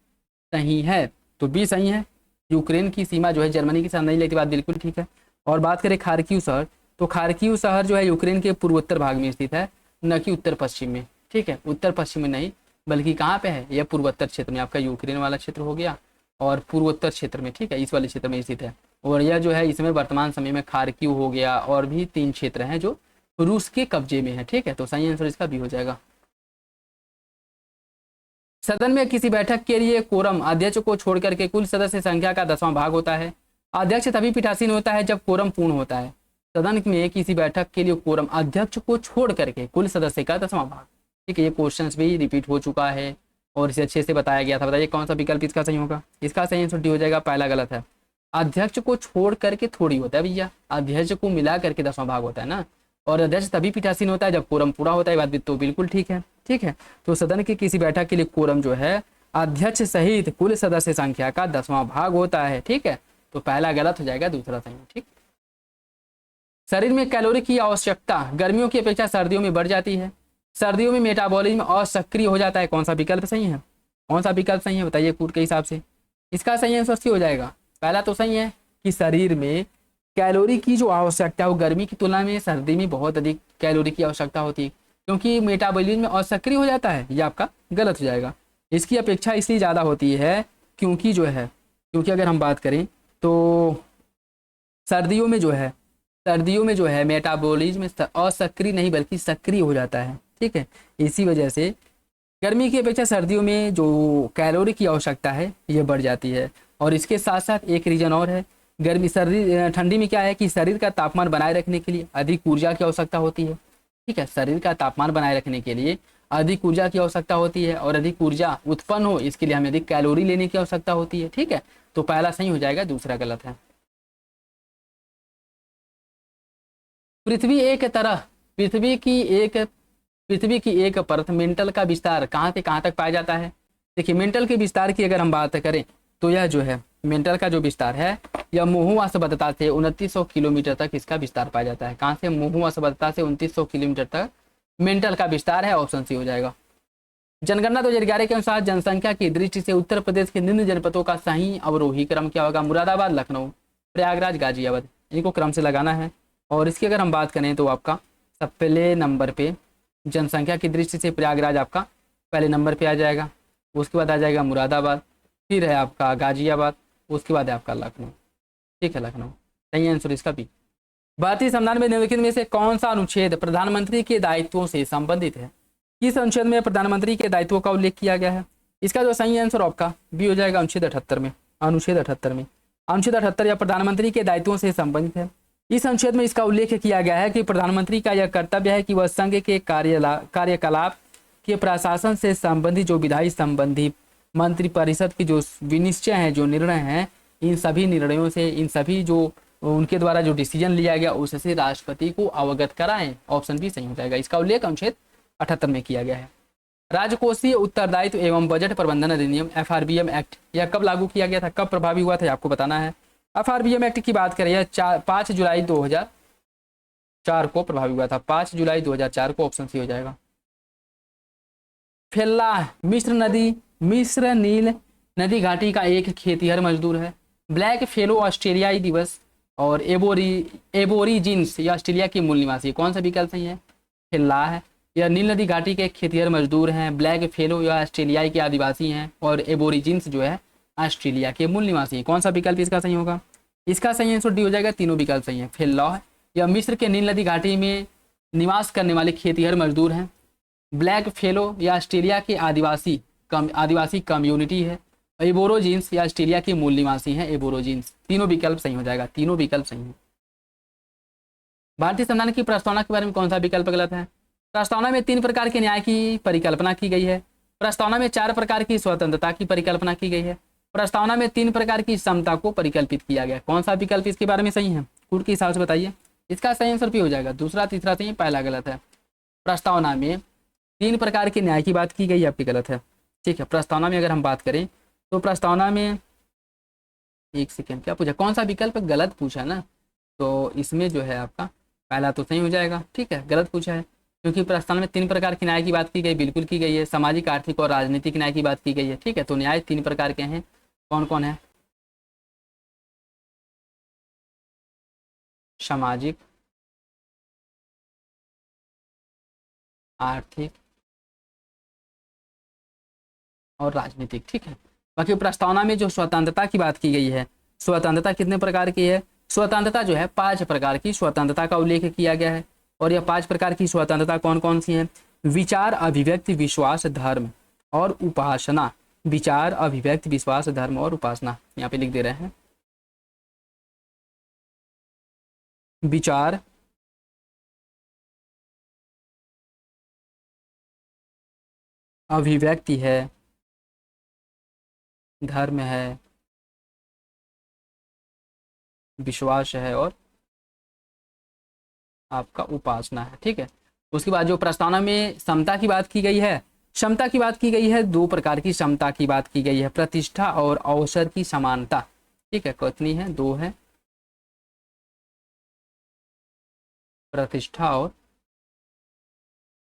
सही है, तो बी सही है। यूक्रेन की सीमा जो है जर्मनी के साथ नहीं लगती, बात बिल्कुल ठीक है। और बात करें खार्किव शहर, तो खार्किव शहर जो है यूक्रेन के पूर्वोत्तर भाग में स्थित है, न कि उत्तर पश्चिम में। ठीक है, उत्तर पश्चिम में नहीं बल्कि कहाँ पे है, यह पूर्वोत्तर क्षेत्र में, आपका यूक्रेन वाला क्षेत्र हो गया और पूर्वोत्तर क्षेत्र में। ठीक है, इस वाले क्षेत्र में स्थित है। और यह जो है इसमें वर्तमान समय में खार्किव हो गया और भी 3 क्षेत्र हैं जो रूस के कब्जे में है। ठीक है, तो सही आंसर इसका भी हो जाएगा। सदन में किसी बैठक के लिए कोरम अध्यक्ष को छोड़कर के कुल सदस्य संख्या का 10वां भाग होता है। अध्यक्ष तभी पीठासीन होता है जब कोरम पूर्ण होता है। सदन में किसी बैठक के लिए कोरम अध्यक्ष को छोड़ करके कुल सदस्य का 10वां भाग। ठीक है, ये क्वेश्चन भी रिपीट हो चुका है और इसे अच्छे से बताया गया था। बताइए कौन सा विकल्प इसका सही होगा, इसका सही आंसर डी हो जाएगा, पहला गलत है। अध्यक्ष को छोड़ करके थोड़ी होता है भैया, अध्यक्ष को मिला करके 10वां भाग होता है ना। और अध्यक्ष तभी पीठासीन होता है जब कोरम पूरा होता है, बात भी तो बिल्कुल ठीक है। ठीक है, तो सदन की किसी बैठक के लिए कोरम जो है अध्यक्ष सहित कुल सदस्य संख्या का 10वां भाग होता है। ठीक है, तो पहला गलत हो जाएगा, दूसरा सही। ठीक, शरीर में कैलोरी की आवश्यकता गर्मियों की अपेक्षा सर्दियों में बढ़ जाती है। सर्दियों में मेटाबॉलिज्म असक्रिय हो जाता है। कौन सा विकल्प सही है, कौन सा विकल्प सही है बताइए कूट के हिसाब से। इसका सही आंसर सी हो जाएगा, पहला तो सही है कि शरीर में कैलोरी की जो आवश्यकता है वो गर्मी की तुलना में सर्दी में बहुत अधिक कैलोरी की आवश्यकता होती है, क्योंकि मेटाबॉलिज्म असक्रिय हो जाता है। ये आपका गलत हो जाएगा। इसकी अपेक्षा इसलिए ज़्यादा होती है क्योंकि जो है, क्योंकि अगर हम बात करें तो सर्दियों में जो है मेटाबॉलिज्म असक्रिय नहीं बल्कि सक्रिय हो जाता है। ठीक है, इसी वजह से गर्मी की अपेक्षा सर्दियों में जो कैलोरी की आवश्यकता है ये बढ़ जाती है। और इसके साथ साथ एक रीजन और है, ठंडी में क्या है कि शरीर का तापमान बनाए रखने के लिए अधिक ऊर्जा की आवश्यकता होती है। ठीक है, शरीर का तापमान बनाए रखने के लिए अधिक ऊर्जा की आवश्यकता होती है, और अधिक ऊर्जा उत्पन्न हो इसके लिए हमें अधिक कैलोरी लेने की आवश्यकता होती है। ठीक है, तो पहला सही हो जाएगा, दूसरा गलत है। पृथ्वी की एक परत मेंटल का विस्तार कहाँ से कहाँ तक पाया जाता है। देखिए मेंटल के विस्तार की अगर हम बात करें तो यह जो है मेंटल का जो विस्तार है यह मुहुआ सभ्यता से 2900 किलोमीटर तक इसका विस्तार पाया जाता है। कहाँ से? मुहुआ सभ्यता से 2900 किलोमीटर तक मेंटल का विस्तार है, ऑप्शन सी हो जाएगा। जनगणना 2011 के अनुसार जनसंख्या की दृष्टि से उत्तर प्रदेश के निम्न जनपदों का सही अवरोही क्रम क्या होगा? मुरादाबाद, लखनऊ, प्रयागराज, गाजियाबाद, इनको क्रम से लगाना है। और इसकी अगर हम बात करें तो आपका सब पहले नंबर पे जनसंख्या की दृष्टि से प्रयागराज आपका पहले नंबर पे आ जाएगा, उसके बाद आ जाएगा मुरादाबाद, फिर है आपका गाजियाबाद, उसके बाद है आपका लखनऊ। ठीक है, लखनऊ सही आंसर इसका भी। भारतीय संविधान में निम्नलिखित में से कौन सा अनुच्छेद प्रधानमंत्री के दायित्वों से संबंधित है? किस अनुच्छेद में प्रधानमंत्री के दायित्वों का उल्लेख किया गया है? इसका जो सही आंसर आपका बी हो जाएगा, अनुच्छेद 78 में। अनुच्छेद 78 में, अनुच्छेद 78 या प्रधानमंत्री के दायित्वों से संबंधित है। इस अनुच्छेद में इसका उल्लेख किया गया है कि प्रधानमंत्री का यह कर्तव्य है कि वह संघ के कार्यकलाप के प्रशासन से संबंधित जो विधायी संबंधी मंत्रिपरिषद की जो विनिश्चय हैं, जो निर्णय हैं, इन सभी निर्णयों से, इन सभी जो उनके द्वारा जो डिसीजन लिया गया उससे राष्ट्रपति को अवगत कराएं। ऑप्शन भी सही हो जाएगा, इसका उल्लेख अनुच्छेद 78 में किया गया है। राजकोषीय उत्तरदायित्व एवं बजट प्रबंधन अधिनियम FRBM एक्ट यह कब लागू किया गया था, कब प्रभावी हुआ था, आपको बताना है। FRBM एक्ट की बात करें, 5 जुलाई 2004 को प्रभावी हुआ था, 5 जुलाई 2004 को, ऑप्शन सी हो जाएगा। फेल्लाह मिस्र नील नदी घाटी का एक खेतिहर मजदूर है। ब्लैक फेलो ऑस्ट्रेलियाई दिवस और एबोरीजिन्स या ऑस्ट्रेलिया के मूल निवासी, कौन सा विकल्प सही है? फेल्लाह है, यह नील नदी घाटी के खेतिहर मजदूर हैं। ब्लैक फेलो या ऑस्ट्रेलियाई के आदिवासी हैं, और एबोरीजिन्स जो है ऑस्ट्रेलिया के मूल निवासी हैं। कौन सा विकल्प इसका सही होगा? इसका सही आंसर डी हो जाएगा, तीनों विकल्प सही है। फेल्लाह या मिस्र के नील नदी घाटी में निवास करने वाले खेतिहर मजदूर हैं। ब्लैक फेलो या ऑस्ट्रेलिया के आदिवासी कम्युनिटी है। एबोरोजिन्स या ऑस्ट्रेलिया के मूल निवासी हैं, एबोरोजिन्स। तीनों विकल्प सही हो जाएगा, तीनों विकल्प सही है। भारतीय संविधान की प्रस्तावना के बारे में कौन सा विकल्प गलत है? प्रस्तावना में 3 प्रकार के न्याय की परिकल्पना की गई है। प्रस्तावना में 4 प्रकार की स्वतंत्रता की परिकल्पना की गई है। प्रस्तावना में 3 प्रकार की समता को परिकल्पित किया गया। कौन सा विकल्प इसके बारे में सही है? कोड के हिसाब से बताइए। इसका सही आंसर भी हो जाएगा, दूसरा तीसरा सही है, पहला गलत है। प्रस्तावना में 3 प्रकार के न्याय की बात की गई, आपकी गलत है। ठीक है, प्रस्तावना में अगर हम बात करें तो प्रस्तावना में, एक सेकेंड, क्या पूछा, कौन सा विकल्प गलत पूछा ना, तो इसमें जो है आपका पहला तो सही हो जाएगा। ठीक है, गलत पूछा है क्योंकि प्रस्तावना में 3 प्रकार के न्याय की बात की गई, बिल्कुल की गई है। सामाजिक, आर्थिक और राजनीतिक न्याय की बात की गई है। ठीक है, तो न्याय 3 प्रकार के हैं, कौन कौन है? सामाजिक, आर्थिक और राजनीतिक। ठीक है, बाकी प्रस्तावना में जो स्वतंत्रता की बात की गई है, स्वतंत्रता कितने प्रकार की है? स्वतंत्रता जो है 5 प्रकार की स्वतंत्रता का उल्लेख किया गया है। और यह 5 प्रकार की स्वतंत्रता कौन कौन सी हैं? विचार, अभिव्यक्ति, विश्वास, धर्म और उपासना। विचार, अभिव्यक्ति, विश्वास, धर्म और उपासना, यहाँ पे लिख दे रहे हैं। विचार, अभिव्यक्ति है, धर्म है, विश्वास है और आपका उपासना है। ठीक है, उसके बाद जो प्रस्तावना में समता की बात की गई है, क्षमता की बात की गई है, 2 प्रकार की क्षमता की बात की गई है, प्रतिष्ठा और अवसर की समानता। ठीक है, कितनी है? 2 है, प्रतिष्ठा और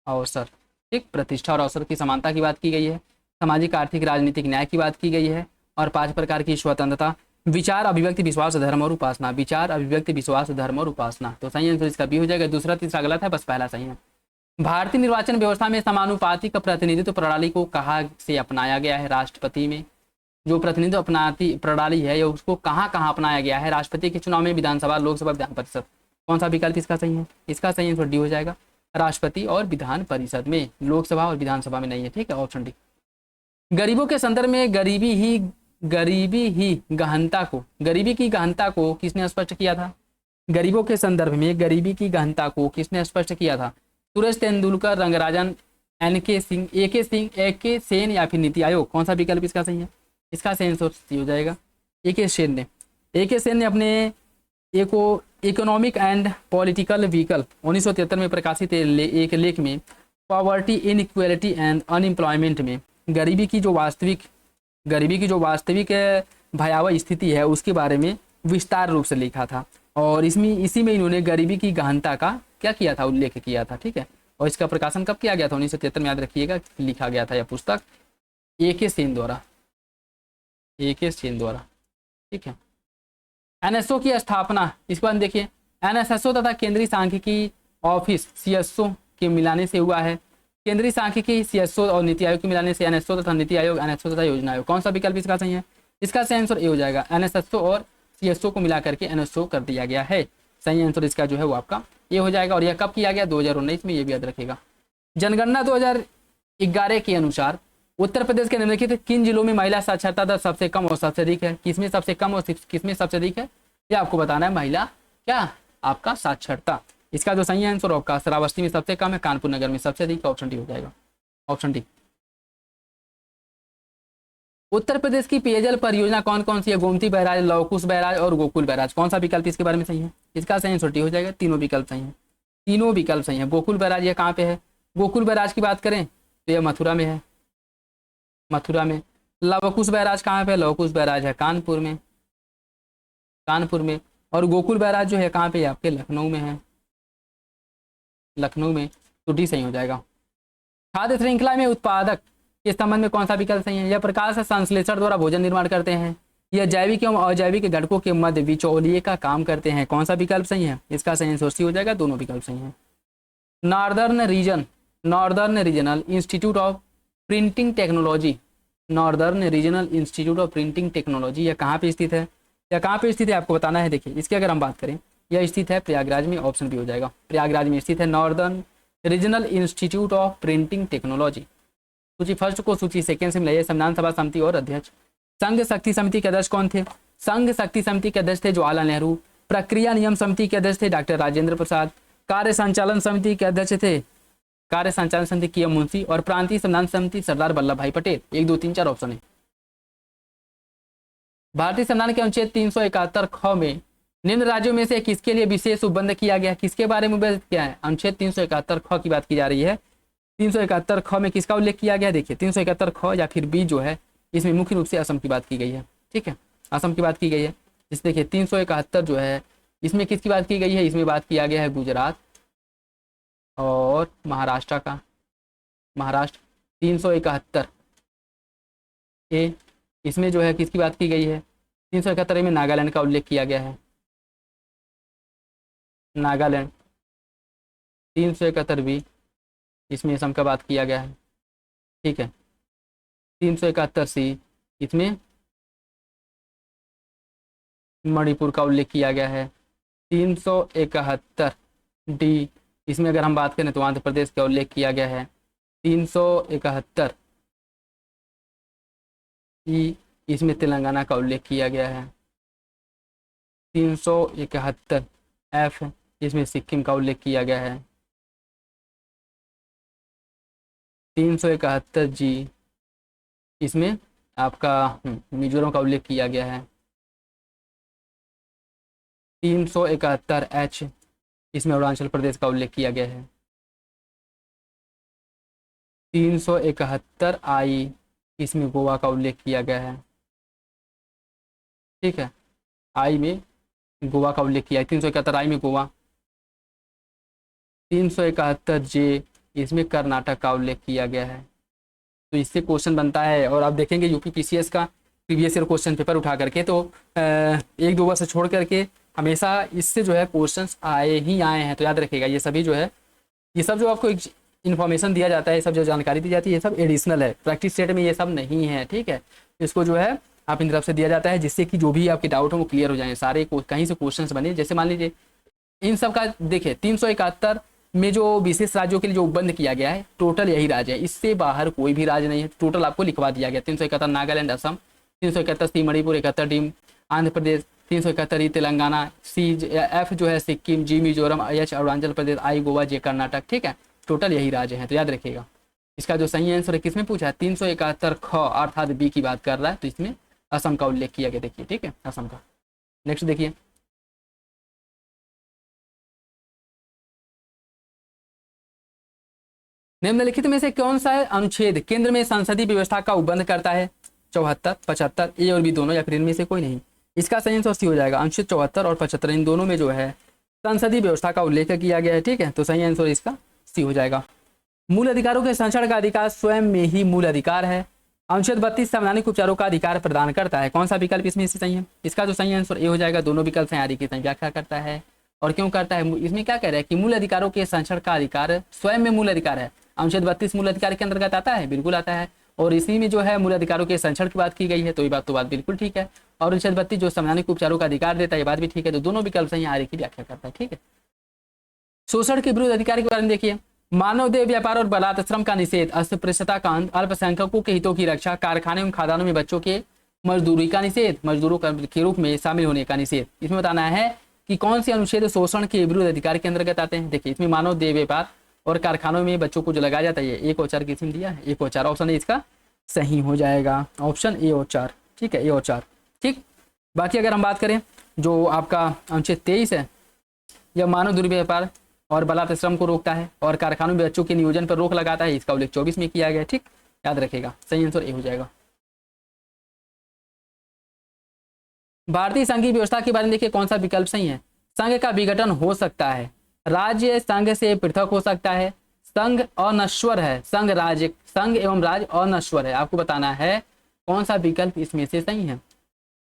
अवसर। ठीक, प्रतिष्ठा और अवसर की समानता की बात की गई है। सामाजिक, आर्थिक, राजनीतिक न्याय की बात की गई है। और 5 प्रकार की स्वतंत्रता, विचार, अभिव्यक्ति, विश्वास, धर्म और उपासना। विचार, अभिव्यक्ति, विश्वास, धर्म और उपासना। तो सही आंसर इसका बी हो जाएगा, दूसरा तीसरा गलत है, बस पहला सही है। भारतीय निर्वाचन व्यवस्था में समानुपातिक प्रतिनिधित्व प्रणाली को कहाँ से अपनाया गया है? राष्ट्रपति में जो प्रतिनिधित्व अपनाती प्रणाली है ये उसको कहाँ कहाँ अपनाया गया है? राष्ट्रपति के चुनाव में, विधानसभा, लोकसभा, विधान परिषद। कौन सा विकल्प इसका सही है? इसका सही आंसर डी हो जाएगा, राष्ट्रपति और विधान परिषद में, लोकसभा और विधानसभा में नहीं है। ठीक है, ऑप्शन डी। गरीबों के संदर्भ में गरीबी की गहनता को किसने स्पष्ट किया था? गरीबों के संदर्भ में गरीबी की गहनता को किसने स्पष्ट किया था? सुरेश तेंदुलकर, रंगराजन AK सेन या फिर नीति आयोग, कौन सा विकल्प इसका सही है? इसका सही आंसर सी हो जाएगा। AK सेन ने अपने इकोनॉमिक एंड पॉलिटिकल विकल्प 1973 में प्रकाशित एक लेख में पॉवर्टी, इनइक्वालिटी एंड अनएम्प्लॉयमेंट में गरीबी की जो वास्तविक भयावह स्थिति है उसके बारे में विस्तार रूप से लिखा था। और इसी में इन्होंने गरीबी की गहनता का क्या किया था, उल्लेख किया था। ठीक है, और इसका प्रकाशन कब किया गया था? 1973 में, याद रखिएगा, लिखा गया था यह पुस्तक AK सेन द्वारा। ठीक है। NSO की स्थापना, इस बार देखिए, NSSO तथा केंद्रीय सांख्यिकी ऑफिस CSO के मिलाने से हुआ है। केंद्रीय सांख्यिकी CSO और नीति आयोग के मिलाने से NSO तथा नीति आयोग, NSO तथा योजना आयोग, कौन सा विकल्प इसका सही है? इसका सही आंसर ए हो जाएगा। NSSO और CSO को मिला करके NSO कर दिया गया है। सही आंसर इसका जो है वो आपका ये हो जाएगा। और यह कब किया गया? 2019 में, ये भी याद रखेगा। जनगणना 2011 के अनुसार उत्तर प्रदेश के निम्नलिखित किन जिलों में महिला साक्षरता दर सबसे कम और सबसे अधिक है? किसमें सबसे कम और किसमें सबसे अधिक है, ये आपको बताना है। महिला क्या आपका साक्षरता, इसका जो सही आंसर आपका श्रावस्ती में सबसे कम है, कानपुर नगर में सबसे अधिक, ऑप्शन डी हो जाएगा, ऑप्शन डी। उत्तर प्रदेश की पेयजल परियोजना कौन कौन सी है? गोमती बैराज, लवकुश बैराज और गोकुल बैराज, कौन सा विकल्प इसके बारे में सही है? इसका सही आंसर डी हो जाएगा। तीनों विकल्प सही है, तीनों विकल्प सही है। गोकुल बैराज ये कहाँ पे है? गोकुल बैराज की बात करें तो यह मथुरा में है, मथुरा में। लवकुश बैराज कहाँ पे? लवकुश बैराज है कानपुर में, कानपुर में। और गोकुल बैराज जो है कहाँ पे? आपके लखनऊ में है, लखनऊ में। तो डी सही हो जाएगा। खाद्य श्रृंखला में उत्पादक के संबंध में कौन सा विकल्प सही है? यह प्रकाश संश्लेषण द्वारा भोजन निर्माण करते हैं, यह जैविक एवं अजैविक घटकों के मध्य बिचौलिए का काम करते हैं, कौन सा विकल्प सही है? इसका सही आंसर सी हो जाएगा। दोनों विकल्प सही है। Northern regional institute of printing technology, northern regional institute of printing technology, यह कहाँ पे स्थित है? यह कहाँ पे स्थित है आपको बताना है। देखिए, इसकी अगर हम बात करें, यह स्थित है प्रयागराज में, ऑप्शन बी हो जाएगा। प्रयागराज में स्थित है northern regional institute of printing technology. सूची फर्स्ट को सूची सेकेंड से मिलाइए। संविधान सभा समिति और अध्यक्ष। संघ शक्ति समिति के अध्यक्ष कौन थे? संघ शक्ति समिति के अध्यक्ष थे जवाहरलाल नेहरू। प्रक्रिया नियम समिति के अध्यक्ष थे डॉक्टर राजेंद्र प्रसाद। कार्य संचालन समिति के अध्यक्ष थे KM मुंशी। और प्रांतीय संविधान समिति सरदार वल्लभ भाई पटेल। 1 2 3 4 ऑप्शन है। भारतीय संविधान के अनुच्छेद 371 ख में निम्न राज्यों में से किसके लिए विशेष उपबंध किया गया? किसके बारे में क्या है? अनुच्छेद 371 ख की बात की जा रही है। 371 ख में किसका उल्लेख किया गया? देखिए, 371 ख या फिर बी जो है, इसमें मुख्य रूप से असम की बात की गई है। ठीक है, असम की बात की गई है। इस देखिए 371 जो है, इसमें किसकी बात की गई है? इसमें बात किया गया है गुजरात और महाराष्ट्र का। महाराष्ट्र 371 ए, इसमें जो है किसकी बात की गई है? 371 में नागालैंड का उल्लेख किया गया है, नागालैंड। 371 बी, इसमें असम का बात किया गया है। ठीक है, 371 सी, इसमें मणिपुर का उल्लेख किया गया है। 371 डी, इसमें अगर हम बात करें तो आंध्र प्रदेश का उल्लेख किया गया है। 371 ई, इसमें तेलंगाना का उल्लेख किया गया है। 371 एफ, इसमें सिक्किम का उल्लेख किया गया है। 371 जी, इसमें आपका मिजोरम का उल्लेख किया गया है। 371 एच, इसमें अरुणाचल प्रदेश का उल्लेख किया गया है। 371 आई, इसमें गोवा का उल्लेख किया गया है। ठीक है, आई में गोवा का उल्लेख किया है। 371 आई में गोवा। 371 जे, इसमें कर्नाटक का उल्लेख किया गया है। तो इससे क्वेश्चन बनता है। और आप देखेंगे यूपी PCS का प्रीवियस ईयर क्वेश्चन पेपर उठा करके, तो 1-2 वर्ष छोड़ करके हमेशा इससे जो है क्वेश्चंस आए ही आए हैं। तो याद रखिएगा, ये सभी जो है, ये सब जो आपको एक इन्फॉर्मेशन दिया जाता है, ये सब जो जानकारी दी जाती है, ये सब एडिशनल है, प्रैक्टिस सेट में ये सब नहीं है। ठीक है, इसको जो है आप इन तरफ से दिया जाता है, जिससे कि जो भी आपके डाउट हो वो क्लियर हो जाए, सारे कहीं से क्वेश्चंस बने। जैसे मान लीजिए इन सब का देखिए, 371 में जो विशेष राज्यों के लिए जो उपबंध किया गया है, टोटल यही राज्य है, इससे बाहर कोई भी राज्य नहीं है। टोटल आपको लिखवा दिया गया। 371 नागालैंड असम, 371 सी मणिपुर, 71 डी आंध्र प्रदेश, 371 ई तेलंगाना, सी एफ जो है सिक्किम, जी मिजोरम, एच अरुणाचल प्रदेश, आई गोवा, जे कर्नाटक। ठीक है, टोटल यही राज्य हैं, तो याद रखिएगा। इसका जो सही आंसर है किसमें पूछा है, 371 ख अर्थात बी की बात कर रहा है, तो इसमें असम का उल्लेख किया गया। देखिए ठीक है, असम का। नेक्स्ट देखिए, निम्नलिखित में से कौन सा अनुच्छेद केंद्र में संसदीय व्यवस्था का उपबंध करता है, 74, 75, ए और बी दोनों या फिर इनमें से कोई नहीं। इसका सही आंसर सी हो जाएगा, अनुच्छेद 74 और 75 इन दोनों में जो है संसदीय व्यवस्था का उल्लेख किया गया है। ठीक है, तो सही आंसर इसका सी हो जाएगा। मूल अधिकारों के संरक्षण का अधिकार स्वयं में ही मूल अधिकार है। अनुच्छेद 32 संवैधानिक उपचारों का अधिकार प्रदान करता है। कौन सा विकल्प इसमें से सही है, इसका जो सही आंसर ए हो जाएगा। दोनों विकल्प हैं, आदि की सही व्याख्या करता है। और क्यों करता है, इसमें क्या कह रहा है कि मूल अधिकारों के संरक्षण का अधिकार स्वयं में मूल अधिकार है। अनुच्छेद 32 मूल अधिकार के अंतर्गत आता है, बिल्कुल आता है। और इसी में जो है मूल अधिकारों के संरक्षण की बात की गई है, तो ये बात बिल्कुल ठीक है। और अनुच्छेद 32 जो संवैधानिक उपचारों का अधिकार देता है, ये बात भी ठीक है। तो दोनों विकल्प सही, आदि की व्याख्या करता है। ठीक है, शोषण के विरुद्ध अधिकार के बारे में देखिए, मानव देह व्यापार और बलात् श्रम का निषेध, अस्पृश्यता का अंत, अल्पसंख्यकों के हितों की रक्षा, कारखाने एवं खदानों में बच्चों के मजदूरी का निषेध, मजदूरों के रूप में शामिल होने का निषेध। इसमें बताना है कि कौन से अनुच्छेद शोषण के विरुद्ध अधिकार के अंतर्गत आते हैं। देखिए, इसमें मानव देह व्यापार और कारखानों में बच्चों को जो लगाया जाता है, एक और 4 किस्म दिया है, 1 और 4 ऑप्शन है इसका सही हो जाएगा, ऑप्शन ए और 4। ठीक है, ए और 4 ठीक। बाकी अगर हम बात करें जो आपका अनुच्छेद 23 है, यह मानव दुर्व्यापार और बलात् श्रम को रोकता है और कारखानों में बच्चों के नियोजन पर रोक लगाता है। इसका उल्लेख 24 में किया गया। ठीक, याद रखेगा, सही आंसर ए हो जाएगा। भारतीय संघीय व्यवस्था के बारे में देखिए, कौन सा विकल्प सही है। संघ का विघटन हो सकता है, राज्य संघ से पृथक हो सकता है, संघ अनश्वर है, संघ एवं राज्य अनश्वर है। आपको बताना है कौन सा विकल्प इसमें से सही है।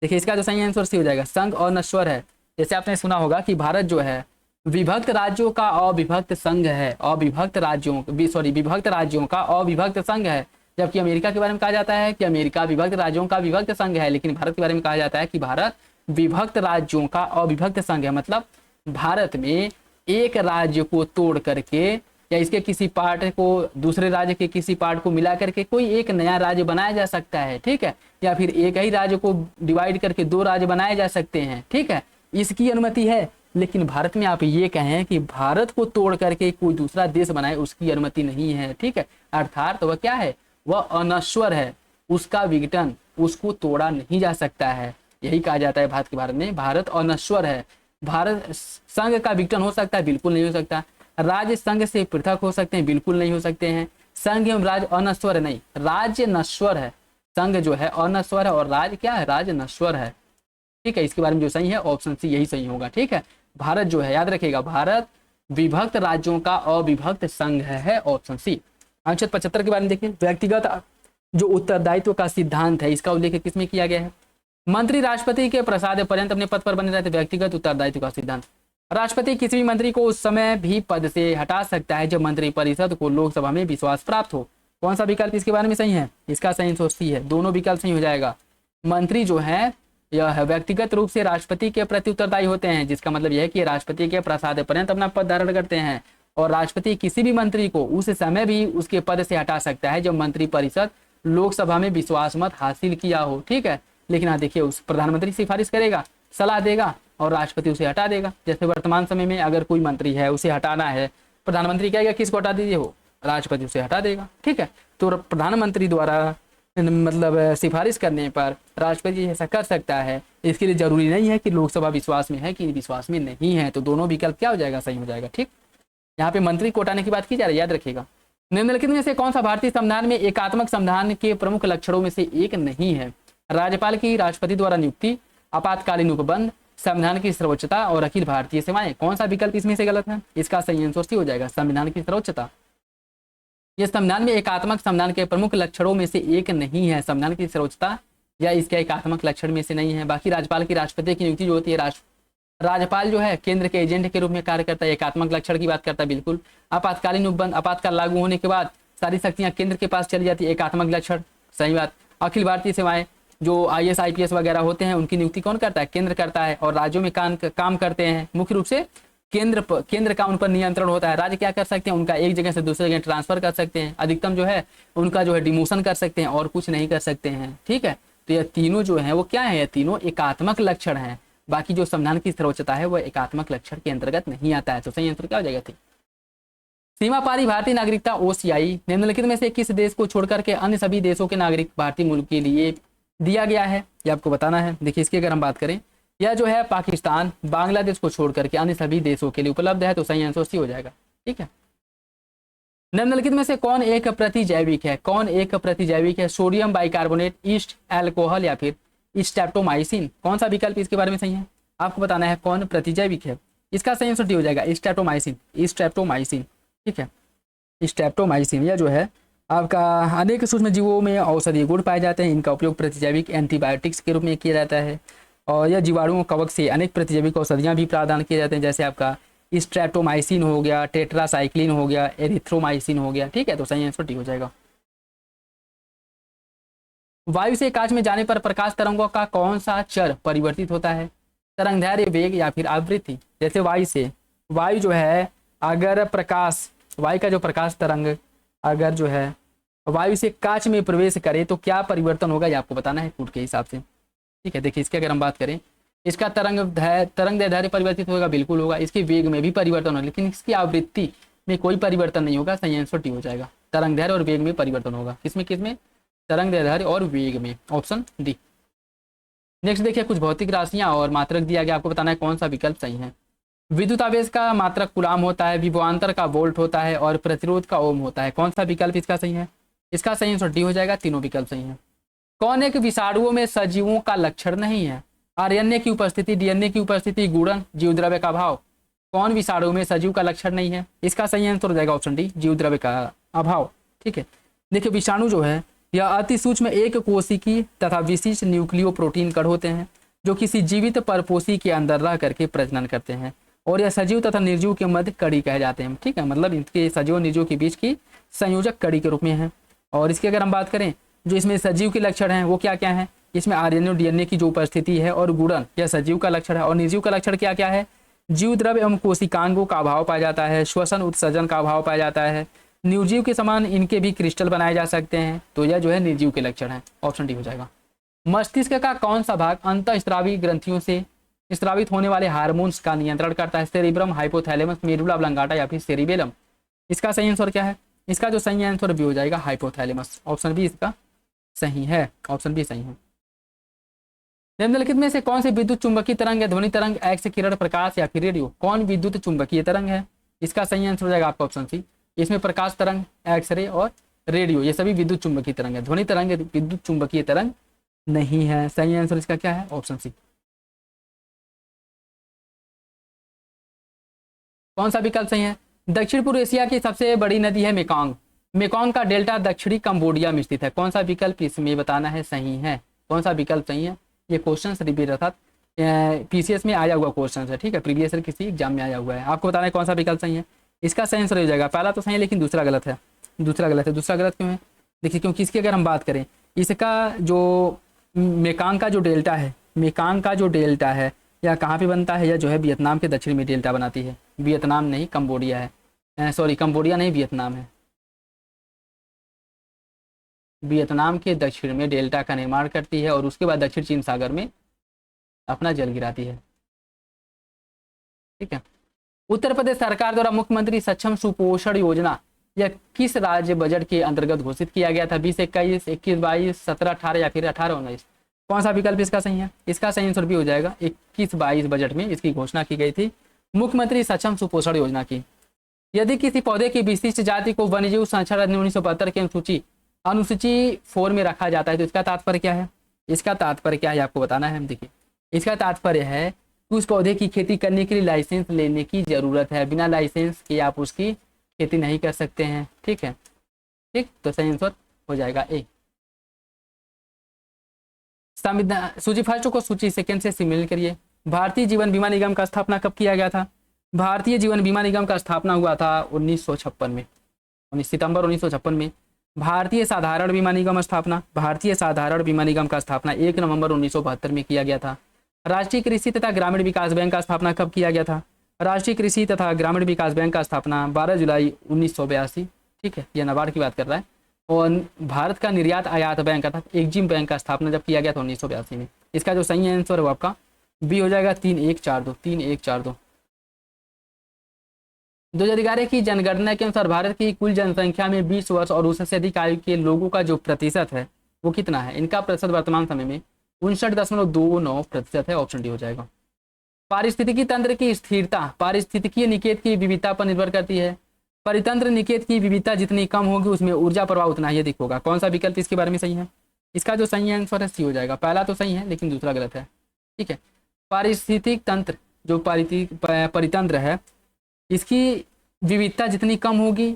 देखिए, इसका जो सही आंसर सी हो जाएगा, संघ अनश्वर है। जैसे आपने सुना होगा कि भारत जो है विभक्त राज्यों का अविभक्त संघ है, विभक्त राज्यों का अविभक्त संघ है। जबकि अमेरिका के बारे में कहा जाता है कि अमेरिका विभक्त राज्यों का विभक्त संघ है, लेकिन भारत के बारे में कहा जाता है कि भारत विभक्त राज्यों का अविभक्त संघ है। मतलब भारत में एक राज्य को तोड़ करके या इसके किसी पार्ट को दूसरे राज्य के किसी पार्ट को मिला करके कोई एक नया राज्य बनाया जा सकता है। ठीक है, या फिर एक ही राज्य को डिवाइड करके 2 राज्य बनाए जा सकते हैं। ठीक है, इसकी अनुमति है। लेकिन भारत में आप ये कहें कि भारत को तोड़ करके कोई दूसरा देश बनाए, उसकी अनुमति नहीं है। ठीक है, अर्थात वह क्या है, वह अनश्वर है, उसका विघटन उसको तोड़ा नहीं जा सकता है। यही कहा जाता है भारत के बारे में, भारत अनश्वर है। भारत संघ का विघटन हो सकता है, बिल्कुल नहीं हो सकता। राज्य संघ से पृथक हो सकते हैं, बिल्कुल नहीं हो सकते हैं। संघ एवं राज्य अनश्वर है, नहीं, राज्य नश्वर है। संघ जो है अनश्वर है और राज्य क्या है, राज्य नश्वर है। ठीक है, इसके बारे में जो सही है ऑप्शन सी यही सही होगा। ठीक है, भारत जो है, याद रखिएगा, भारत विभक्त राज्यों का अविभक्त संघ है, ऑप्शन सी। अनुच्छेद 75 के बारे में देखिए, व्यक्तिगत जो उत्तरदायित्व का सिद्धांत है, इसका उल्लेख किसमें किया गया है। मंत्री राष्ट्रपति के प्रसाद पर्यंत अपने पद पर बने रहते, व्यक्तिगत उत्तरदायित्व का सिद्धांत। राष्ट्रपति किसी भी मंत्री को उस समय भी पद से हटा सकता है जब मंत्री परिषद को लोकसभा में विश्वास प्राप्त हो। कौन सा विकल्प इसके बारे में सही है, इसका सही आंसर सी है। दोनों विकल्प सही हो जाएगा। मंत्री जो है यह व्यक्तिगत रूप से राष्ट्रपति के प्रति उत्तरदायी होते हैं, जिसका मतलब यह है कि राष्ट्रपति के प्रसाद पर्यंत अपना पद धारण करते हैं और राष्ट्रपति किसी भी मंत्री को उस समय भी उसके पद से हटा सकता है जब मंत्री परिषद लोकसभा में विश्वास मत हासिल किया हो। ठीक है, लेकिन आप देखिए, उस प्रधानमंत्री सिफारिश करेगा, सलाह देगा और राष्ट्रपति उसे हटा देगा। जैसे वर्तमान समय में अगर कोई मंत्री है, उसे हटाना है, प्रधानमंत्री कहेगा किसको हटा दीजिए, हो राष्ट्रपति उसे हटा देगा। ठीक है, तो प्रधानमंत्री द्वारा मतलब सिफारिश करने पर राष्ट्रपति ऐसा कर सकता है। इसके लिए जरूरी नहीं है कि लोकसभा विश्वास में है कि विश्वास में नहीं है। तो दोनों विकल्प क्या हो जाएगा, सही हो जाएगा। ठीक, यहाँ पे मंत्री को हटाने की बात की जा रही है, याद रखिएगा। निम्नलिखित में से कौन सा भारतीय संविधान में एकात्मक संविधान के प्रमुख लक्षणों में से एक नहीं है। राज्यपाल की राष्ट्रपति द्वारा नियुक्ति, आपातकालीन उपबंध, संविधान की सर्वोच्चता और अखिल भारतीय सेवाएं। कौन सा विकल्प इसमें से गलत है, इसका सही आंसर सी हो जाएगा, संविधान की सर्वोच्चता। यह संविधान में एकात्मक संविधान के प्रमुख लक्षणों में से एक नहीं है। संविधान की सर्वोच्चता या इसके एकात्मक लक्षण में से नहीं है। बाकी राज्यपाल की राष्ट्रपति की नियुक्ति जो होती है, राज्यपाल जो है केंद्र के एजेंट के रूप में कार्य करता है, एकात्मक लक्षण की बात करता है, बिल्कुल। आपातकालीन उपबंध, आपातकाल लागू होने के बाद सारी शक्तियां केंद्र के पास चली जाती है, एकात्मक लक्षण, सही बात। अखिल भारतीय सेवाएं, जो IAS IPS वगैरह होते हैं, उनकी नियुक्ति कौन करता है, केंद्र करता है और राज्यों में काम करते हैं। मुख्य रूप से केंद्र का उन पर नियंत्रण होता है। राज्य क्या कर सकते हैं, उनका एक जगह से दूसरी जगह ट्रांसफर कर सकते हैं, अधिकतम जो है उनका जो है डिमोशन कर सकते हैं और कुछ नहीं कर सकते हैं। ठीक है, तो ये तीनों जो है वो क्या है, ये तीनों एकात्मक लक्षण हैं। बाकी जो संविधान की सर्वोच्चता है वह एकात्मक लक्षण के अंतर्गत नहीं आता है। तो सही आंसर क्या हो जाएगा, सीमा पारी भारतीय नागरिकता ओसीआई निम्नलिखित में से किस देश को छोड़कर के अन्य सभी देशों के नागरिक भारतीय मूल के लिए दिया गया है, ये आपको बताना है। देखिए इसकी अगर हम बात करें, यह जो है पाकिस्तान बांग्लादेश को छोड़कर के अन्य सभी देशों के लिए उपलब्ध है, तो सही आंसर सी हो जाएगा। ठीक है, निम्नलिखित में से कौन एक प्रतिजैविक है, कौन एक प्रतिजैविक है, सोडियम बाइकार्बोनेट, ईस्ट अल्कोहल या फिर स्ट्रेप्टोमाइसिन, कौन सा विकल्प इसके बारे में सही है, आपको बताना है कौन प्रतिजैविक है। इसका सही आंसर डी हो जाएगा स्ट्रेप्टोमाइसिन, स्ट्रेप्टोमाइसिन। ठीक है, स्ट्रेप्टोमाइसिन यह जो है आपका अनेक सूक्ष्म जीवों में औषधीय गुण पाए जाते हैं, इनका उपयोग प्रतिजैविक एंटीबायोटिक्स के रूप में किया जाता है और यह जीवाणुओं कवक से अनेक प्रतिजैविक औषधियाँ भी प्रदान किए जाते हैं, जैसे आपका स्ट्रेप्टोमाइसिन हो गया, टेट्रासाइक्लिन हो गया, एरिथ्रोमाइसिन हो गया। ठीक है, तो सही आंसर डी हो जाएगा। वायु से कांच में जाने पर प्रकाश तरंगों का कौन सा चर परिवर्तित होता है, तरंगदैर्घ्य, वेग या फिर आवृत्ति। जैसे वायु जो है अगर प्रकाश, वायु का जो प्रकाश तरंग अगर जो है वायु से कांच में प्रवेश करे तो क्या परिवर्तन होगा, ये आपको बताना है फुट के हिसाब से। ठीक है, देखिए इसके अगर हम बात करें, इसका तरंगदैर्घ्य परिवर्तित होगा, बिल्कुल होगा। इसके वेग में भी परिवर्तन होगा, लेकिन इसकी आवृत्ति में कोई परिवर्तन नहीं होगा। सही आंसर डी हो जाएगा। तरंगदैर्घ्य और वेग में परिवर्तन होगा, किसमें तरंगदैर्घ्य और वेग में, ऑप्शन डी। नेक्स्ट देखिए कुछ भौतिक राशियां और मात्रक दिया गया, आपको बताना है कौन सा विकल्प सही है। विद्युत आवेश का मात्रक कूलाम होता है, विभवांतर का वोल्ट होता है और प्रतिरोध का ओम होता है, कौन सा विकल्प इसका सही है। इसका सही आंसर डी हो जाएगा, तीनों विकल्प सही है। कौन एक विषाणुओं में सजीवों का लक्षण नहीं है, आरएनए की उपस्थिति, डीएनए की उपस्थिति, गुणन, जीवद्रव्य का अभाव। कौन विषाणु में सजीव का लक्षण नहीं है, इसका सही आंसर हो जाएगा ऑप्शन डी, जीवद्रव्य का अभाव। ठीक है, देखिए विषाणु जो है यह अति सूक्ष्म एक कोशिकी तथा विशिष्ट न्यूक्लियो प्रोटीन कण होते हैं जो किसी जीवित परपोषी के अंदर रह करके प्रजनन करते हैं और यह सजीव तथा निर्जीव के मध्य कड़ी कहे जाते हैं। ठीक है, मतलब इनके सजीव और निर्जीव के बीच की संयोजक कड़ी के रूप में है। और इसकी अगर हम बात करें, जो इसमें सजीव के लक्षण हैं वो क्या क्या है, इसमें आरएनए और डीएनए की जो उपस्थिति है और गुणन, यह सजीव का लक्षण है। और निर्जीव का लक्षण क्या क्या है, जीव द्रव्य एवं कोशिकांगों का अभाव पाया जाता है, श्वसन उत्सर्जन का अभाव पाया जाता है, निर्जीव के समान इनके भी क्रिस्टल बनाए जा सकते हैं, तो यह जो है निर्जीव के लक्षण है, ऑप्शन डी हो जाएगा। मस्तिष्क का कौन सा भाग अंतःस्रावी ग्रंथियों से स्रावित होने वाले हार्मोन्स का नियंत्रण करता है, सेरिब्रम, हाइपोथैलेमस, मेडुला ऑब्लंगाटा या फिर सेरिबेलम। इसका सही आंसर क्या है, इसका जो सही आंसर भी हो जाएगा हाइपोथैलेमस, ऑप्शन बी इसका सही है, ऑप्शन बी सही है। निम्नलिखित में से कौन सी विद्युत चुंबकीय तरंग है, ध्वनि तरंग, एक्स किरण, प्रकाश या फिर रेडियो। कौन विद्युत चुंबकीय तरंग है, इसका सही आंसर हो जाएगा आपका ऑप्शन सी। इसमें प्रकाश तरंग, एक्सरे और रेडियो ये सभी विद्युत चुंबकीय तरंग है, ध्वनि तरंग विद्युत चुंबकीय तरंग नहीं है। सही आंसर इसका क्या है, ऑप्शन सी। कौन सा विकल्प सही है, दक्षिण पूर्व एशिया की सबसे बड़ी नदी है मेकोंग, मेकोंग का डेल्टा दक्षिणी कंबोडिया में स्थित है, कौन सा विकल्प इसमें बताना है सही है, कौन सा विकल्प सही है। ये क्वेश्चन रिपीट अर्थात पीसीएस में आया हुआ क्वेश्चन है, ठीक है, प्रीवियस ईयर किसी एग्जाम में आया हुआ है, आपको बताना है कौन सा विकल्प सही है। इसका सही आंसर हो जाएगा, पहला तो सही है लेकिन दूसरा गलत है, दूसरा गलत है। दूसरा गलत क्यों है, देखिए क्योंकि इसकी अगर हम बात करें, इसका जो मेकांग का जो डेल्टा है, मेकांग का जो डेल्टा है यह कहाँ पे बनता है, यह जो है वियतनाम के दक्षिण में डेल्टा बनाती है, वियतनाम नहीं कंबोडिया है, सॉरी कंबोडिया नहीं वियतनाम है, वियतनाम के दक्षिण में डेल्टा का निर्माण करती है और उसके बाद दक्षिण चीन सागर में अपना जल गिराती है। ठीक है, उत्तर प्रदेश सरकार द्वारा मुख्यमंत्री सक्षम सुपोषण योजना यह किस राज्य बजट के अंतर्गत घोषित किया गया था, 2021, 21-22, 17-18 या फिर 18-19। कौन सा विकल्प इसका सही है, इसका सही आंसर भी हो जाएगा 21-22 बजट में इसकी घोषणा की गई थी, मुख्यमंत्री सक्षम सुपोषण योजना की। यदि किसी पौधे की विशिष्ट जाति को वन्यजीव संरक्षण अधिनियम 1972 की अनुसूची 4 में रखा जाता है तो इसका तात्पर्य क्या है, इसका तात्पर्य क्या है आपको बताना है। देखिए इसका तात्पर्य है कि उस पौधे की खेती करने के लिए लाइसेंस लेने की जरूरत है, बिना लाइसेंस के आप उसकी खेती नहीं कर सकते हैं। ठीक है, ठीक, तो सही आंसर हो जाएगा ए। संविधान सूची फर्स्ट को सूची सेकंड से सिमिलर करिए। भारतीय जीवन बीमा निगम का स्थापना कब किया गया था, भारतीय जीवन बीमा निगम का स्थापना हुआ था 1956 में, 19 सितंबर 1956 में। भारतीय साधारण बीमा निगम स्थापना, भारतीय साधारण बीमा निगम का स्थापना 1 नवंबर 1972 में किया गया था। राष्ट्रीय कृषि तथा ग्रामीण विकास बैंक का स्थापना कब किया गया था, राष्ट्रीय कृषि तथा ग्रामीण विकास बैंक का स्थापना 12 जुलाई 1982। ठीक है, यह नाबार्ड की बात कर रहा है। और भारत का निर्यात आयात बैंक अर्थात एग्जिम बैंक का स्थापना जब किया गया था 1982 में। इसका जो सही आंसर है वो आपका बी हो जाएगा 3142, 3142। 2011 की जनगणना के अनुसार भारत की कुल जनसंख्या में 20 वर्ष और उससे अधिक आयु के लोगों का जो प्रतिशत है वो कितना है? इनका प्रतिशत वर्तमान समय में 59.29% है। ऑप्शन डी हो जाएगा। पारिस्थितिकी तंत्र की स्थिरता पारिस्थितिकीय निकेत की विविधता पर निर्भर करती है। परितंत्र निकेत की विविधता जितनी कम होगी उसमें ऊर्जा प्रवाह उतना ही अधिक होगा। कौन सा विकल्प इसके बारे में सही है? इसका जो सही आंसर है सी हो जाएगा। पहला तो सही है लेकिन दूसरा गलत है। ठीक है, पारिस्थितिक तंत्र जो परितंत्र है इसकी विविधता जितनी कम होगी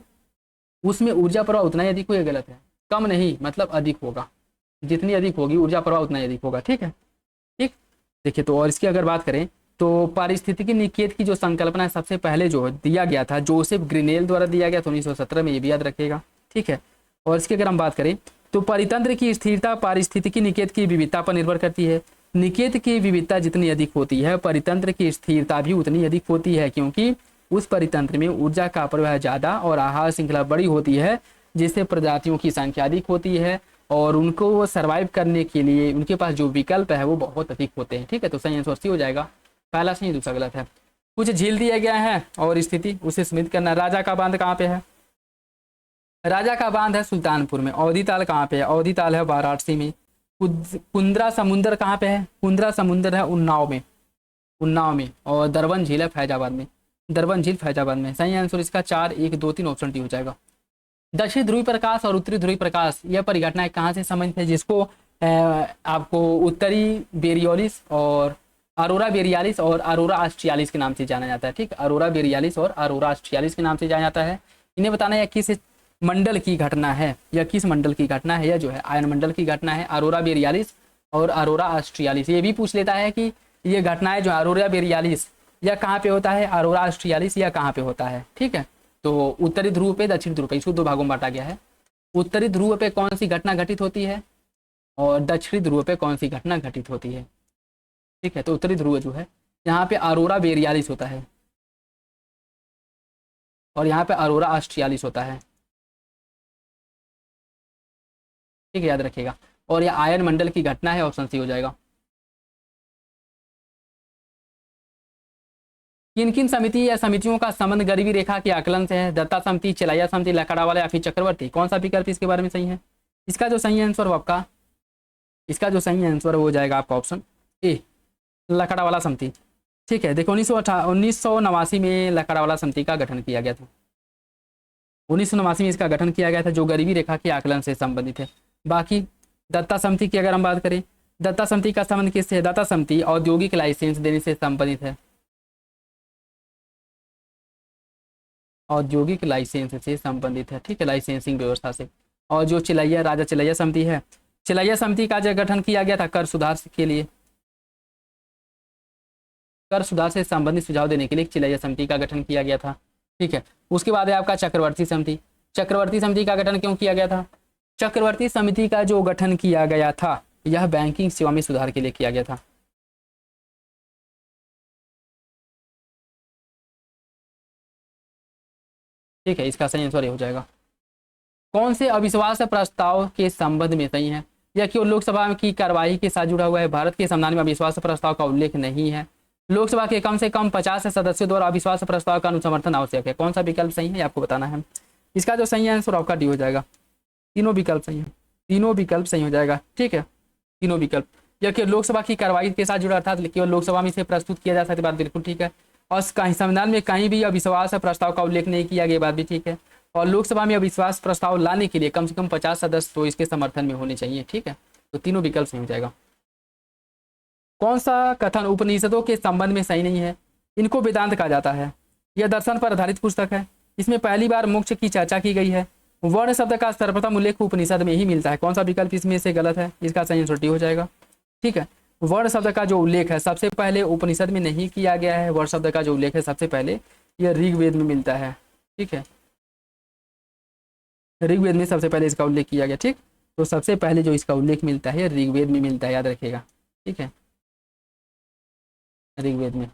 उसमें ऊर्जा प्रवाह उतना ही अधिक होगा। गलत है, कम नहीं मतलब अधिक होगा। जितनी अधिक होगी ऊर्जा प्रवाह उतना ही अधिक होगा। ठीक है, ठीक। देखिए तो और इसकी अगर बात करें तो पारिस्थितिकी निकेत की जो संकल्पना है सबसे पहले जो दिया गया था जोसेफ ग्रिनेल द्वारा दिया गया था 1917 में, ये भी याद रखिएगा। ठीक है, और इसकी अगर हम बात करें तो परितंत्र की स्थिरता पारिस्थितिकी निकेत की विविधता पर निर्भर करती है। निकेत की विविधता जितनी अधिक होती है परितंत्र की स्थिरता भी उतनी अधिक होती है, क्योंकि उस परितंत्र में ऊर्जा का प्रवाह ज्यादा और आहार श्रृंखला बड़ी होती है, जिससे प्रजातियों की संख्या अधिक होती है और उनको सर्वाइव करने के लिए उनके पास जो विकल्प है वो बहुत अधिक होते हैं। ठीक है, तो सही आंसर सी हो जाएगा। पहला सही दूसरा गलत है। कुछ झील दिया गया है और स्थिति उसे स्मित करना। राजा का बांध कहाँ पे है? राजा का बांध है सुल्तानपुर में। अवधि ताल कहाँ पे है? अवधि ताल है वाराणसी में। कुंद्रा समुंदर कहाँ पे है? कुंद्रा समुंदर है उन्नाव में। उन्नाव में। और दरबन झील है फैजाबाद में। दरबन झील फैजाबाद में। सही आंसर इसका 4, 1, 2, 3 ऑप्शन डी हो जाएगा। दक्षिण ध्रुवी प्रकाश और उत्तरी ध्रुवी प्रकाश यह परिघटनाएं कहाँ से संबंधित है? जिसको आपको उत्तरी बेरियोलिस और अरोरा बेरियालिस और अरोरा ऑस्ट्रियालिस के नाम से जाना जाता है। ठीक, अरोरा बेरियालिस और अरोरा ऑस्ट्रियालिस के नाम से जाना जाता है। इन्हें बताना है किस मंडल की घटना है, या किस मंडल की घटना है, या जो है आयन मंडल की घटना है। अरोरा बेरियालिस और अरोरा ऑस्ट्रियालिस। ये भी पूछ लेता है कि ये घटनाएं जो अरोरा बेरियालिस या कहाँ पे होता है, अरोरा ऑस्ट्रियालिस या कहाँ पे होता है। ठीक है, तो उत्तरी ध्रुव पे दक्षिण ध्रुव पे इसको दो भागों में बांटा गया है। उत्तरी ध्रुव पे कौन सी घटना घटित होती है और दक्षिणी ध्रुव पे कौन सी घटना घटित होती है। ठीक है, तो उत्तरी ध्रुव जो है यहाँ पे अरोरा बेरियालिस होता है और यहाँ पे अरोरा ऑस्ट्रियालिस होता है। ठीक है, याद रखिएगा। और यह आयन मंडल की घटना है। ऑप्शन सी हो जाएगा। किन किन समिति या समितियों का संबंध गरीबी रेखा के आकलन से है? दत्ता समिति, चिलैया समिति, लकड़ावाला या फिर चक्रवर्ती? कौन सा विकल्प इसके बारे में सही है? इसका जो सही आंसर हो जाएगा आपका ऑप्शन ए, लकड़ावाला समिति। ठीक है, देखो 1989 में लकड़ावाला समिति का गठन किया गया था। 1989 में इसका गठन किया गया था जो गरीबी रेखा के आकलन से संबंधित है। बाकी दत्ता समिति की अगर हम बात करें, दत्ता समिति का संबंध किससे है? दत्ता समिति औद्योगिक लाइसेंस देने से संबंधित है। औद्योगिक लाइसेंस से संबंधित है। ठीक है, लाइसेंसिंग व्यवस्था से। और जो चिलैया राजा चिलैया समिति है, चिलैया समिति का जो गठन किया गया था कर सुधार के लिए, कर सुधार से संबंधित सुझाव देने के लिए चिलैया समिति का गठन किया गया था। ठीक है, उसके बाद है आपका चक्रवर्ती समिति। चक्रवर्ती समिति का गठन क्यों किया गया था? चक्रवर्ती समिति का जो गठन किया गया था यह बैंकिंग सेवा में सुधार के लिए किया गया था। ठीक है, इसका सही आंसर ये हो जाएगा। कौन से अविश्वास प्रस्ताव के संबंध में सही है? यह केवल लोकसभा की कार्यवाही के साथ जुड़ा हुआ है। भारत के संविधान में अविश्वास प्रस्ताव का उल्लेख नहीं है। लोकसभा के कम से कम 50 सदस्यों द्वारा अविश्वास प्रस्ताव का अनुसमर्थन आवश्यक है। कौन सा विकल्प सही है आपको बताना है। इसका जो सही आंसर आपका डी हो जाएगा। तीनों विकल्प सही है। तीनों विकल्प सही हो जाएगा। ठीक है, तीनों विकल्प। यह केवल लोकसभा की कार्यवाही के साथ जुड़ा अर्थात केवल लोकसभा में इसे प्रस्तुत किया जा सकता है, बात बिल्कुल ठीक है। और संविधान में कहीं भी अविश्वास प्रस्ताव का उल्लेख नहीं किया गया, बात भी ठीक है। और लोकसभा में अविश्वास प्रस्ताव लाने के लिए कम से कम 50 सदस्य तो इसके समर्थन में होने चाहिए। ठीक है, तो तीनों विकल्प सही हो जाएगा। कौन सा कथन उपनिषदों के संबंध में सही नहीं है? इनको वेदांत कहा जाता है। यह दर्शन पर आधारित पुस्तक है। इसमें पहली बार मोक्ष की चर्चा की गई है। वर्ण शब्द का सर्वप्रथम उल्लेख उपनिषद में ही मिलता है। कौन सा विकल्प इसमें से गलत है? इसका सही आंसर डी हो जाएगा। ठीक है, वर्ण शब्द का जो उल्लेख है सबसे पहले उपनिषद में नहीं किया गया है। वर्ण शब्द का जो उल्लेख है सबसे पहले यह ऋग्वेद में मिलता है। ठीक है, ऋग्वेद में सबसे पहले इसका उल्लेख किया गया। ठीक, तो सबसे पहले जो इसका उल्लेख मिलता है ऋग्वेद में मिलता है, याद रखिएगा। ठीक है, ऋग्वेद में।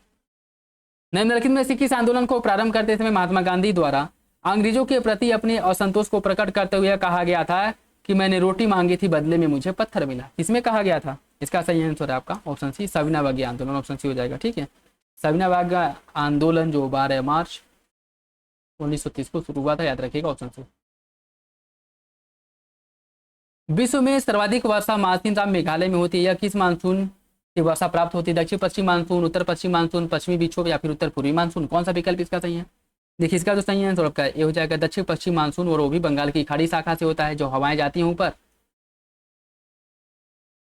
निम्नलिखित में से किस आंदोलन को प्रारंभ करते समय महात्मा गांधी द्वारा अंग्रेजों के प्रति अपने असंतोष को प्रकट करते हुए कहा गया था कि मैंने रोटी मांगी थी बदले में मुझे पत्थर मिला? किसमें कहा गया था? इसका सही आंसर है आपका ऑप्शन सी, सविनावज्ञ आंदोलन। ऑप्शन सी हो जाएगा। ठीक है, सविनावज्ञ आंदोलन जो 12 मार्च 1930 को शुरू हुआ था, याद रखिएगा ऑप्शन सी। विश्व में सर्वाधिक वर्षा मानसून मेघालय में होती है। यह किस मानसून से वर्षा प्राप्त होती है? दक्षिण पश्चिम मानसून, उत्तर पश्चिम मानसून, पश्चिमी विक्षोभ या फिर उत्तर पूर्वी मानसून? कौन सा विकल्प इसका सही है? देखिए इसका जो सही आंसर आपका ये हो जाएगा दक्षिण पश्चिम मानसून, और वो भी बंगाल की खाड़ी शाखा से होता है, जो हवाएं जाती हैं ऊपर,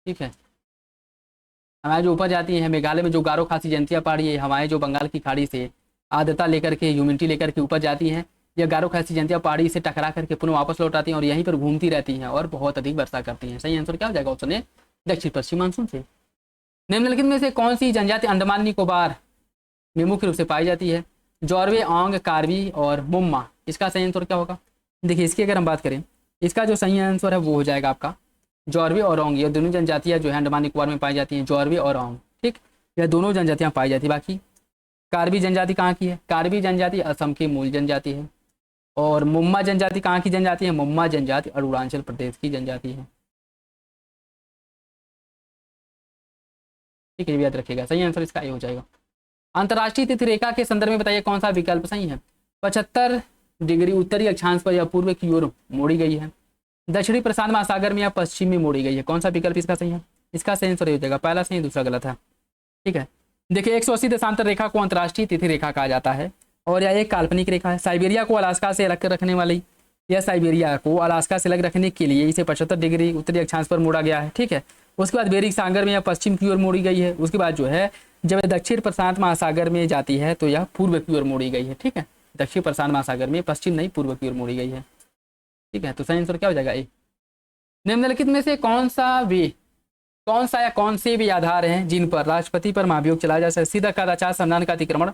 ठीक है। हवाएं जो ऊपर जाती हैं, मेघालय में जो गारो खासी जयंतिया पहाड़ी है, हवाएं जो बंगाल की खाड़ी से आर्द्रता लेकर के, ह्यूमिडिटी लेकर के ऊपर जाती हैं, यह गारो खासी जयंतिया पहाड़ी से टकरा करके पुनः वापस लौट आती हैं और यहीं पर घूमती रहती हैं और बहुत अधिक वर्षा करती हैं। सही आंसर क्या हो जाएगा? ऑप्शन ए दक्षिण पश्चिम मानसून से। निम्नलिखित में से कौन सी जनजाति अंडमान निकोबार में मुख्य रूप से पाई जाती है? जॉर्वे, ओंग, कार्बी और मुम्मा। इसका सही आंसर क्या होगा? देखिए इसकी अगर हम बात करें, इसका जो सही आंसर है वो हो जाएगा आपका जॉर्वे और ओंग। ये दोनों जनजातियां जो है अंडमान निकोबार में पाई जाती हैं, जॉर्वे और ओंग, ठीक। यह दोनों जनजातियां पाई जाती है। बाकी कार्बी जनजाति कहाँ की है? कार्बी जनजाति असम की मूल जनजाति है। और मुम्मा जनजाति कहाँ की जनजाति है? मुम्मा जनजाति अरुणाचल प्रदेश की जनजाति है, ठीक है, याद रखिएगा। सही आंसर इसका ये हो जाएगा। अंतर्राष्ट्रीय तिथि रेखा के संदर्भ में बताइए कौन सा विकल्प सही है? 75 डिग्री उत्तरी अक्षांश पर या पूर्व की ओर मोड़ी गई है, दक्षिणी प्रशांत महासागर में या पश्चिम में मोड़ी गई है? कौन सा विकल्प इसका सही है? इसका सही आंसर हो जाएगा पहला सही, दूसरा गलत है, ठीक है। देखिए 180 देशांतर रेखा को अंतर्राष्ट्रीय तिथि रेखा कहा जाता है और यह एक काल्पनिक रेखा है। साइबेरिया को अलास्का से अलग रखने वाली, यह साइबेरिया को अलास्का से अलग रखने के लिए इसे 75 डिग्री उत्तरी अक्षांश पर मोड़ा गया है, ठीक है। उसके बाद बेरिंग सागर में यह पश्चिम की ओर मोड़ी गई है। उसके बाद जो है जब दक्षिण प्रशांत महासागर में जाती है तो यह पूर्व की ओर मोड़ी गई है, ठीक है। दक्षिण प्रशांत महासागर में पश्चिम नहीं पूर्व की ओर मोड़ी गई है, ठीक है। तो सही आंसर क्या हो जाएगा? ए। निम्नलिखित में से कौन सा या कौन से भी आधार हैं जिन पर राष्ट्रपति पर महाभियोग चलाया जा सकता है? सीधा कदाचार, संविधान का अतिक्रमण,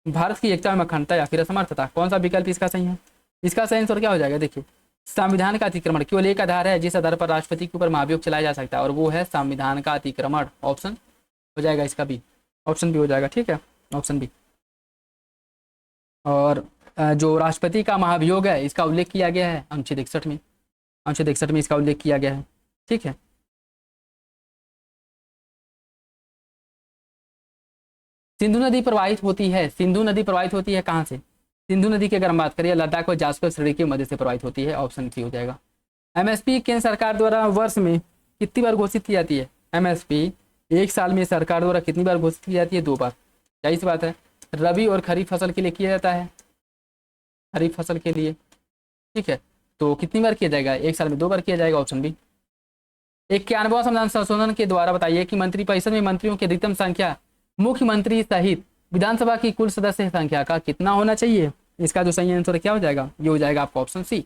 भारत की एकता में अखंडता या फिर असमर्थता? कौन सा विकल्प इसका सही है? इसका सही आंसर क्या हो जाएगा? देखिए संविधान का अतिक्रमण केवल एक आधार है जिस आधार पर राष्ट्रपति के ऊपर महाभियोग चलाया जा सकता है और वो है संविधान का अतिक्रमण। ऑप्शन हो जाएगा इसका बी, ऑप्शन बी हो जाएगा, ठीक है, ऑप्शन बी। और जो राष्ट्रपति का महाभियोग है इसका उल्लेख किया गया है अनुच्छेद 61 में, अनुच्छेद 61 में इसका उल्लेख किया गया है, ठीक है। सिंधु नदी प्रवाहित होती है, सिंधु नदी प्रवाहित होती है कहाँ से? सिंधु नदी की अगर हम बात करें लद्दाख और जास्कर श्रेणी के मध्य से प्रवाहित होती है, ऑप्शन सी हो जाएगा। एमएसपी केंद्र सरकार द्वारा वर्ष में कितनी बार घोषित की जाती है? एमएसपी एक साल में सरकार द्वारा कितनी बार घोषित की जाती है? 2 बार। जाहिर सी बात है, रबी और खरीफ फसल के लिए किया जाता है, खरीफ फसल के लिए, ठीक है। तो कितनी बार किया जाएगा? एक साल में 2 बार किया जाएगा, ऑप्शन बी। 91वां संविधान संशोधन के द्वारा बताइए कि मंत्रिपरिषद में मंत्रियों की अधिकतम संख्या मुख्यमंत्री सहित विधानसभा की कुल सदस्य संख्या का कितना होना चाहिए? इसका जो सही आंसर क्या हो जाएगा? ये हो जाएगा आपका ऑप्शन सी,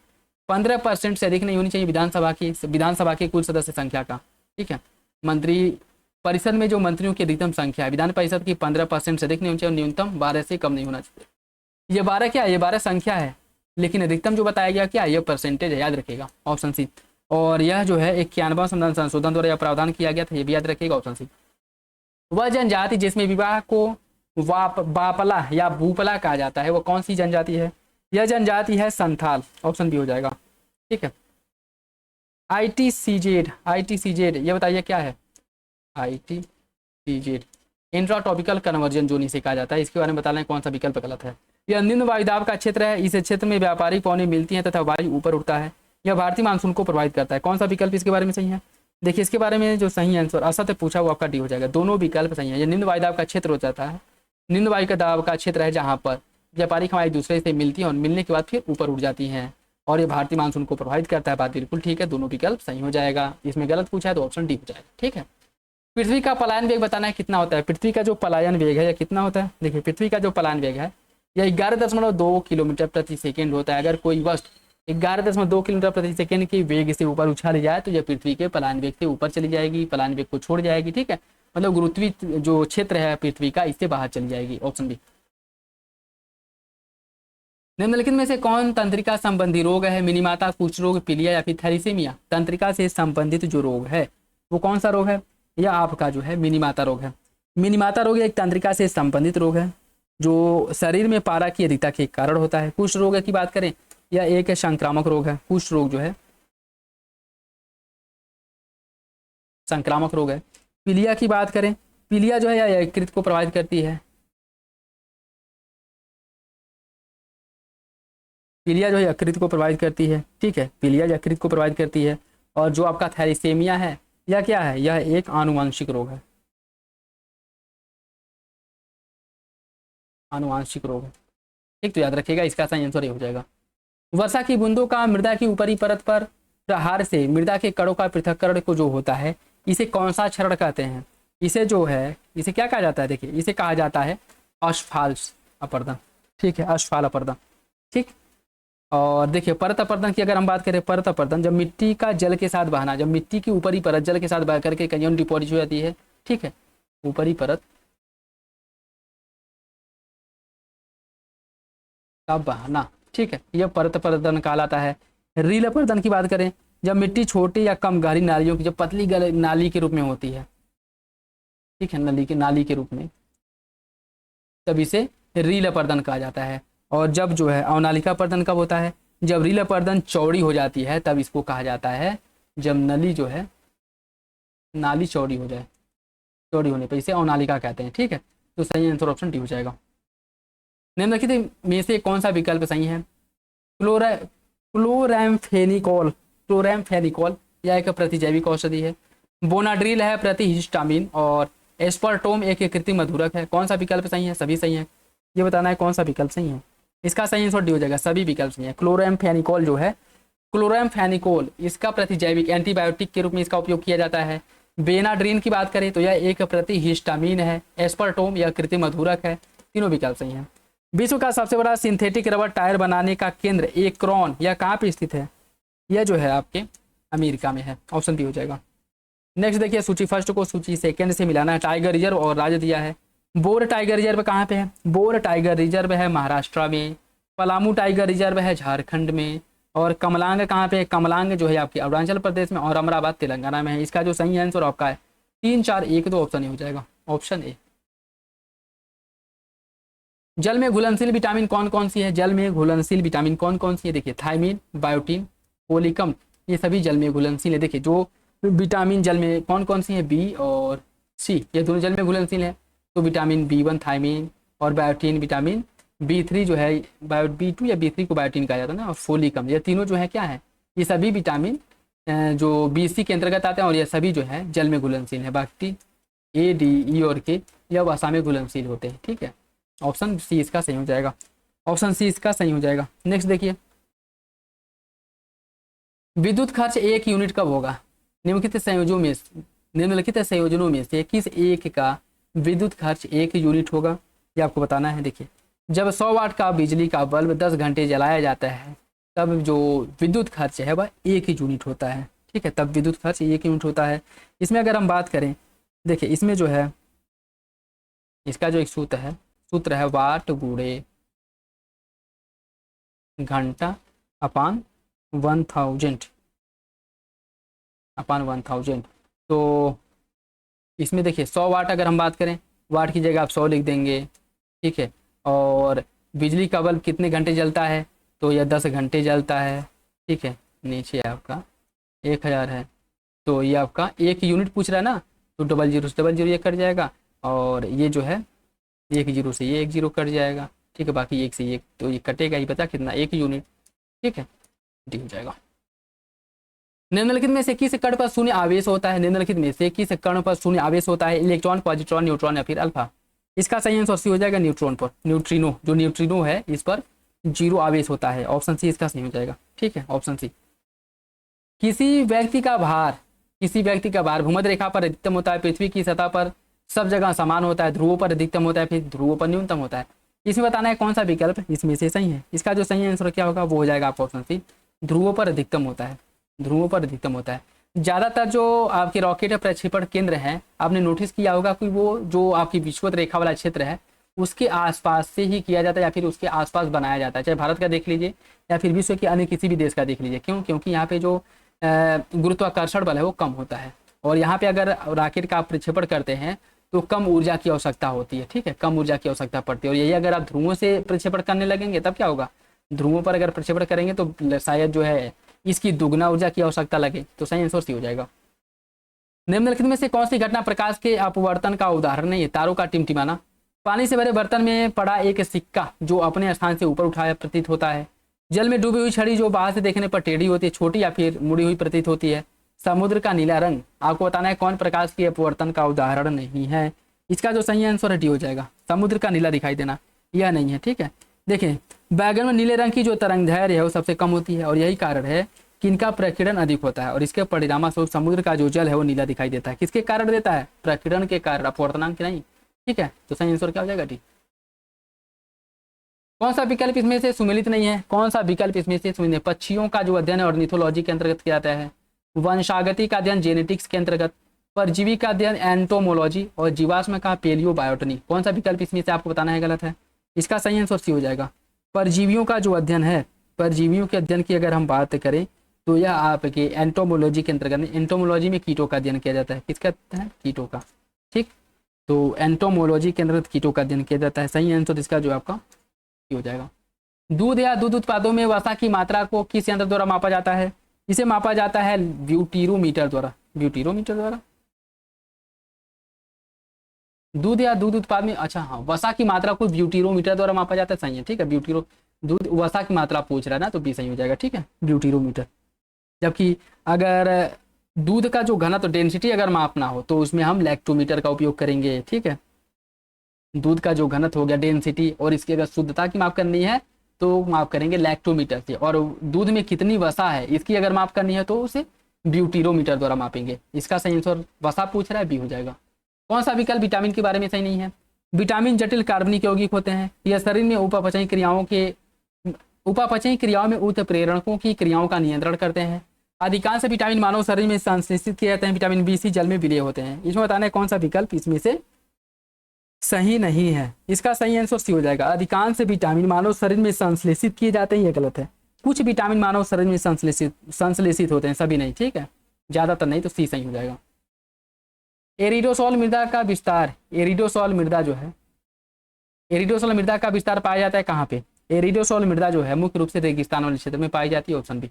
15% से अधिक नहीं होनी चाहिए विधानसभा की कुल सदस्य संख्या का, ठीक है। मंत्री परिषद में जो मंत्रियों की अधिकतम संख्या है विधान परिषद की 15% से अधिक नहीं होनी चाहिए, न्यूनतम 12 से कम नहीं होना चाहिए। ये 12 क्या है? ये 12 संख्या है, लेकिन अधिकतम जो बताया गया क्या? ये परसेंटेज है, याद रखिएगा, ऑप्शन सी। और यह जो है 91वां संविधान संशोधन द्वारा यह प्रावधान किया गया था, ये भी याद रखिएगा, ऑप्शन सी। वह जनजाति जिसमें विवाह को बापला या भूपला कहा जाता है वो कौन सी जनजाति है? यह जनजाति है संथाल, ऑप्शन बी हो जाएगा, ठीक है। आईटीसीजेड ये बताइए क्या है? ITCZ intra tropical conversion zone इसे कहा जाता है। इसके बारे में बताना है कौन सा विकल्प गलत है। यह निम्न वायुदाब का क्षेत्र है, इस क्षेत्र में व्यापारिक पौने मिलती हैं तथा वायु ऊपर उठता है। यह भारतीय मानसून को प्रभावित करता है। कौन सा विकल्प इसके बारे में सही है? देखिए इसके बारे में जो सही आंसर असत्य पूछा वो आपका डी हो जाएगा, दोनों विकल्प सही है। ये निम्न वायुदाब का क्षेत्र हो जाता है, निम्न वायु का दाब का क्षेत्र है जहाँ पर व्यापारिक हवाएं एक दूसरे से मिलती हैं और मिलने के बाद फिर ऊपर उठ जाती हैं और ये भारतीय मानसून को प्रभावित करता है। बात बिल्कुल ठीक है, दोनों विकल्प सही हो जाएगा। इसमें गलत पूछा है तो ऑप्शन डी हो जाएगा, ठीक है। पृथ्वी का पलायन वेग बताना है कितना होता है? पृथ्वी का जो पलायन वेग है यह कितना होता है? देखिए पृथ्वी का जो पलायन वेग है यह 11.2 किलोमीटर प्रति सेकेंड होता है। अगर कोई वस्तु 11.2 किलोमीटर प्रति सेकेंड की वेग से ऊपर उछाली जाए तो यह पृथ्वी के पलायन वेग से ऊपर चली जाएगी, पलायन वेग को छोड़ जाएगी, ठीक है। मतलब गुरुत्वीय जो क्षेत्र है पृथ्वी का इससे बाहर चली जाएगी, ऑप्शन बी। निम्नलिखित में से कौन तंत्रिका संबंधी रोग है? मिनीमाता, कुष्ठ रोग, पीलिया या फिर थैलीसीमिया? तंत्रिका से संबंधित जो रोग है वो कौन सा रोग है? यह आपका जो है मिनीमाता रोग है। मिनीमाता रोग एक तंत्रिका से संबंधित रोग है जो शरीर में पारा की अधिकता के कारण होता है। कुष्ठ रोग की बात करें यह एक संक्रामक रोग है, कुष्ठ रोग जो है संक्रामक रोग है। पीलिया की बात करें, पीलिया जो है यह यकृत को प्रभावित करती है। पीलिया जो है यकृत को प्रभावित करती है, ठीक है, पीलिया यकृत को प्रभावित करती है। और जो आपका थैलीसीमिया है यह क्या है, यह एक आनुवांशिक रोग है, आनुवांशिक रोग है, ठीक। तो याद रखिएगा, इसका सही आंसर ये हो जाएगा। वर्षा की बूंदों का मृदा की ऊपरी परत पर प्रहार से मृदा के कणों का पृथक्करण को जो होता है, इसे कौन सा क्षरण कहते हैं? इसे जो है, इसे क्या कहा जाता है? देखिए, इसे कहा जाता है अश्फाल अपरदन, ठीक है, अश्फाल अपरदन, ठीक। और देखिए, परत अपरदन की अगर हम बात करें, परत अपरदन जब मिट्टी का जल के साथ बहना, जब मिट्टी की ऊपरी परत जल के साथ बह करके कहीं डिपॉजिट हो जाती है, ठीक है, ऊपरी परत का बहना, ठीक है, यह परत अपरदन कहलाता है। रील अपरदन की बात करें, जब मिट्टी छोटी या कम गहरी नालियों की, जब पतली नाली के रूप में होती है, ठीक है, नाली के रूप में, तब इसे रील अपरदन कहा जाता है। और जब जो है अवनालिका अपरदन कब होता है? जब रील अपरदन चौड़ी हो जाती है, तब इसको कहा जाता है, जब नली जो है, नाली चौड़ी हो जाए, चौड़ी होने पर इसे अवनालिका कहते हैं, ठीक है। तो सही आंसर ऑप्शन डी हो जाएगा। निम्नलिखित में से कौन सा विकल्प सही है? क्लोरैम्फेनिकोल, क्लोरैम्फेनिकोल यह एक प्रतिजैविक औषधि है। बोनाड्रिल है प्रतिहिस्टामिन, और एस्पर्टोम एक कृत्रिम मधुरक है। कौन सा विकल्प सही है? सभी सही है, ये बताना है कौन सा विकल्प सही है। इसका सही आंसर डी हो जाएगा, सभी विकल्प सही है। क्लोरैम्फेनिकोल जो है, क्लोरैम्फेनिकोल इसका प्रतिजैविक एंटीबायोटिक के रूप में इसका उपयोग किया जाता है। बेनाड्रीन की बात करें तो यह एक प्रतिहिस्टामिन है। एस्पर्टोम यह कृत्रिम मधुरक है। तीनों विकल्प सही हैं। विश्व का सबसे बड़ा सिंथेटिक रबर टायर बनाने का केंद्र एक्रोन यह कहाँ पे स्थित है? यह जो है आपके अमेरिका में है, ऑप्शन बी हो जाएगा। नेक्स्ट देखिए, सूची फर्स्ट को सूची सेकंड से मिलाना है। टाइगर रिजर्व और राज्य दिया है। बोर टाइगर रिजर्व कहाँ पे है? बोर टाइगर रिजर्व है महाराष्ट्र में। पलामू टाइगर रिजर्व है झारखंड में। और कमलांग कहाँ पे है? कमलांग जो है आपके अरुणाचल प्रदेश में, और अमराबाद तेलंगाना में है। इसका जो सही आंसर आपका है 3 4 1 2 ऑप्शन ए हो जाएगा, ऑप्शन ए। जल में घुलनशील विटामिन कौन कौन सी है? जल में घुलनशील विटामिन कौन कौन सी है? देखिए, थायमिन, बायोटीन, पोलिकम, ये सभी जल में घुलनशील है। देखिए, जो विटामिन जल में कौन कौन सी है, बी और सी, ये दोनों जल में घुलनशील है। तो विटामिन B1 थायमिन, और बायोटीन विटामिन B3 जो है, B2 या B3 को बायोटीन कहा जाता है ना, और फोलिकम, ये तीनों जो है क्या है, ये सभी विटामिन जो BC के अंतर्गत आते हैं, और ये सभी जो है जल में घुलनशील है। बाकी A, D, E और K यह वसा में घुलनशील होते हैं, ठीक है। ऑप्शन सी इसका सही हो जाएगा, ऑप्शन सी इसका सही हो जाएगा। नेक्स्ट देखिए, विद्युत खर्च 1 यूनिट कब होगा? निम्नलिखित संयोजनों में से किस एक का विद्युत खर्च 1 यूनिट होगा? ये आपको बताना है। देखिए, जब 100 वाट का बिजली का बल्ब 10 घंटे जलाया जाता है, तब जो विद्युत खर्च है वह 1 यूनिट होता है, ठीक है, तब विद्युत खर्च 1 यूनिट होता है। इसमें अगर हम बात करें, देखिए इसमें जो है, इसका जो एक सूत्र है वाट गुणे घंटा अपान 1000 तो इसमें देखिए 100 वाट अगर हम बात करें, वाट की जगह आप 100 लिख देंगे, ठीक है। और बिजली का बल्ब कितने घंटे जलता है? तो यह 10 घंटे जलता है, ठीक है। नीचे आपका 1000 है, तो ये आपका 1 यूनिट पूछ रहा है ना, तो 00 ये कट जाएगा, और ये जो है 1 0 से ये 1 0 कट जाएगा, ठीक है। बाकी 1 से 1 तो ये कटेगा ही, पता कितना, 1 यूनिट, ठीक है, डी हो जाएगा। निम्नलिखित में से किस कण पर शून्य आवेश होता है? निम्नलिखित में से किस कण पर शून्य आवेश होता है? इलेक्ट्रॉन, पॉजिट्रॉन, न्यूट्रॉन या फिर अल्फा? इसका सही आंसर सी हो जाएगा न्यूट्रॉन पर। न्यूट्रिनो, जो न्यूट्रिनो है इस पर 0 आवेश होता है, ऑप्शन सी इसका सही हो जाएगा, ठीक है, ऑप्शन सी। किसी व्यक्ति का भार भूमध्य रेखा पर अधिकतम होता है, पृथ्वी की सतह पर सब जगह समान होता है, ध्रुवों पर अधिकतम होता है, फिर ध्रुवों पर न्यूनतम होता है। इसमें बताना है कौन सा विकल्प इसमें से सही है। इसका जो सही आंसर क्या होगा वो हो जाएगा आपका ऑप्शन सी, ध्रुवों पर अधिकतम होता है, ध्रुवों पर अधिकतम होता है। ज़्यादातर जो आपके रॉकेट प्रक्षेपण केंद्र हैं, आपने नोटिस किया होगा कि वो जो आपकी विषुवत रेखा वाला क्षेत्र है उसके आसपास से ही किया जाता है, या फिर उसके आसपास बनाया जाता है। चाहे भारत का देख लीजिए या फिर विश्व के अन्य किसी भी देश का देख लीजिए। क्यों? क्योंकि यहाँ पे जो गुरुत्वाकर्षण बल है वो कम होता है, और यहाँ पे अगर रॉकेट का प्रक्षेपण करते हैं तो कम ऊर्जा की आवश्यकता होती है, ठीक है, कम ऊर्जा की आवश्यकता पड़ती है। और यही अगर आप ध्रुवों से प्रक्षेपण करने लगेंगे तब क्या होगा, ध्रुवों पर अगर प्रक्षेपण करेंगे तो शायद जो है इसकी दुगना ऊर्जा की आवश्यकता लगे। तो सही आंसर सी हो जाएगा। निम्नलिखित में से कौन सी घटना प्रकाश के अपवर्तन का उदाहरण है? तारों का टिमटिमाना, पानी से भरे बर्तन में पड़ा एक सिक्का जो अपने स्थान से ऊपर उठाया प्रतीत होता है, जल में डूबी हुई छड़ी जो बाहर से देखने पर टेढ़ी होती है, छोटी या फिर मुड़ी हुई प्रतीत होती है। समुद्र का नीला रंग, आपको बताना है कौन प्रकाश के अपवर्तन का उदाहरण नहीं है। इसका जो सही आंसर है डी हो जाएगा। समुद्र का नीला दिखाई देना यह नहीं है, ठीक है। देखें, बैगन में नीले रंग की जो तरंगदैर्घ्य है वो सबसे कम होती है और यही कारण है कि इनका प्रकीर्णन अधिक होता है और इसके परिणामस्वरूप समुद्र का जो जल है वो नीला दिखाई देता है। किसके कारण देता है? प्रकीर्णन के कारण, अपवर्तनांक नहीं, ठीक है। तो सही आंसर क्या हो जाएगा? डी। कौन सा विकल्प इसमें से सुमेलित नहीं है? कौन सा विकल्प इसमें से सुमेलित है? पक्षियों का जो अध्ययन है ऑर्निथोलॉजी के अंतर्गत किया जाता है। वंशागति का अध्ययन जेनेटिक्स के अंतर्गत। परजीवी का अध्ययन एंटोमोलॉजी और जीवाश्म का पेलियोबायोटनी। कौन सा विकल्प इसमें से आपको बताना है गलत है? इसका सही आंसर सी हो जाएगा। परजीवियों का जो अध्ययन है, परजीवियों के अध्ययन की अगर हम बात करें तो यह आपके एंटोमोलॉजी के अंतर्गत। एंटोमोलॉजी में कीटों का अध्ययन किया जाता है। किसका अध्ययन है? कीटों का, ठीक। तो एंटोमोलॉजी के अंतर्गत कीटों का अध्ययन किया जाता है। सही आंसर इसका जो आपका हो जाएगा। दूध या दूध उत्पादों में वसा की मात्रा को किस यंत्र द्वारा मापा जाता है? इसे मापा जाता है ब्यूटीरोमीटर द्वारा। ब्यूटीरोमीटर द्वारा दूध या दूध उत्पाद में, अच्छा हाँ, वसा की मात्रा को ब्यूटीरोमीटर द्वारा मापा जाता है। सही है, ठीक है। ब्यूटीरो दूध वसा की मात्रा पूछ रहा है ना, तो बी सही हो जाएगा, ठीक है, ब्यूटीरोमीटर। जबकि अगर दूध का जो घनत्व, डेंसिटी अगर मापना हो तो उसमें हम लैक्टोमीटर का उपयोग करेंगे, ठीक है। दूध का जो घनत्व हो गया, डेंसिटी, और इसकी अगर शुद्धता की माप करनी है तो माप करेंगे लैक्टोमीटर से। और दूध में कितनी वसा है इसकी अगर माप करनी है तो उसे ब्यूटीरोमीटर द्वारा मापेंगे। इसका सही आंसर वसा पूछ रहा है, बी हो जाएगा। कौन सा विकल्प विटामिन के बारे में सही नहीं है? विटामिन जटिल कार्बनिक यौगिक होते हैं। यह शरीर में उपापचयी क्रियाओं में उत्प्रेरकों की क्रियाओं का नियंत्रण करते हैं। अधिकांश विटामिन मानव शरीर में संश्लेषित किए जाते हैं। विटामिन बी, सी जल में विलीय होते हैं। इसमें बताना है कौन सा विकल्प इसमें से सही नहीं है। इसका सही आंसर सी हो जाएगा। अधिकांश विटामिन मानव शरीर में संश्लेषित किए जाते हैं, यह गलत है। कुछ विटामिन मानव शरीर में संश्लेषित होते हैं, सभी नहीं, ठीक है, ज्यादातर नहीं, तो सी सही हो जाएगा। एरिडोसॉल मृदा का विस्तार, एरिडोसॉल मृदा जो है, एरिडोसॉल मृदा का विस्तार पाया जाता है कहाँ पे? एरिडोसॉल मृदा जो है मुख्य रूप से रेगिस्तान वाले क्षेत्र में पाई जाती है। Option B.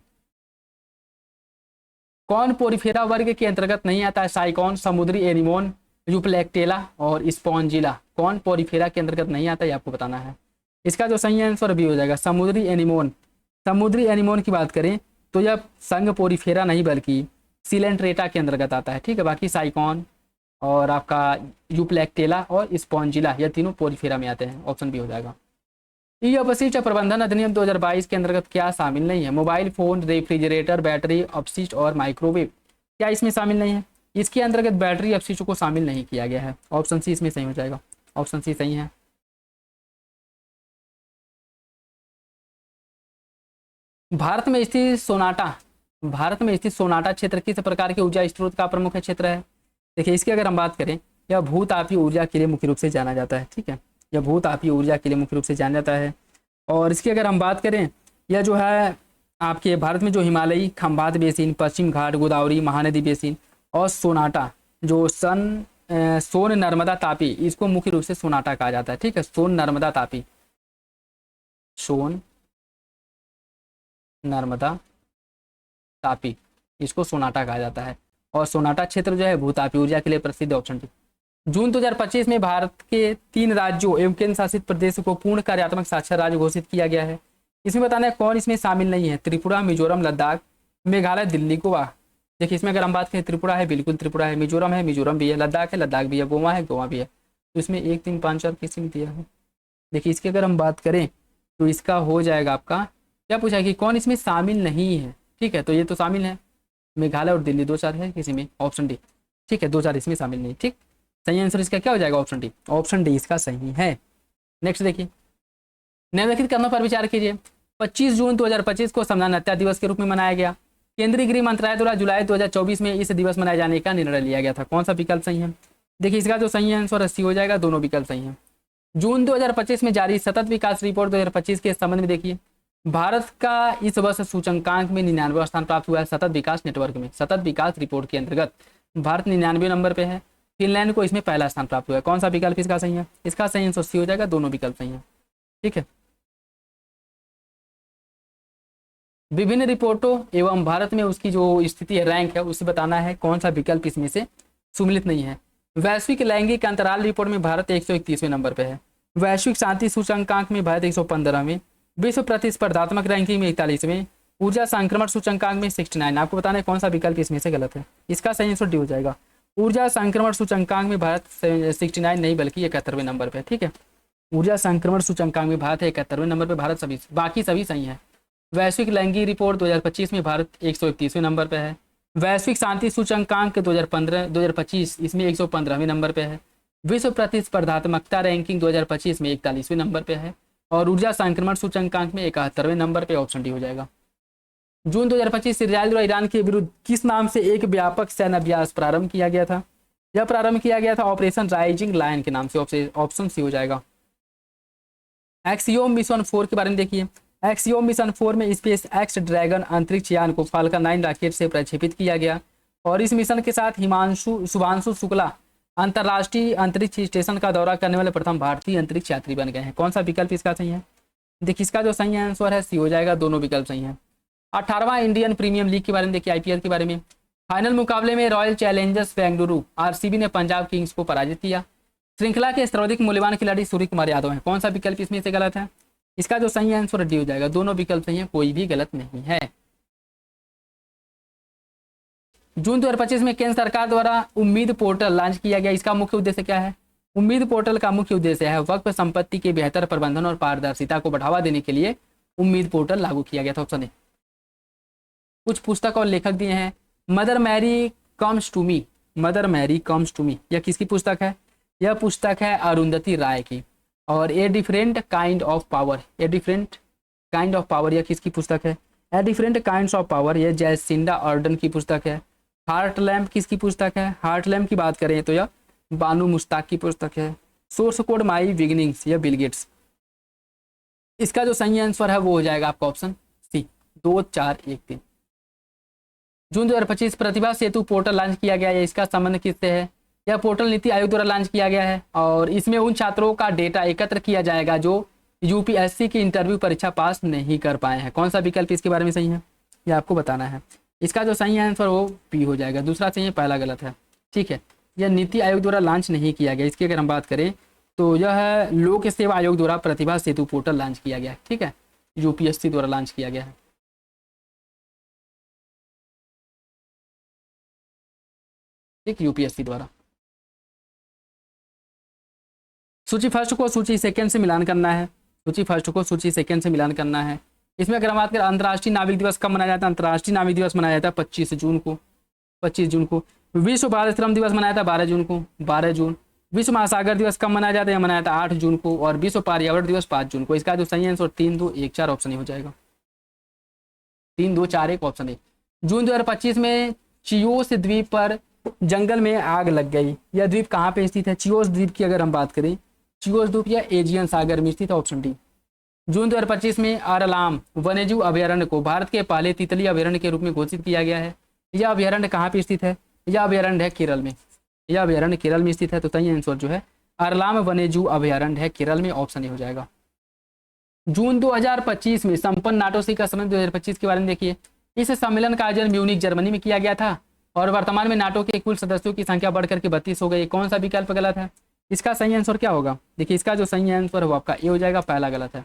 कौन पोरिफेरा वर्ग के अंतर्गत नहीं आता है? साइकॉन, समुद्री एनिमोन, यूप्लेक्टेला और स्पॉन्जिला। कौन पोरिफेरा के अंतर्गत नहीं आता है आपको बताना है। इसका जो सही आंसर भी हो जाएगा समुद्री एनिमोन। समुद्री एनिमोन की बात करें तो यह संघ पोरिफेरा नहीं बल्कि सिलेंट्रेटा के अंतर्गत आता है, ठीक है। बाकी साइकॉन और आपका यूप्लेक्टेला और स्पॉन्जिला यह तीनों पोरिफेरा में आते हैं। ऑप्शन बी हो जाएगा। ई अपशिष्ट प्रबंधन अधिनियम 2022 के अंतर्गत क्या शामिल नहीं है? मोबाइल फोन, रेफ्रिजरेटर, बैटरी अपशिष्ट और माइक्रोवेव, क्या इसमें शामिल नहीं है? इसके अंतर्गत बैटरी अपशिष्ट को शामिल नहीं किया गया है। ऑप्शन सी इसमें सही हो जाएगा। ऑप्शन सी सही है। भारत में स्थित सोनाटा क्षेत्र किस प्रकार के ऊर्जा स्रोत का प्रमुख क्षेत्र है? देखिए, इसकी अगर हम बात करें, यह भूतापीय ऊर्जा के लिए मुख्य रूप से जाना जाता है, ठीक है। यह भूतापीय ऊर्जा के लिए मुख्य रूप से जाना जाता है। और इसकी अगर हम बात करें, यह जो है आपके भारत में जो हिमालयी, खंभात बेसिन, पश्चिम घाट, गोदावरी, महानदी बेसिन और सोनाटा, जो सोन नर्मदा तापी, इसको मुख्य रूप से सोनाटा कहा जाता है, ठीक है। सोन नर्मदा तापी, सोन नर्मदा तापी, इसको सोनाटा कहा जाता है। और सोनाटा क्षेत्र जो है भूतापीय ऊर्जा के लिए प्रसिद्ध। Option D. जून 2025 में भारत के 3 राज्यों एवं केंद्र शासित प्रदेश को पूर्ण कार्यात्मक साक्षर राज्य घोषित किया गया है। इसमें बताना है कौन इसमें शामिल नहीं है? त्रिपुरा, मिजोरम, लद्दाख, मेघालय, दिल्ली, गोवा। देखिए, इसमें अगर हम बात करें, त्रिपुरा है, बिल्कुल त्रिपुरा है, मिजोरम है, मिजोरम भी है, लद्दाख है, लद्दाख भी है, गोवा है, गोवा भी है। तो इसमें 1, 3, 5, 4 किसी में दिया है। देखिए, इसकी अगर हम बात करें तो इसका हो जाएगा आपका, क्या पूछा कि कौन इसमें शामिल नहीं है, ठीक है। तो ये तो शामिल है, मेघालय और दिल्ली, 2, 4 है किसी में। ऑप्शन डी, ठीक है, 2, 4 इसमें शामिल नहीं, ठीक। सही आंसर इसका क्या हो जाएगा? Option D. ऑप्शन डी इसका सही है। नेक्स्ट देखिए, निम्नलिखित कथनों पर विचार कीजिए। 25 जून 2025 को संविधान हत्या दिवस के रूप में मनाया गया। केंद्रीय गृह मंत्रालय द्वारा जुलाई 2024 में इस दिवस मनाए जाने का निर्णय लिया गया था। कौन सा विकल्प सही है? देखिए, इसका जो सही आंसर 80 हो जाएगा। दोनों विकल्प सही है। जून 2025 में जारी सतत विकास रिपोर्ट 2025 के संबंध में देखिए, भारत का इस वर्ष सूचकांक में 99वां स्थान प्राप्त हुआ है। सतत विकास नेटवर्क में, सतत विकास रिपोर्ट के अंतर्गत भारत 99वें नंबर पे है। फिनलैंड को इसमें पहला स्थान प्राप्त हुआ है। कौन सा विकल्प इसका सही है? इसका सही आंसर सी हो जाएगा। दोनों विकल्प सही है, ठीक है। विभिन्न रिपोर्टों एवं भारत में उसकी जो स्थिति है, रैंक है, उसे बताना है कौन सा विकल्प इसमें से सुमिलित नहीं है। वैश्विक लैंगिक अंतराल रिपोर्ट में भारत 131वें नंबर पे है। वैश्विक शांति सूचकांक में भारत 115वें, विश्व प्रतिस्पर्धात्मक रैंकिंग में 41वें, ऊर्जा संक्रमण सूचकांक में 69। आपको बताना है कौन सा विकल्प इसमें से गलत है। इसका सही आंसर डी हो जाएगा। ऊर्जा संक्रमण सूचकांक में भारत 69 नहीं बल्कि 71वें नंबर पे। ठीक है, ऊर्जा संक्रमण सूचकांक में भारत है 71वें नंबर पे, भारत सभी बाकी सभी सही है। वैश्विक लैंगिक रिपोर्ट 2025 में भारत 131वें नंबर पे है। वैश्विक शांति सूचकांक 2025 इसमें 115वें नंबर पे है। विश्व प्रतिस्पर्धात्मकता रैंकिंग 2025 में 41वें नंबर पे है और ऊर्जा संक्रमण सूचकांक में 71वें नंबर पे। ऑप्शन डी हो जाएगा। जून 2025 इसराइल द्वारा ईरान के विरुद्ध किस नाम से एक व्यापक सैन्य अभ्यास प्रारंभ किया गया था? यह प्रारंभ किया गया था ऑपरेशन राइजिंग लायन के नाम से। ऑप्शन सी हो जाएगा। एक्सियोम मिशन 4 के बारे में देखिए। एक्सियोम मिशन 4 में स्पेस एक्स ड्रैगन अंतरिक्ष यान को फाल्कन 9 रॉकेट से प्रक्षेपित किया गया और इस मिशन के साथ शुभांशु शुक्ला अंतर्राष्ट्रीय अंतरिक्ष स्टेशन का दौरा करने वाले प्रथम भारतीय अंतरिक्ष यात्री बन गए हैं। कौन सा विकल्प इसका सही है? देखिए, इसका जो सही आंसर है सी हो जाएगा। दोनों विकल्प सही हैं। 18वां इंडियन प्रीमियम लीग के बारे में देखिए, आईपीएल के बारे में। फाइनल मुकाबले में रॉयल चैलेंजर्स बेंगलुरु आरसीबी ने पंजाब किंग्स को पराजित किया। श्रृंखला के सर्वाधिक मूल्यवान खिलाड़ी सूर्य कुमार यादव हैं। कौन सा विकल्प इसमें से गलत है? इसका जो सही आंसर डी हो जाएगा। दोनों विकल्प सही है, कोई भी गलत नहीं है। जून 2025 में केंद्र सरकार द्वारा उम्मीद पोर्टल लॉन्च किया गया। इसका मुख्य उद्देश्य क्या है? उम्मीद पोर्टल का मुख्य उद्देश्य है वक्फ संपत्ति के बेहतर प्रबंधन और पारदर्शिता को बढ़ावा देने के लिए उम्मीद पोर्टल लागू किया गया था। Option A. कुछ पुस्तक और लेखक दिए हैं। Mother Mary comes to me, Mother Mary comes to me, यह किसकी पुस्तक है? यह पुस्तक है अरुंधति राय की। और a different kind of power, a different kind of power, यह किसकी पुस्तक है? A different kinds of power, यह जैसिंडा आर्डन की पुस्तक है। हार्ट लैम्प किसकी पुस्तक है? हार्ट लैम्प की बात करें तो यह बानू मुश्ताक की पुस्तक है। सोर्स कोड माई बिगिनिंग्स, यह बिल गेट्स। इसका जो सही आंसर है वो हो जाएगा आपका ऑप्शन सी, 2 4 1 3। जून 2025 प्रतिभा सेतु पोर्टल लॉन्च किया गया है। इसका संबंध किससे है? यह पोर्टल नीति आयोग द्वारा लॉन्च किया गया है और इसमें उन छात्रों का डेटा एकत्र किया जाएगा जो यूपीएससी की इंटरव्यू परीक्षा पास नहीं कर पाए हैं। कौन सा विकल्प इसके बारे में सही है, यह आपको बताना है। इसका जो सही आंसर वो पी हो जाएगा। दूसरा सही है, पहला गलत है। ठीक है, यह नीति आयोग द्वारा लॉन्च नहीं किया गया। इसकी अगर हम बात करें तो यह लोक सेवा आयोग द्वारा प्रतिभा सेतु पोर्टल लॉन्च किया गया है। ठीक है, यूपीएससी द्वारा लॉन्च किया गया है। ठीक, यूपीएससी द्वारा। सूची फर्स्ट को सूची सेकंड से मिलान करना है। सूची फर्स्ट को सूची सेकंड से मिलान करना है। इसमें अगर हम बात करें अंतर्राष्ट्रीय नाविक दिवस कब मनाया जाता है? अंतर्राष्ट्रीय नाविक दिवस मनाया जाता है 25 जून को, 25 जून को। विश्व बाल श्रम दिवस मनाया था 12 जून को, 12 जून। विश्व महासागर दिवस कब मनाया जाता है? मनाया था 8 जून को। और विश्व पर्यावरण दिवस 5 जून को। इसका जो सही आंसर 3 2 1 4 ऑप्शन ही हो जाएगा। 3 2 4 1 ऑप्शन है। जून 2025 में चियोस द्वीप पर जंगल में आग लग गई। यह द्वीप कहाँ पे स्थित है? चियोस द्वीप की अगर हम बात करें, चियोस द्वीप या एजियन सागर में स्थित है। Option D. जून 2025 में अरलाम वन्यजीव अभयारण्य को भारत के पहले तितली अभयारण्य के रूप में घोषित किया गया है। यह अभयारण्य कहाँ पे स्थित है? यह अभयारण्य है केरल में। यह अभयारण्य केरल में स्थित है। तो सही आंसर जो है अरलाम वन्यजीव अभयारण्य है केरल में। ऑप्शन ए हो जाएगा। जून 2025 में संपन्न नाटो शिखर सम्मेलन 2025 के बारे में देखिए। इस सम्मेलन का आयोजन म्यूनिक जर्मनी में किया गया था और वर्तमान में नाटो के कुल सदस्यों की संख्या बढ़कर के 32 हो गई। कौन सा विकल्प गलत है? इसका सही आंसर क्या होगा? देखिए, इसका जो सही आंसर है वो आपका ए हो जाएगा, पहला गलत है।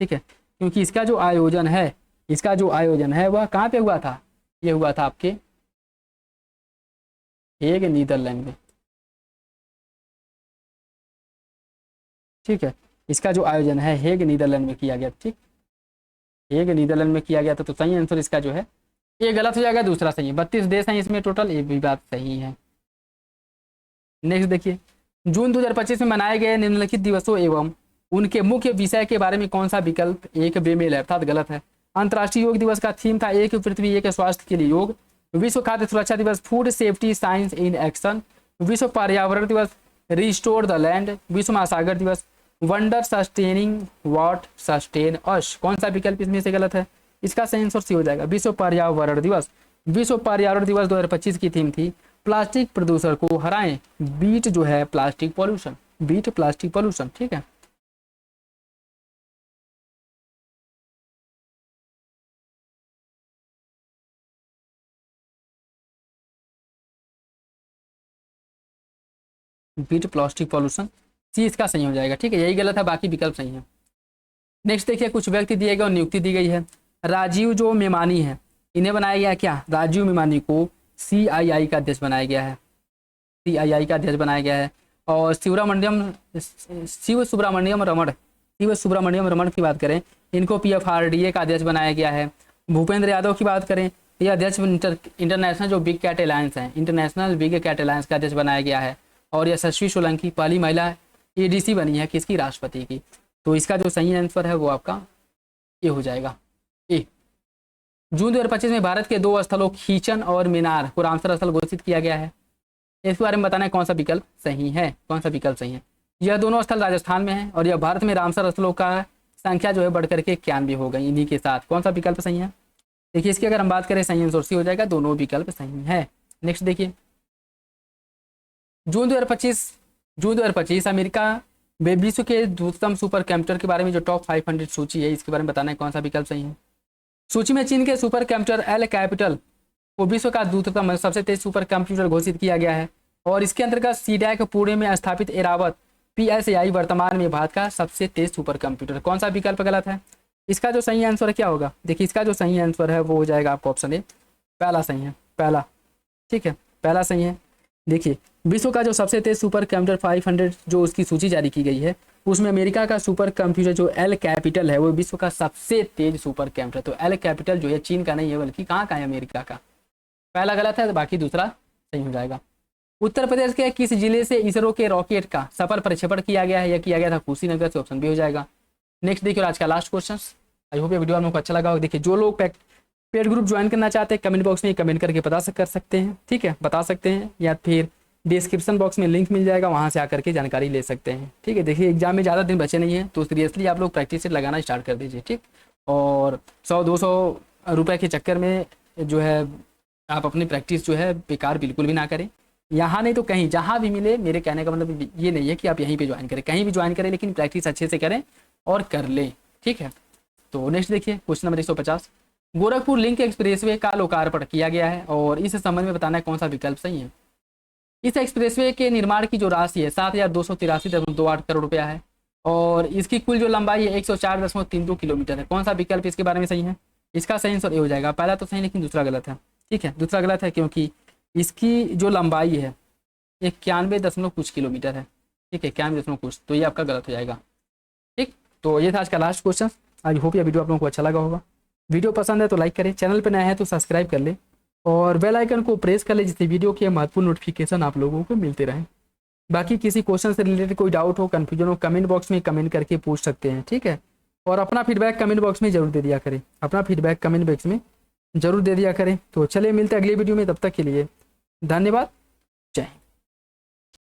ठीक है, क्योंकि इसका जो आयोजन है, इसका जो आयोजन है वह कहाँ पे हुआ था? ये हुआ था आपके हेग, नीदरलैंड में। ठीक है, इसका जो आयोजन है हेग, नीदरलैंड में किया गया। ठीक, हेग, नीदरलैंड में किया गया था। तो सही आंसर इसका जो है ये गलत हो जाएगा, दूसरा सही है। 32 देश हैं इसमें टोटल, ये भी बात सही है। नेक्स्ट देखिए, जून 2025 में मनाए गए निम्नलिखित दिवसों एवं उनके मुख्य विषय के बारे में कौन सा विकल्प एक बेमेल है अर्थात गलत है? अंतर्राष्ट्रीय योग दिवस का थीम था एक पृथ्वी एक स्वास्थ्य के लिए योग। विश्व खाद्य सुरक्षा दिवस food safety science in action. विश्व पर्यावरण दिवस रिस्टोर द लैंड। विश्व महासागर दिवस वंडर सस्टेनिंग व्हाट सस्टेन अस। कौन सा विकल्प इसमें से गलत है? इसका सही आंसर सी हो जाएगा, विश्व पर्यावरण दिवस। विश्व पर्यावरण दिवस 2025 की थीम थी प्लास्टिक प्रदूषण को हराएं, बीट जो है plastic pollution, beat plastic pollution. ठीक है, बीट प्लास्टिक पॉल्यूशन, सी इसका सही हो जाएगा। ठीक है, यही गलत है, बाकी विकल्प सही है। नेक्स्ट देखिए, कुछ व्यक्ति दिए गए और नियुक्ति दी गई है। राजीव जो मेमानी है, इन्हें बनाया गया क्या, राजीव मेमानी को CII का अध्यक्ष बनाया गया है, CII का अध्यक्ष बनाया गया है। और शिव सुब्रमण्यम रमन की बात करें, इनको PFRDA का अध्यक्ष बनाया गया है। भूपेंद्र यादव की बात करें, ये अध्यक्ष इंटरनेशनल जो बिग कैट अलायंस है, इंटरनेशनल बिग कैट अलायंस का अध्यक्ष बनाया गया है। और यशस्वी सोलंकी पहली महिला ADC बनी है किसकी, राष्ट्रपति की। तो इसका जो सही आंसर है वो आपका ए हो जाएगा, ए। जून 2025 में भारत के 2 स्थलों खींचन और मीनार को रामसर स्थल घोषित किया गया है। इसके बारे में बताना है कौन सा विकल्प सही है, कौन सा विकल्प सही है। यह दोनों स्थल राजस्थान में है और यह भारत में रामसर स्थलों का संख्या जो है बढ़कर के 91 हो गई इन्हीं के साथ। कौन सा विकल्प सही है, देखिए इसकी अगर हम बात करें सही आंसर सी हो जाएगा, दोनों विकल्प सही है। नेक्स्ट देखिए, जून 2025 अमेरिका में विश्व के द्रुततम सुपर कंप्यूटर के बारे में जो टॉप 500 सूची है, इसके बारे में बताना है कौन सा विकल्प सही है। सूची में चीन के सुपर कंप्यूटर एल कैपिटल को विश्व का द्रुततम सबसे तेज सुपर कंप्यूटर घोषित किया गया है। और इसके अंतर्गत सीडैक पुणे में स्थापित एरावत PSAI वर्तमान में भारत का सबसे तेज सुपर कंप्यूटर। कौन सा विकल्प गलत है, इसका जो सही आंसर क्या होगा, देखिए इसका जो सही आंसर है वो हो जाएगा आपका ऑप्शन ए, पहला सही है, पहला। ठीक है, पहला सही है। देखिए विश्व का जो सबसे तेज सुपर कंप्यूटर 500 जो उसकी सूची जारी की गई है, उसमें अमेरिका का सुपर कंप्यूटर जो एल कैपिटल है वो विश्व का सबसे तेज सुपर कंप्यूटर। तो एल कैपिटल जो है चीन का नहीं है बल्कि कहाँ का है, अमेरिका का। पहला गलत है तो बाकी दूसरा सही हो जाएगा। उत्तर प्रदेश के किस जिले से इसरो के रॉकेट का सफल प्रक्षेपण किया गया है, यह किया गया था कुशीनगर से, ऑप्शन बी हो जाएगा। नेक्स्ट देखिए, आज का लास्ट क्वेश्चन, आई होप ये वीडियो आपको अच्छा लगा होगा। देखिए जो लोग पेड ग्रुप ज्वाइन करना चाहते हैं कमेंट बॉक्स में कमेंट करके कर सकते हैं, ठीक है, बता सकते हैं, या फिर डिस्क्रिप्शन बॉक्स में लिंक मिल जाएगा, वहाँ से आकर के जानकारी ले सकते हैं। ठीक है, देखिए एग्जाम में ज़्यादा दिन बचे नहीं है तो सीरियसली आप लोग प्रैक्टिस सेट लगाना स्टार्ट कर दीजिए, ठीक। और 100-200 रुपये के चक्कर में जो है आप अपनी प्रैक्टिस जो है बेकार बिल्कुल भी ना करें। यहाँ नहीं तो कहीं, जहाँ भी मिले, मेरे कहने का मतलब ये नहीं है कि आप यहीं पे ज्वाइन करें, कहीं भी ज्वाइन करें, लेकिन प्रैक्टिस अच्छे से करें और कर लें, ठीक है। तो नेक्स्ट देखिए, question number 150, Gorakhpur link expressway का लोकार्पण किया गया है और इस संबंध में बताना है कौन सा विकल्प सही है। इस एक्सप्रेसवे के निर्माण की जो राशि है 7,283.28 करोड़ रुपया है और इसकी कुल जो लंबाई है 104.32 किलोमीटर है। कौन सा विकल्प इसके बारे में सही है, इसका सही आंसर ए हो जाएगा। पहला तो सही लेकिन दूसरा गलत है, ठीक है, दूसरा गलत है क्योंकि इसकी जो लंबाई है 91 कुछ किलोमीटर है, ठीक है, 91 कुछ, तो ये आपका गलत हो जाएगा, ठीक। तो ये था आज का लास्ट क्वेश्चन। आई होप ये वीडियो आप लोगों को अच्छा लगा होगा। वीडियो पसंद है तो लाइक करें, चैनल पर नया है तो सब्सक्राइब कर ले और बेल आइकन को प्रेस कर ले जिससे वीडियो के महत्वपूर्ण नोटिफिकेशन आप लोगों को मिलते रहें। बाकी किसी क्वेश्चन से रिलेटेड कोई डाउट हो, कन्फ्यूजन हो, कमेंट बॉक्स में कमेंट करके पूछ सकते हैं, ठीक है। और अपना फीडबैक कमेंट बॉक्स में जरूर दे दिया करें, अपना फीडबैक कमेंट बॉक्स में जरूर दे दिया करें। तो चलिए मिलते हैं अगली वीडियो में, तब तक के लिए धन्यवाद।